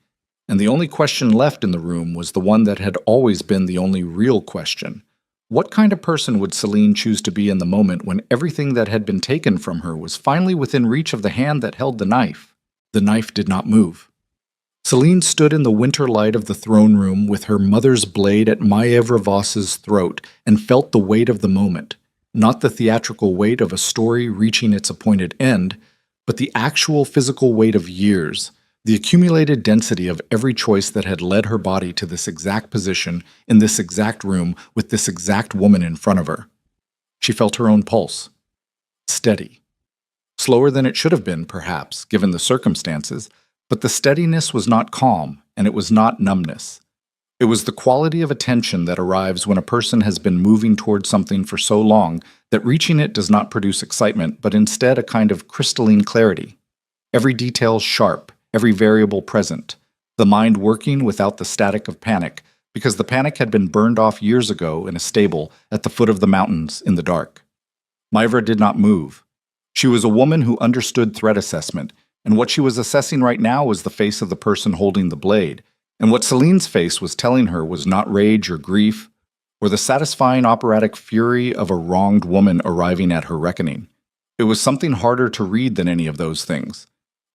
And the only question left in the room was the one that had always been the only real question. What kind of person would Celine choose to be in the moment when everything that had been taken from her was finally within reach of the hand that held the knife? The knife did not move. Celine stood in the winter light of the throne room with her mother's blade at Maevra Voss's throat and felt the weight of the moment. Not the theatrical weight of a story reaching its appointed end, but the actual physical weight of years, the accumulated density of every choice that had led her body to this exact position in this exact room with this exact woman in front of her. She felt her own pulse. Steady. Slower than it should have been, perhaps, given the circumstances, but the steadiness was not calm, and it was not numbness. It was the quality of attention that arrives when a person has been moving toward something for so long that reaching it does not produce excitement, but instead a kind of crystalline clarity. Every detail sharp, every variable present, the mind working without the static of panic, because the panic had been burned off years ago in a stable at the foot of the mountains in the dark. Maevra did not move. She was a woman who understood threat assessment, and what she was assessing right now was the face of the person holding the blade. And what Celine's face was telling her was not rage or grief, or the satisfying operatic fury of a wronged woman arriving at her reckoning. It was something harder to read than any of those things.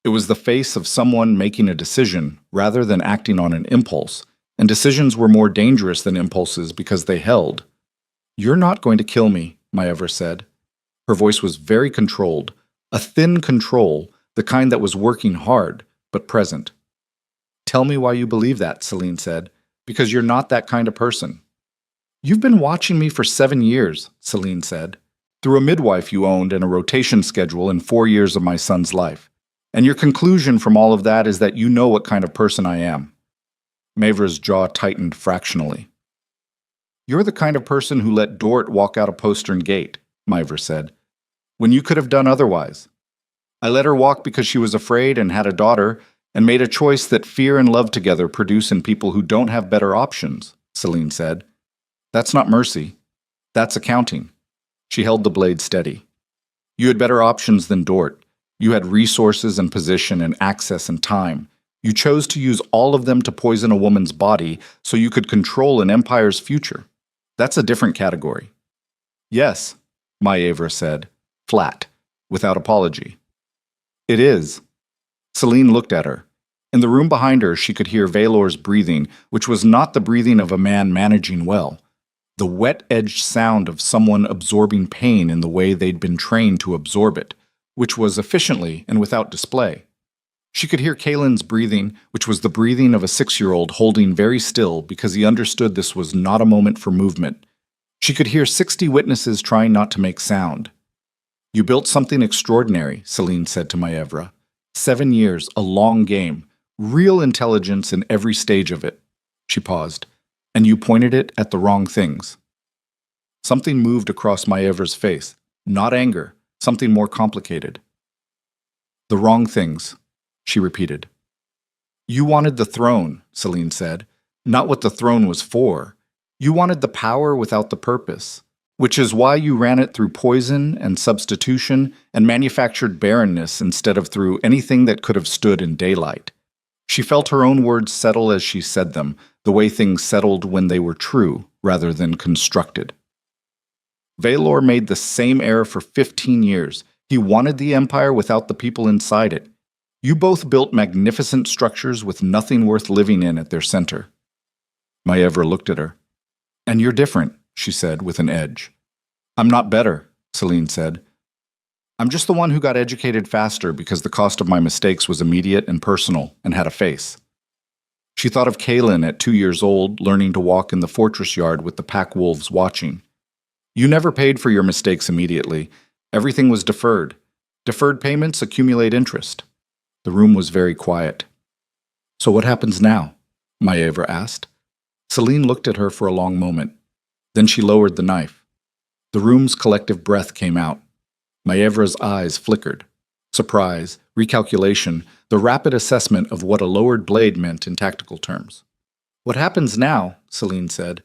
It was the face of someone making a decision rather than acting on an impulse, and decisions were more dangerous than impulses because they held. "You're not going to kill me," Maevra said. Her voice was very controlled, a thin control, the kind that was working hard, but present. "Tell me why you believe that," Celine said, "because you're not that kind of person." "You've been watching me for 7 years," Celine said, "through a midwife you owned and a rotation schedule in 4 years of my son's life. And your conclusion from all of that is that you know what kind of person I am." Maevra's jaw tightened fractionally. "You're the kind of person who let Dort walk out a postern gate," Maevra said, "when you could have done otherwise. I let her walk because she was afraid and had a daughter, and made a choice that fear and love together produce in people who don't have better options," Celine said. "That's not mercy. That's accounting." She held the blade steady. "You had better options than Dort. You had resources and position and access and time. You chose to use all of them to poison a woman's body so you could control an empire's future. That's a different category." "Yes," Maevra said, flat, without apology. "It is." Celine looked at her. In the room behind her, she could hear Valor's breathing, which was not the breathing of a man managing well. The wet-edged sound of someone absorbing pain in the way they'd been trained to absorb it, which was efficiently and without display. She could hear Kaelin's breathing, which was the breathing of a 6-year-old holding very still because he understood this was not a moment for movement. She could hear 60 witnesses trying not to make sound. "You built something extraordinary," Celine said to Maevra. 7 years, a long game, real intelligence in every stage of it. She paused. "And you pointed it at the wrong things." Something moved across Maevra's face. Not anger, something more complicated. "The wrong things," she repeated. "You wanted the throne," Celine said, "not what the throne was for. You wanted the power without the purpose, which is why you ran it through poison and substitution and manufactured barrenness instead of through anything that could have stood in daylight." She felt her own words settle as she said them, the way things settled when they were true rather than constructed. Valor made the same error for 15 years. He wanted the empire without the people inside it. You both built magnificent structures with nothing worth living in at their center. Maevra looked at her. "And you're different," she said with an edge. "I'm not better," Celine said. "I'm just the one who got educated faster because the cost of my mistakes was immediate and personal and had a face." She thought of Kaelin at 2 years old, learning to walk in the fortress yard with the pack wolves watching. You never paid for your mistakes immediately. Everything was deferred. Deferred payments accumulate interest. The room was very quiet. "So what happens now?" Maevra asked. Celine looked at her for a long moment. Then she lowered the knife. The room's collective breath came out. Maevra's eyes flickered. Surprise, recalculation, the rapid assessment of what a lowered blade meant in tactical terms. "What happens now," Celine said,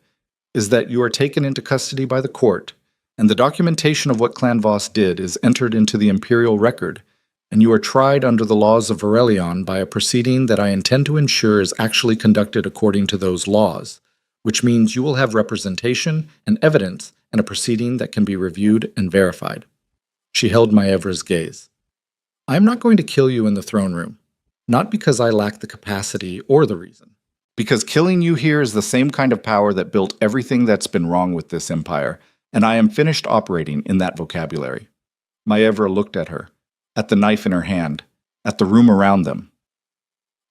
"is that you are taken into custody by the court, and the documentation of what Clan Voss did is entered into the imperial record, and you are tried under the laws of Varelion by a proceeding that I intend to ensure is actually conducted according to those laws, which means you will have representation and evidence and a proceeding that can be reviewed and verified." She held Maevra's gaze. "I am not going to kill you in the throne room, not because I lack the capacity or the reason. Because killing you here is the same kind of power that built everything that's been wrong with this empire, and I am finished operating in that vocabulary." Maevra looked at her, at the knife in her hand, at the room around them.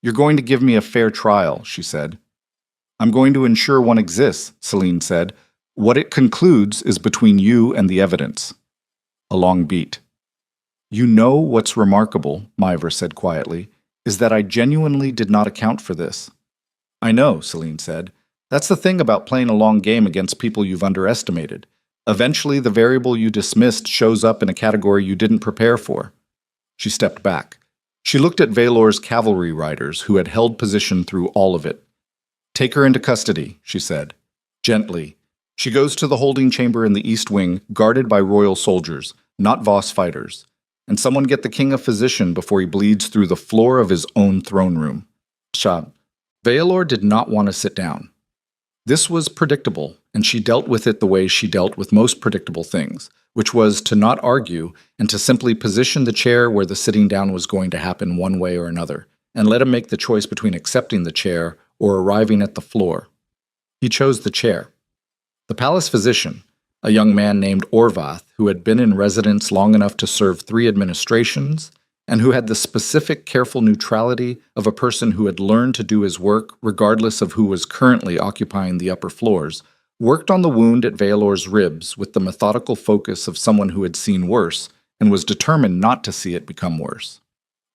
"You're going to give me a fair trial," she said. "I'm going to ensure one exists," Celine said. "What it concludes is between you and the evidence." A long beat. "You know what's remarkable," Maevra said quietly, "is that I genuinely did not account for this." "I know," Celine said. "That's the thing about playing a long game against people you've underestimated. Eventually, the variable you dismissed shows up in a category you didn't prepare for." She stepped back. She looked at Valor's cavalry riders, who had held position through all of it. "Take her into custody," she said. "Gently. She goes to the holding chamber in the East Wing, guarded by royal soldiers, not Voss fighters. And someone get the king a physician before he bleeds through the floor of his own throne room." Valor did not want to sit down. This was predictable, and she dealt with it the way she dealt with most predictable things, which was to not argue and to simply position the chair where the sitting down was going to happen one way or another, and let him make the choice between accepting the chair or arriving at the floor. He chose the chair. The palace physician, a young man named Orvath, who had been in residence long enough to serve 3 administrations, and who had the specific careful neutrality of a person who had learned to do his work regardless of who was currently occupying the upper floors, worked on the wound at Valor's ribs with the methodical focus of someone who had seen worse and was determined not to see it become worse.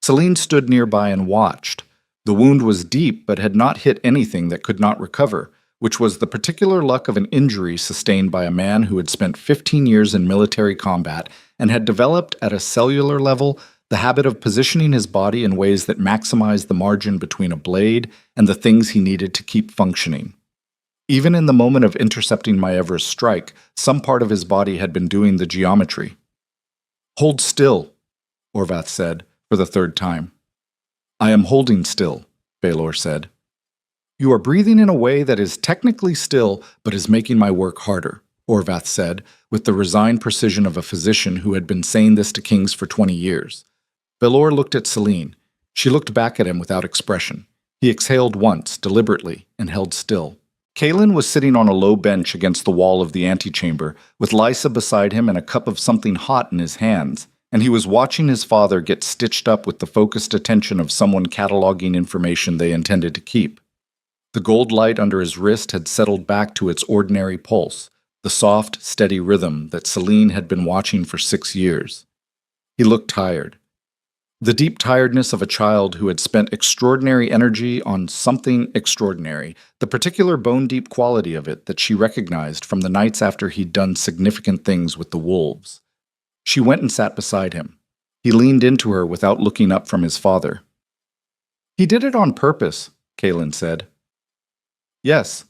Celine stood nearby and watched. The wound was deep but had not hit anything that could not recover, which was the particular luck of an injury sustained by a man who had spent 15 years in military combat and had developed at a cellular level the habit of positioning his body in ways that maximized the margin between a blade and the things he needed to keep functioning. Even in the moment of intercepting Maevra's strike, some part of his body had been doing the geometry. "Hold still," Orvath said, for the 3rd time. "I am holding still," Valor said. "You are breathing in a way that is technically still, but is making my work harder," Orvath said, with the resigned precision of a physician who had been saying this to kings for 20 years. Valor looked at Celine. She looked back at him without expression. He exhaled once, deliberately, and held still. Kaelin was sitting on a low bench against the wall of the antechamber, with Lysa beside him and a cup of something hot in his hands, and he was watching his father get stitched up with the focused attention of someone cataloging information they intended to keep. The gold light under his wrist had settled back to its ordinary pulse, the soft, steady rhythm that Celine had been watching for 6 years. He looked tired. The deep tiredness of a child who had spent extraordinary energy on something extraordinary, the particular bone-deep quality of it that she recognized from the nights after he'd done significant things with the wolves. She went and sat beside him. He leaned into her without looking up from his father. "He did it on purpose," Kaelin said. "Yes.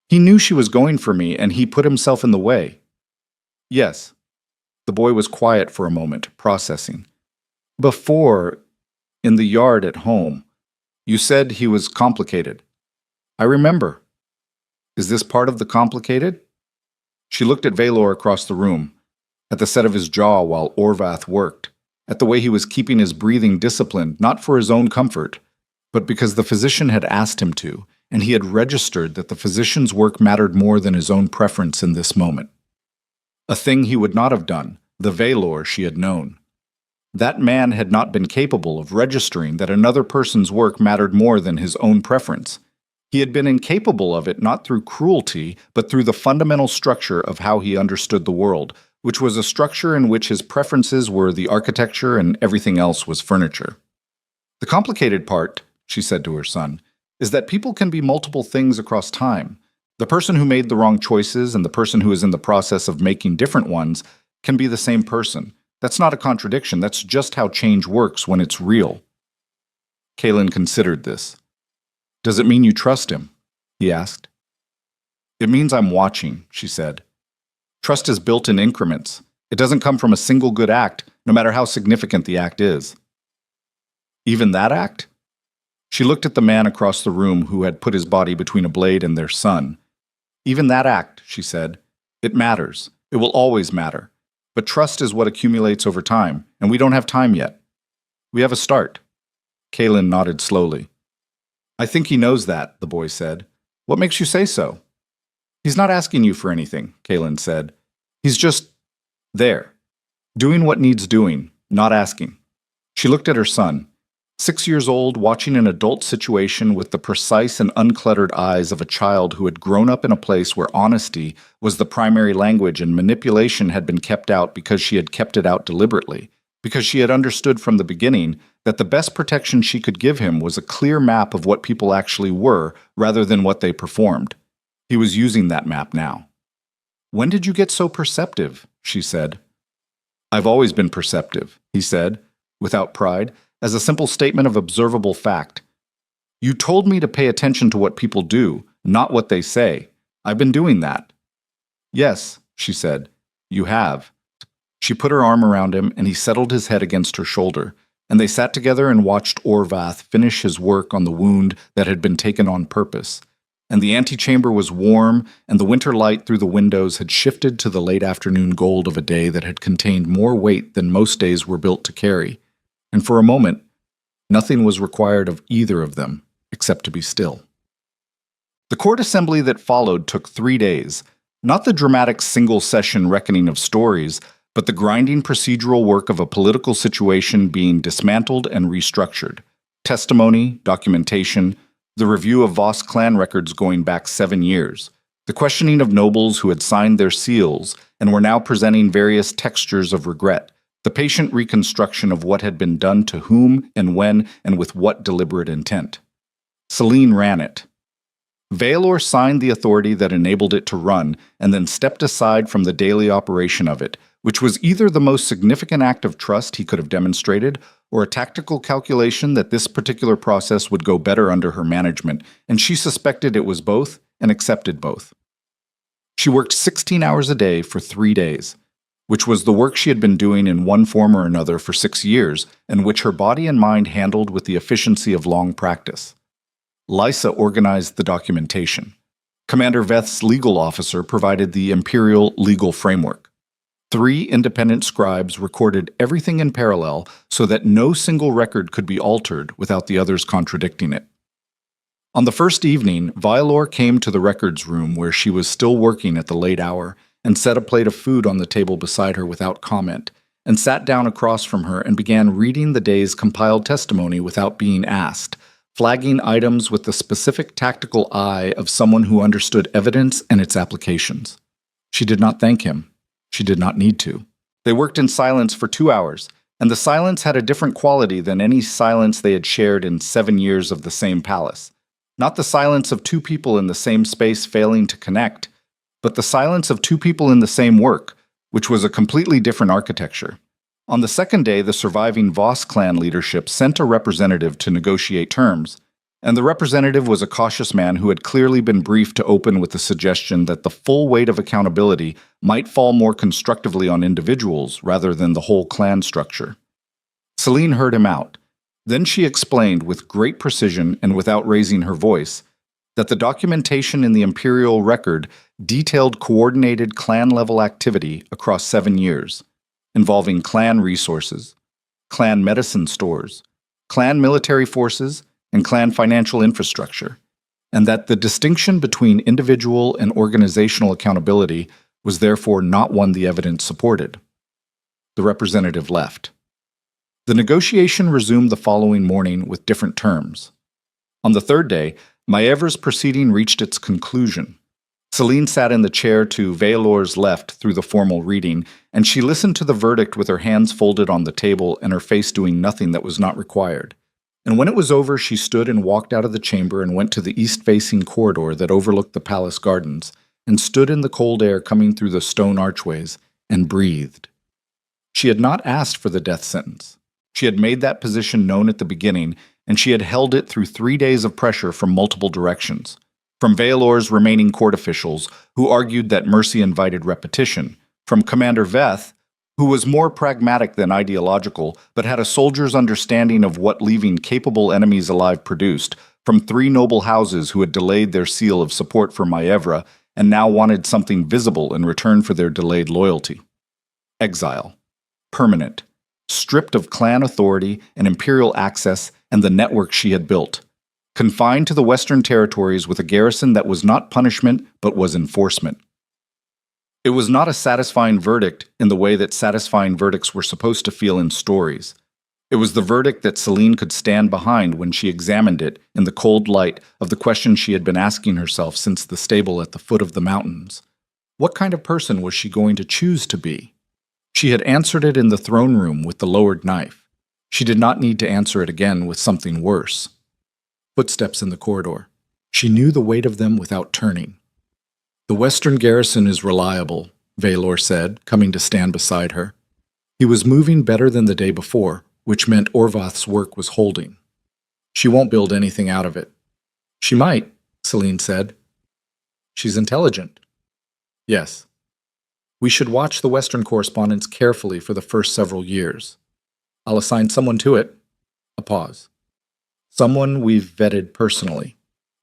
He knew she was going for me, and he put himself in the way." "Yes." The boy was quiet for a moment, processing. "Before, in the yard at home, you said he was complicated. I remember. Is this part of the complicated?" She looked at Valor across the room, at the set of his jaw while Orvath worked, at the way he was keeping his breathing disciplined, not for his own comfort, but because the physician had asked him to, and he had registered that the physician's work mattered more than his own preference in this moment. A thing he would not have done, the Valor she had known. That man had not been capable of registering that another person's work mattered more than his own preference. He had been incapable of it not through cruelty, but through the fundamental structure of how he understood the world, which was a structure in which his preferences were the architecture and everything else was furniture. "The complicated part," she said to her son, "is that people can be multiple things across time. The person who made the wrong choices and the person who is in the process of making different ones can be the same person. That's not a contradiction. That's just how change works when it's real. Kaylin considered this. Does it mean you trust him? He asked. It means I'm watching, she said. Trust is built in increments. It doesn't come from a single good act, no matter how significant the act is. Even that act? She looked at the man across the room who had put his body between a blade and their son. Even that act, she said. It matters. It will always matter. But trust is what accumulates over time, and we don't have time yet. We have a start. Kaylin nodded slowly. I think he knows that, the boy said. What makes you say so? He's not asking you for anything, Kaylin said. He's just there, doing what needs doing, not asking. She looked at her son, 6 years old, watching an adult situation with the precise and uncluttered eyes of a child who had grown up in a place where honesty was the primary language and manipulation had been kept out because she had kept it out deliberately, because she had understood from the beginning that the best protection she could give him was a clear map of what people actually were rather than what they performed. He was using that map now. When did you get so perceptive? She said. I've always been perceptive, he said, without pride, as a simple statement of observable fact. You told me to pay attention to what people do, not what they say. I've been doing that. Yes, she said, you have. She put her arm around him, and he settled his head against her shoulder, and they sat together and watched Orvath finish his work on the wound that had been taken on purpose. And the antechamber was warm, and the winter light through the windows had shifted to the late afternoon gold of a day that had contained more weight than most days were built to carry. And for a moment, nothing was required of either of them except to be still. The court assembly that followed took 3 days, not the dramatic single-session reckoning of stories, but the grinding procedural work of a political situation being dismantled and restructured. Testimony, documentation, the review of Voss clan records going back 7 years, the questioning of nobles who had signed their seals and were now presenting various textures of regret, the patient reconstruction of what had been done to whom and when and with what deliberate intent. Celine ran it. Vaelor signed the authority that enabled it to run and then stepped aside from the daily operation of it, which was either the most significant act of trust he could have demonstrated or a tactical calculation that this particular process would go better under her management, and she suspected it was both and accepted both. She worked 16 hours a day for 3 days, which was the work she had been doing in one form or another for 6 years, and which her body and mind handled with the efficiency of long practice. Lysa organized the documentation. Commander Veth's legal officer provided the imperial legal framework. 3 independent scribes recorded everything in parallel so that no single record could be altered without the others contradicting it. On the first evening, Vaelor came to the records room where she was still working at the late hour and set a plate of food on the table beside her without comment, and sat down across from her and began reading the day's compiled testimony without being asked, flagging items with the specific tactical eye of someone who understood evidence and its applications. She did not thank him. She did not need to. They worked in silence for 2 hours, and the silence had a different quality than any silence they had shared in 7 years of the same palace. Not the silence of 2 people in the same space failing to connect, but the silence of 2 people in the same work, which was a completely different architecture. On the second day, the surviving Voss clan leadership sent a representative to negotiate terms, and the representative was a cautious man who had clearly been briefed to open with the suggestion that the full weight of accountability might fall more constructively on individuals rather than the whole clan structure. Celine heard him out. Then she explained with great precision and without raising her voice that the documentation in the imperial record detailed coordinated clan-level activity across 7 years, involving clan resources, clan medicine stores, clan military forces, and clan financial infrastructure, and that the distinction between individual and organizational accountability was therefore not one the evidence supported. The representative left. The negotiation resumed the following morning with different terms. On the third day, Maevre's proceeding reached its conclusion. Celine sat in the chair to Vaelor's left through the formal reading, and she listened to the verdict with her hands folded on the table and her face doing nothing that was not required. And when it was over, she stood and walked out of the chamber and went to the east-facing corridor that overlooked the palace gardens, and stood in the cold air coming through the stone archways, and breathed. She had not asked for the death sentence. She had made that position known at the beginning, and she had held it through 3 days of pressure from multiple directions. From Vaelor's remaining court officials, who argued that mercy invited repetition, from Commander Veth, who was more pragmatic than ideological, but had a soldier's understanding of what leaving capable enemies alive produced, from 3 noble houses who had delayed their seal of support for Maevra and now wanted something visible in return for their delayed loyalty. Exile. Permanent. Stripped of clan authority and imperial access and the network she had built. Confined to the Western territories with a garrison that was not punishment but was enforcement. It was not a satisfying verdict in the way that satisfying verdicts were supposed to feel in stories. It was the verdict that Celine could stand behind when she examined it in the cold light of the question she had been asking herself since the stable at the foot of the mountains. What kind of person was she going to choose to be? She had answered it in the throne room with the lowered knife. She did not need to answer it again with something worse. Footsteps in the corridor. She knew the weight of them without turning. "The Western garrison is reliable," Vaelor said, coming to stand beside her. He was moving better than the day before, which meant Orvath's work was holding. "She won't build anything out of it." "She might," Celine said. "She's intelligent." "Yes." "We should watch the Western correspondence carefully for the first several years. I'll assign someone to it." A pause. "Someone we've vetted personally."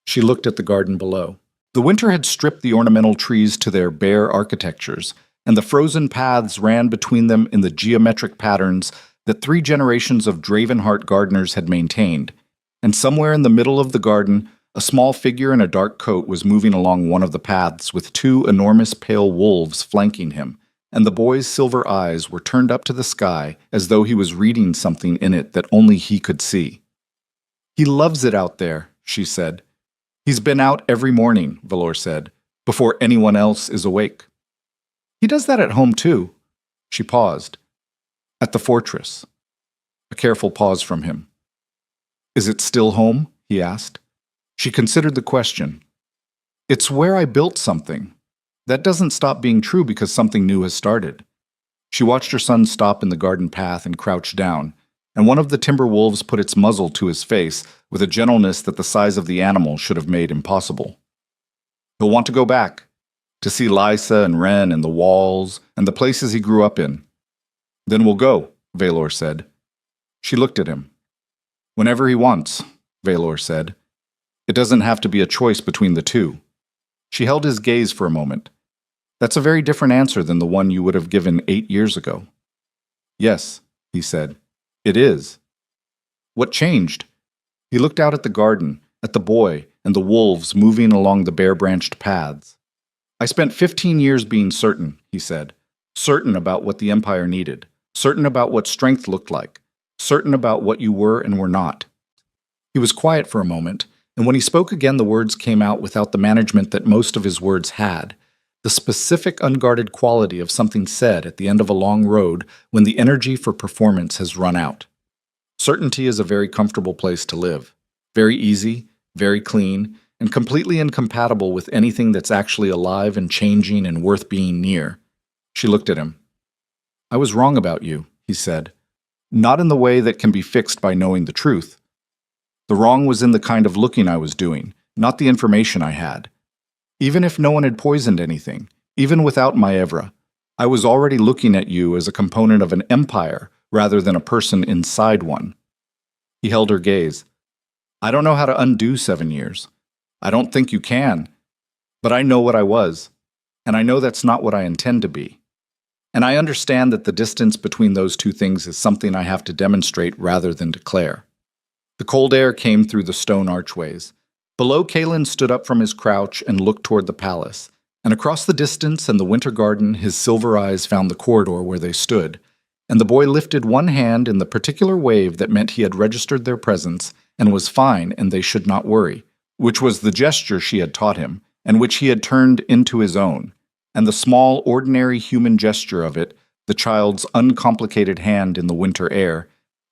She looked at the garden below. The winter had stripped the ornamental trees to their bare architectures, and the frozen paths ran between them in the geometric patterns that 3 generations of Dravenheart gardeners had maintained. And somewhere in the middle of the garden, a small figure in a dark coat was moving along one of the paths with 2 enormous pale wolves flanking him, and the boy's silver eyes were turned up to the sky as though he was reading something in it that only he could see. "He loves it out there," she said. "He's been out every morning," Vaelor said, "before anyone else is awake." "He does that at home, too." She paused. "At the fortress." A careful pause from him. "Is it still home?" he asked. She considered the question. "It's where I built something. That doesn't stop being true because something new has started." She watched her son stop in the garden path and crouch down, and one of the timber wolves put its muzzle to his face with a gentleness that the size of the animal should have made impossible. "He'll want to go back, to see Lysa and Ren and the walls and the places he grew up in." "Then we'll go," Vaelor said. She looked at him. "Whenever he wants," Vaelor said. "It doesn't have to be a choice between the 2. She held his gaze for a moment. "That's a very different answer than the one you would have given 8 years ago." "Yes," he said. "It is." "What changed?" He looked out at the garden, at the boy, and the wolves moving along the bare-branched paths. "I spent 15 years being certain," he said. "Certain about what the Empire needed. Certain about what strength looked like. Certain about what you were and were not." He was quiet for a moment, and when he spoke again the words came out without the management that most of his words had, the specific unguarded quality of something said at the end of a long road when the energy for performance has run out. Certainty is a very comfortable place to live. Very easy, very clean, and completely incompatible with anything that's actually alive and changing and worth being near. She looked at him. "I was wrong about you," he said. "Not in the way that can be fixed by knowing the truth. The wrong was in the kind of looking I was doing, not the information I had. Even if no one had poisoned anything, even without Maevra, I was already looking at you as a component of an empire rather than a person inside one." He held her gaze. "I don't know how to undo 7 years. I don't think you can. But I know what I was, and I know that's not what I intend to be. And I understand that the distance between those 2 things is something I have to demonstrate rather than declare." The cold air came through the stone archways. Below, Kalen stood up from his crouch and looked toward the palace, and across the distance and the winter garden his silver eyes found the corridor where they stood, and the boy lifted one hand in the particular wave that meant he had registered their presence and was fine and they should not worry, which was the gesture she had taught him, and which he had turned into his own, and the small, ordinary human gesture of it, the child's uncomplicated hand in the winter air,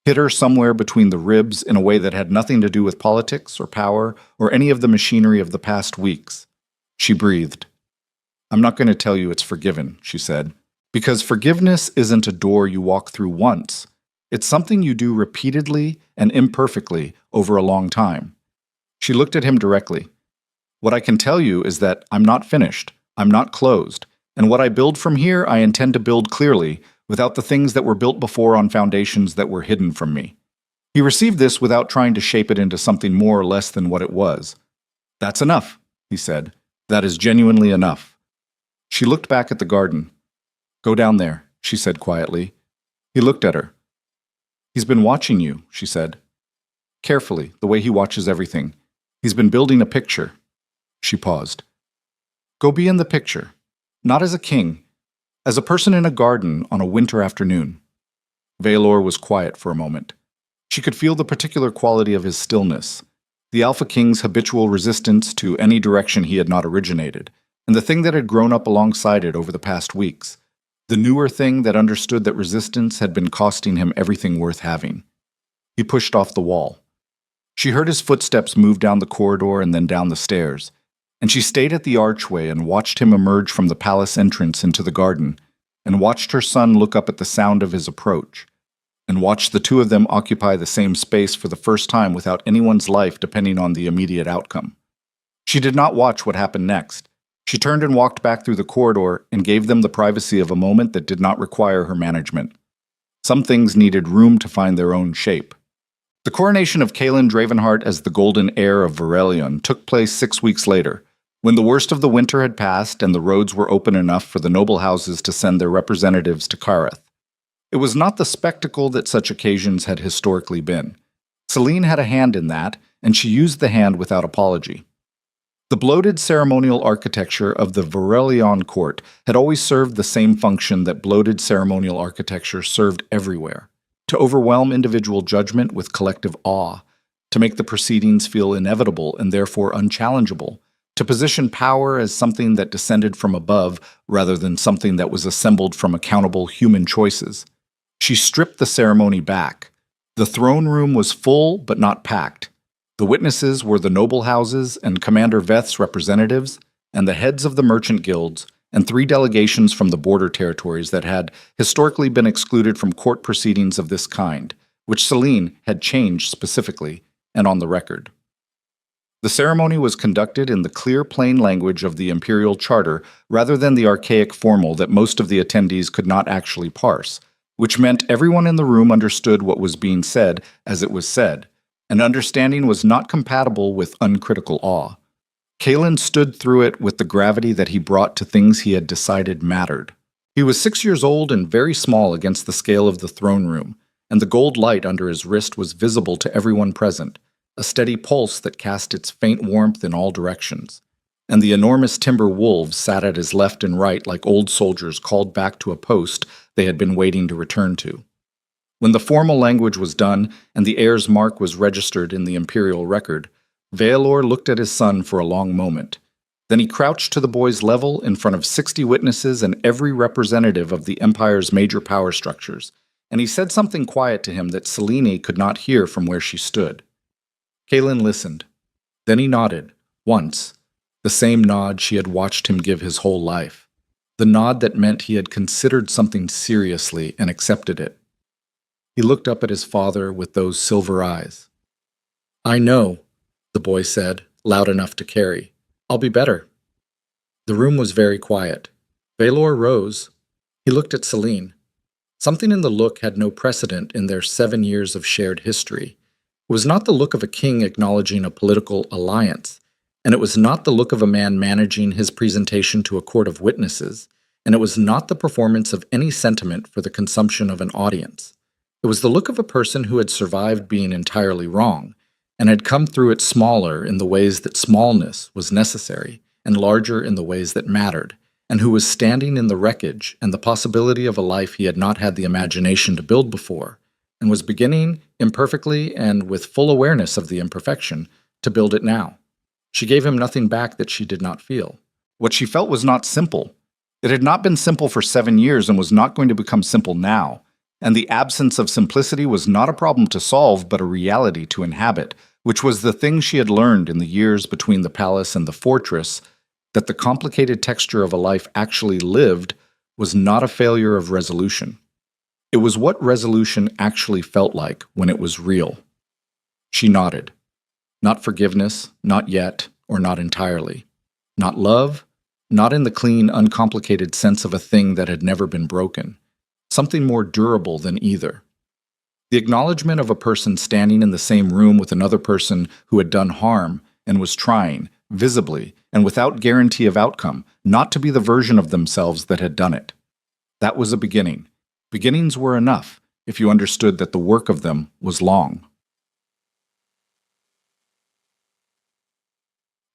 hit her somewhere between the ribs in a way that had nothing to do with politics or power or any of the machinery of the past weeks. She breathed. "I'm not going to tell you it's forgiven," she said, "because forgiveness isn't a door you walk through once. It's something you do repeatedly and imperfectly over a long time." She looked at him directly. "What I can tell you is that I'm not finished, I'm not closed, and what I build from here I intend to build clearly, without the things that were built before on foundations that were hidden from me." He received this without trying to shape it into something more or less than what it was. "That's enough," he said. "That is genuinely enough." She looked back at the garden. "Go down there," she said quietly. He looked at her. "He's been watching you," she said. "Carefully, the way he watches everything. He's been building a picture." She paused. "Go be in the picture, not as a king, as a person in a garden on a winter afternoon." Valor was quiet for a moment. She could feel the particular quality of his stillness, the Alpha King's habitual resistance to any direction he had not originated, and the thing that had grown up alongside it over the past weeks, the newer thing that understood that resistance had been costing him everything worth having. He pushed off the wall. She heard his footsteps move down the corridor and then down the stairs, and she stayed at the archway and watched him emerge from the palace entrance into the garden, and watched her son look up at the sound of his approach, and watched the two of them occupy the same space for the first time without anyone's life depending on the immediate outcome. She did not watch what happened next. She turned and walked back through the corridor and gave them the privacy of a moment that did not require her management. Some things needed room to find their own shape. The coronation of Kaelin Dravenheart as the golden heir of Verelion took place 6 weeks later, when the worst of the winter had passed and the roads were open enough for the noble houses to send their representatives to Kareth. It was not the spectacle that such occasions had historically been. Selene had a hand in that, and she used the hand without apology. The bloated ceremonial architecture of the Verelion court had always served the same function that bloated ceremonial architecture served everywhere: to overwhelm individual judgment with collective awe, to make the proceedings feel inevitable and therefore unchallengeable, to position power as something that descended from above rather than something that was assembled from accountable human choices. She stripped the ceremony back. The throne room was full but not packed. The witnesses were the noble houses and Commander Veth's representatives, and the heads of the merchant guilds, and 3 delegations from the border territories that had historically been excluded from court proceedings of this kind, which Selene had changed specifically and on the record. The ceremony was conducted in the clear, plain language of the imperial charter rather than the archaic formal that most of the attendees could not actually parse, which meant everyone in the room understood what was being said as it was said, and understanding was not compatible with uncritical awe. Kaelin stood through it with the gravity that he brought to things he had decided mattered. He was 6 years old and very small against the scale of the throne room, and the gold light under his wrist was visible to everyone present, a steady pulse that cast its faint warmth in all directions. And the enormous timber wolves sat at his left and right like old soldiers called back to a post they had been waiting to return to. When the formal language was done and the heir's mark was registered in the imperial record, Valor looked at his son for a long moment. Then he crouched to the boy's level in front of 60 witnesses and every representative of the Empire's major power structures, and he said something quiet to him that Selene could not hear from where she stood. Kaelin listened. Then he nodded, once, the same nod she had watched him give his whole life, the nod that meant he had considered something seriously and accepted it. He looked up at his father with those silver eyes. "I know," the boy said, loud enough to carry. "I'll be better." The room was very quiet. Valor rose. He looked at Selene. Something in the look had no precedent in their 7 years of shared history. It was not the look of a king acknowledging a political alliance, and it was not the look of a man managing his presentation to a court of witnesses, and it was not the performance of any sentiment for the consumption of an audience. It was the look of a person who had survived being entirely wrong, and had come through it smaller in the ways that smallness was necessary, and larger in the ways that mattered, and who was standing in the wreckage and the possibility of a life he had not had the imagination to build before, and was beginning, imperfectly and with full awareness of the imperfection, to build it now. She gave him nothing back that she did not feel. What she felt was not simple. It had not been simple for 7 years and was not going to become simple now. and the absence of simplicity was not a problem to solve but a reality to inhabit, which was the thing she had learned in the years between the palace and the fortress, that the complicated texture of a life actually lived was not a failure of resolution. It was what resolution actually felt like when it was real. She nodded. Not forgiveness, not yet, or not entirely. Not love, not in the clean, uncomplicated sense of a thing that had never been broken. Something more durable than either. The acknowledgement of a person standing in the same room with another person who had done harm and was trying, visibly, and without guarantee of outcome, not to be the version of themselves that had done it. That was a beginning. Beginnings were enough, if you understood that the work of them was long.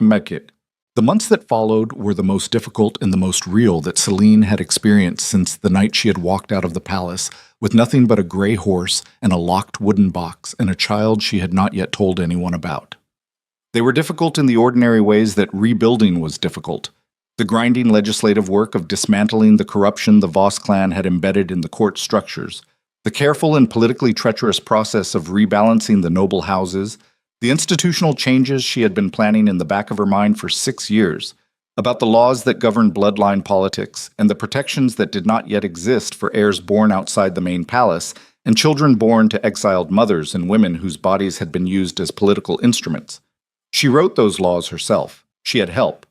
Mekit. The months that followed were the most difficult and the most real that Celine had experienced since the night she had walked out of the palace with nothing but a gray horse and a locked wooden box and a child she had not yet told anyone about. They were difficult in the ordinary ways that rebuilding was difficult. The grinding legislative work of dismantling the corruption the Voss clan had embedded in the court structures, the careful and politically treacherous process of rebalancing the noble houses, the institutional changes she had been planning in the back of her mind for 6 years, about the laws that governed bloodline politics and the protections that did not yet exist for heirs born outside the main palace and children born to exiled mothers and women whose bodies had been used as political instruments. She wrote those laws herself. She had help.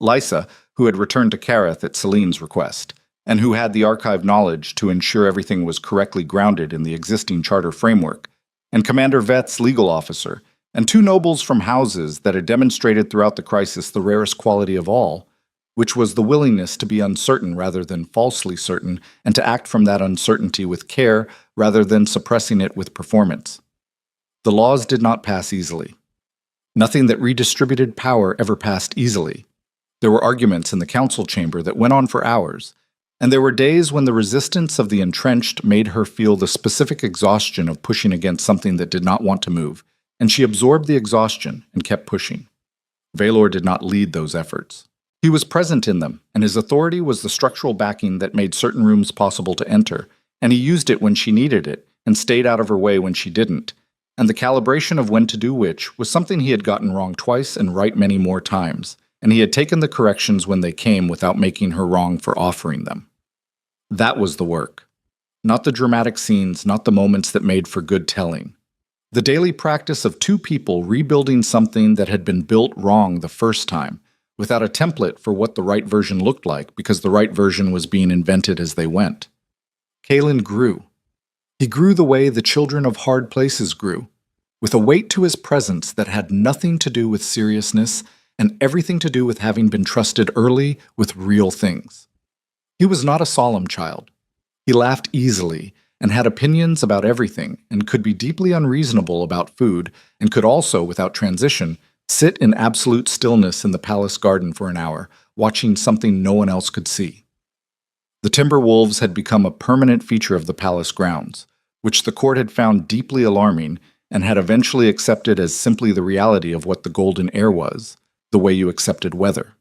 Lysa, who had returned to Kareth at Celine's request, and who had the archive knowledge to ensure everything was correctly grounded in the existing charter framework, and Commander Veth's legal officer, and 2 nobles from houses that had demonstrated throughout the crisis the rarest quality of all, which was the willingness to be uncertain rather than falsely certain, and to act from that uncertainty with care rather than suppressing it with performance. The laws did not pass easily. Nothing that redistributed power ever passed easily. There were arguments in the council chamber that went on for hours, and there were days when the resistance of the entrenched made her feel the specific exhaustion of pushing against something that did not want to move, and she absorbed the exhaustion and kept pushing. Valor did not lead those efforts. He was present in them, and his authority was the structural backing that made certain rooms possible to enter, and he used it when she needed it and stayed out of her way when she didn't, and the calibration of when to do which was something he had gotten wrong twice and right many more times, and he had taken the corrections when they came without making her wrong for offering them. That was the work. Not the dramatic scenes, not the moments that made for good telling. The daily practice of 2 people rebuilding something that had been built wrong the first time, without a template for what the right version looked like because the right version was being invented as they went. Kalen grew. He grew the way the children of hard places grew, with a weight to his presence that had nothing to do with seriousness and everything to do with having been trusted early with real things. He was not a solemn child. He laughed easily and had opinions about everything and could be deeply unreasonable about food and could also, without transition, sit in absolute stillness in the palace garden for an hour, watching something no one else could see. The timber wolves had become a permanent feature of the palace grounds, which the court had found deeply alarming and had eventually accepted as simply the reality of what the golden air was, the way you accepted weather.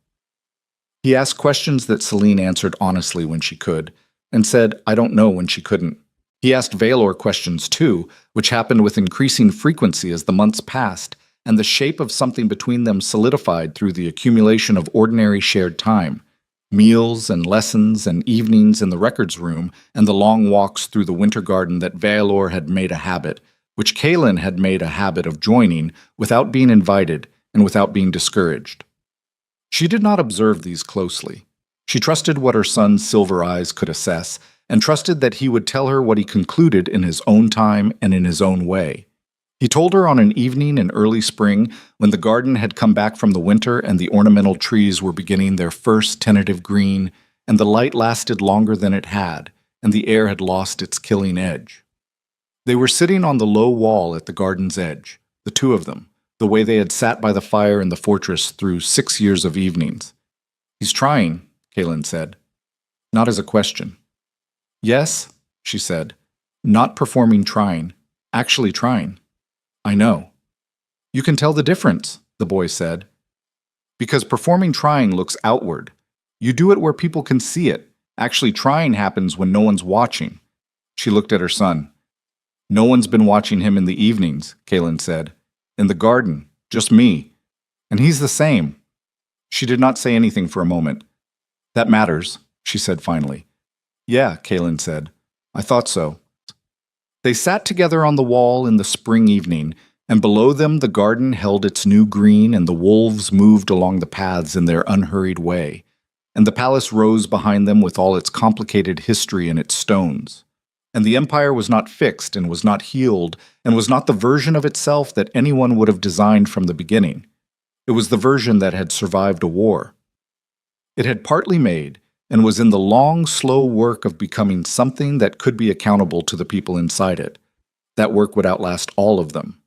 He asked questions that Celine answered honestly when she could, and said, "I don't know," when she couldn't. He asked Valor questions too, which happened with increasing frequency as the months passed, and the shape of something between them solidified through the accumulation of ordinary shared time, meals and lessons and evenings in the records room, and the long walks through the winter garden that Valor had made a habit, which Kaelin had made a habit of joining without being invited and without being discouraged. She did not observe these closely. She trusted what her son's silver eyes could assess, and trusted that he would tell her what he concluded in his own time and in his own way. He told her on an evening in early spring, when the garden had come back from the winter and the ornamental trees were beginning their first tentative green, and the light lasted longer than it had, and the air had lost its killing edge. They were sitting on the low wall at the garden's edge, the 2 of them, the way they had sat by the fire in the fortress through 6 years of evenings. "He's trying," Kaelin said. Not as a question. "Yes," she said. "Not performing trying. Actually trying." "I know." "You can tell the difference," the boy said. "Because performing trying looks outward. You do it where people can see it. Actually trying happens when no one's watching." She looked at her son. No one's been watching him in the evenings, Kaylin said. In the garden, just me. And he's the same. She did not say anything for a moment. That matters, she said finally. Yeah, Kaylin said. I thought so. They sat together on the wall in the spring evening, and below them the garden held its new green and the wolves moved along the paths in their unhurried way, and the palace rose behind them with all its complicated history and its stones. And the empire was not fixed and was not healed and was not the version of itself that anyone would have designed from the beginning. It was the version that had survived a war. It had partly made and was in the long, slow work of becoming something that could be accountable to the people inside it. That work would outlast all of them.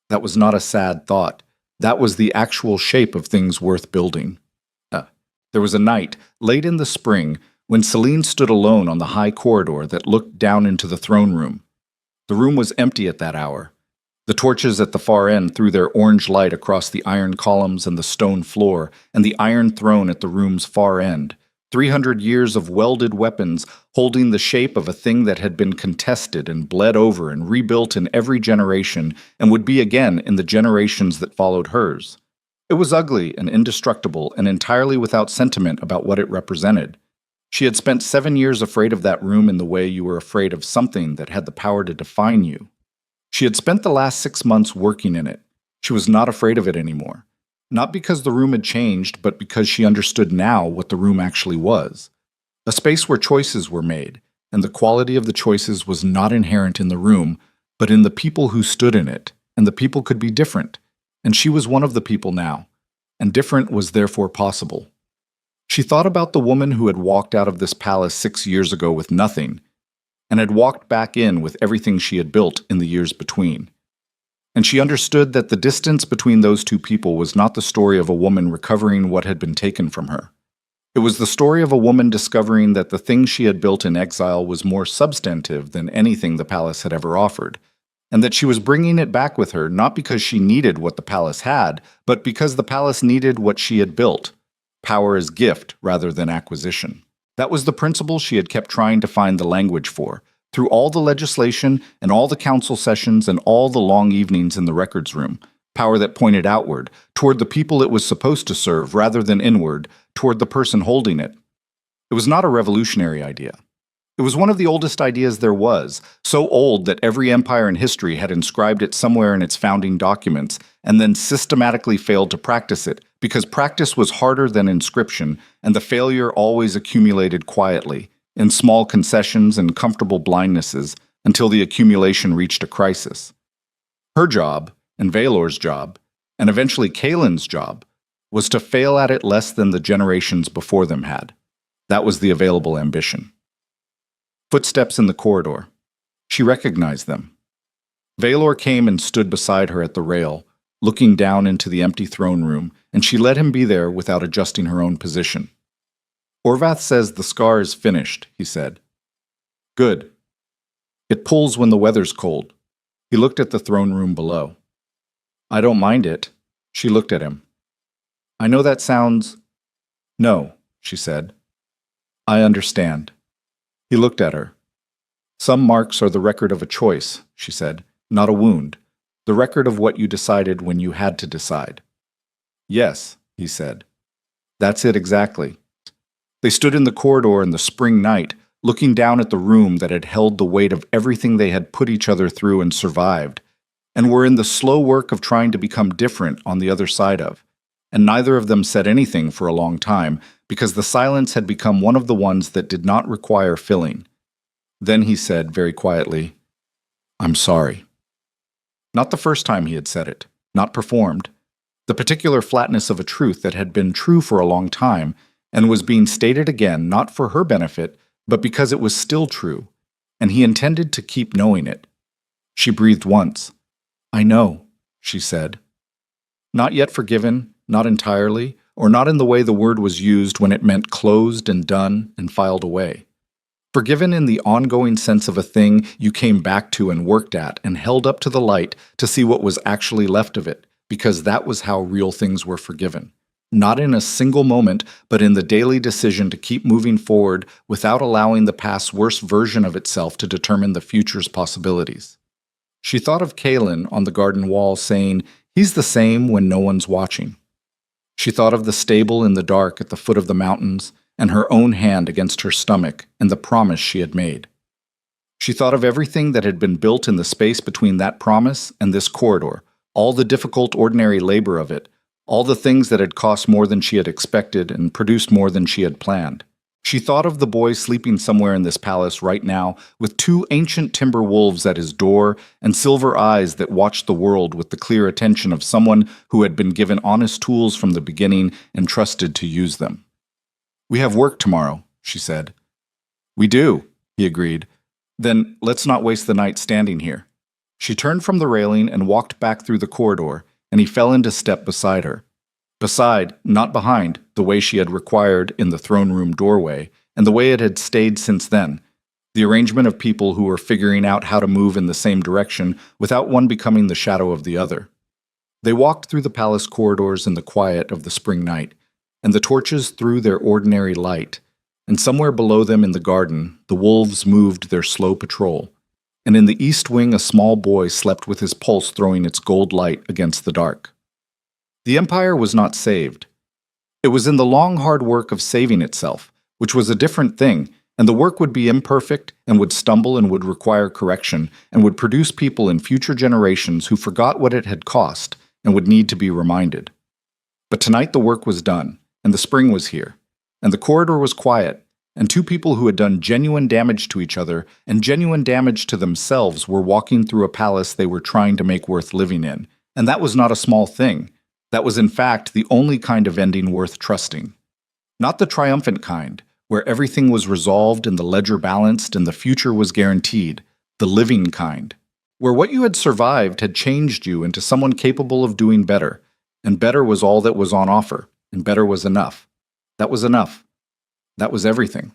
That was not a sad thought. That was the actual shape of things worth building. There was a night, late in the spring, when Celine stood alone on the high corridor that looked down into the throne room. The room was empty at that hour. The torches at the far end threw their orange light across the iron columns and the stone floor, and the iron throne at the room's far end. 300 years of welded weapons holding the shape of a thing that had been contested and bled over and rebuilt in every generation and would be again in the generations that followed hers. It was ugly and indestructible and entirely without sentiment about what it represented. She had spent 7 years afraid of that room in the way you were afraid of something that had the power to define you. She had spent the last 6 months working in it. She was not afraid of it anymore. Not because the room had changed, but because she understood now what the room actually was. A space where choices were made, and the quality of the choices was not inherent in the room, but in the people who stood in it, and the people could be different. And she was one of the people now, and different was therefore possible. She thought about the woman who had walked out of this palace 6 years ago with nothing, and had walked back in with everything she had built in the years between. And she understood that the distance between those two people was not the story of a woman recovering what had been taken from her. It was the story of a woman discovering that the thing she had built in exile was more substantive than anything the palace had ever offered, and that she was bringing it back with her not because she needed what the palace had, but because the palace needed what she had built, power as gift rather than acquisition. That was the principle she had kept trying to find the language for, through all the legislation and all the council sessions and all the long evenings in the records room, power that pointed outward, toward the people it was supposed to serve rather than inward, toward the person holding it. It was not a revolutionary idea. It was one of the oldest ideas there was, so old that every empire in history had inscribed it somewhere in its founding documents and then systematically failed to practice it because practice was harder than inscription and the failure always accumulated quietly, in small concessions and comfortable blindnesses until the accumulation reached a crisis. Her job, and Valor's job, and eventually Kaylin's job, was to fail at it less than the generations before them had. That was the available ambition. Footsteps in the corridor. She recognized them. Valor came and stood beside her at the rail, looking down into the empty throne room, and she let him be there without adjusting her own position. Orvath says the scar is finished, he said. Good. It pulls when the weather's cold. He looked at the throne room below. I don't mind it. She looked at him. I know that sounds... No, she said. I understand. He looked at her. Some marks are the record of a choice, she said, not a wound. The record of what you decided when you had to decide. Yes, he said. That's it exactly. They stood in the corridor in the spring night, looking down at the room that had held the weight of everything they had put each other through and survived, and were in the slow work of trying to become different on the other side of. And neither of them said anything for a long time, because the silence had become one of the ones that did not require filling. Then he said very quietly, I'm sorry. Not the first time he had said it, not performed. The particular flatness of a truth that had been true for a long time, and was being stated again not for her benefit, but because it was still true, and he intended to keep knowing it. She breathed once. I know, she said. Not yet forgiven, not entirely, or not in the way the word was used when it meant closed and done and filed away. Forgiven in the ongoing sense of a thing you came back to and worked at and held up to the light to see what was actually left of it, because that was how real things were forgiven. not in a single moment, but in the daily decision to keep moving forward without allowing the past's worst version of itself to determine the future's possibilities. She thought of Kalen on the garden wall saying, "He's the same when no one's watching." She thought of the stable in the dark at the foot of the mountains, and her own hand against her stomach, and the promise she had made. She thought of everything that had been built in the space between that promise and this corridor, all the difficult ordinary labor of it, all the things that had cost more than she had expected and produced more than she had planned. She thought of the boy sleeping somewhere in this palace right now, with 2 ancient timber wolves at his door and silver eyes that watched the world with the clear attention of someone who had been given honest tools from the beginning and trusted to use them. "We have work tomorrow," she said. "We do," he agreed. "Then let's not waste the night standing here." She turned from the railing and walked back through the corridor, and he fell into step beside her. Beside, not behind, the way she had required in the throne room doorway, and the way it had stayed since then, the arrangement of people who were figuring out how to move in the same direction without one becoming the shadow of the other. They walked through the palace corridors in the quiet of the spring night, and the torches threw their ordinary light, and somewhere below them in the garden, the wolves moved their slow patrol, and in the east wing a small boy slept with his pulse throwing its gold light against the dark. The empire was not saved. It was in the long hard work of saving itself, which was a different thing, and the work would be imperfect and would stumble and would require correction and would produce people in future generations who forgot what it had cost and would need to be reminded. But tonight the work was done, and the spring was here, and the corridor was quiet, and 2 people who had done genuine damage to each other and genuine damage to themselves were walking through a palace they were trying to make worth living in, and that was not a small thing. That was in fact the only kind of ending worth trusting. Not the triumphant kind, where everything was resolved and the ledger balanced and the future was guaranteed, the living kind, where what you had survived had changed you into someone capable of doing better, and better was all that was on offer, and better was enough. That was enough. That was everything.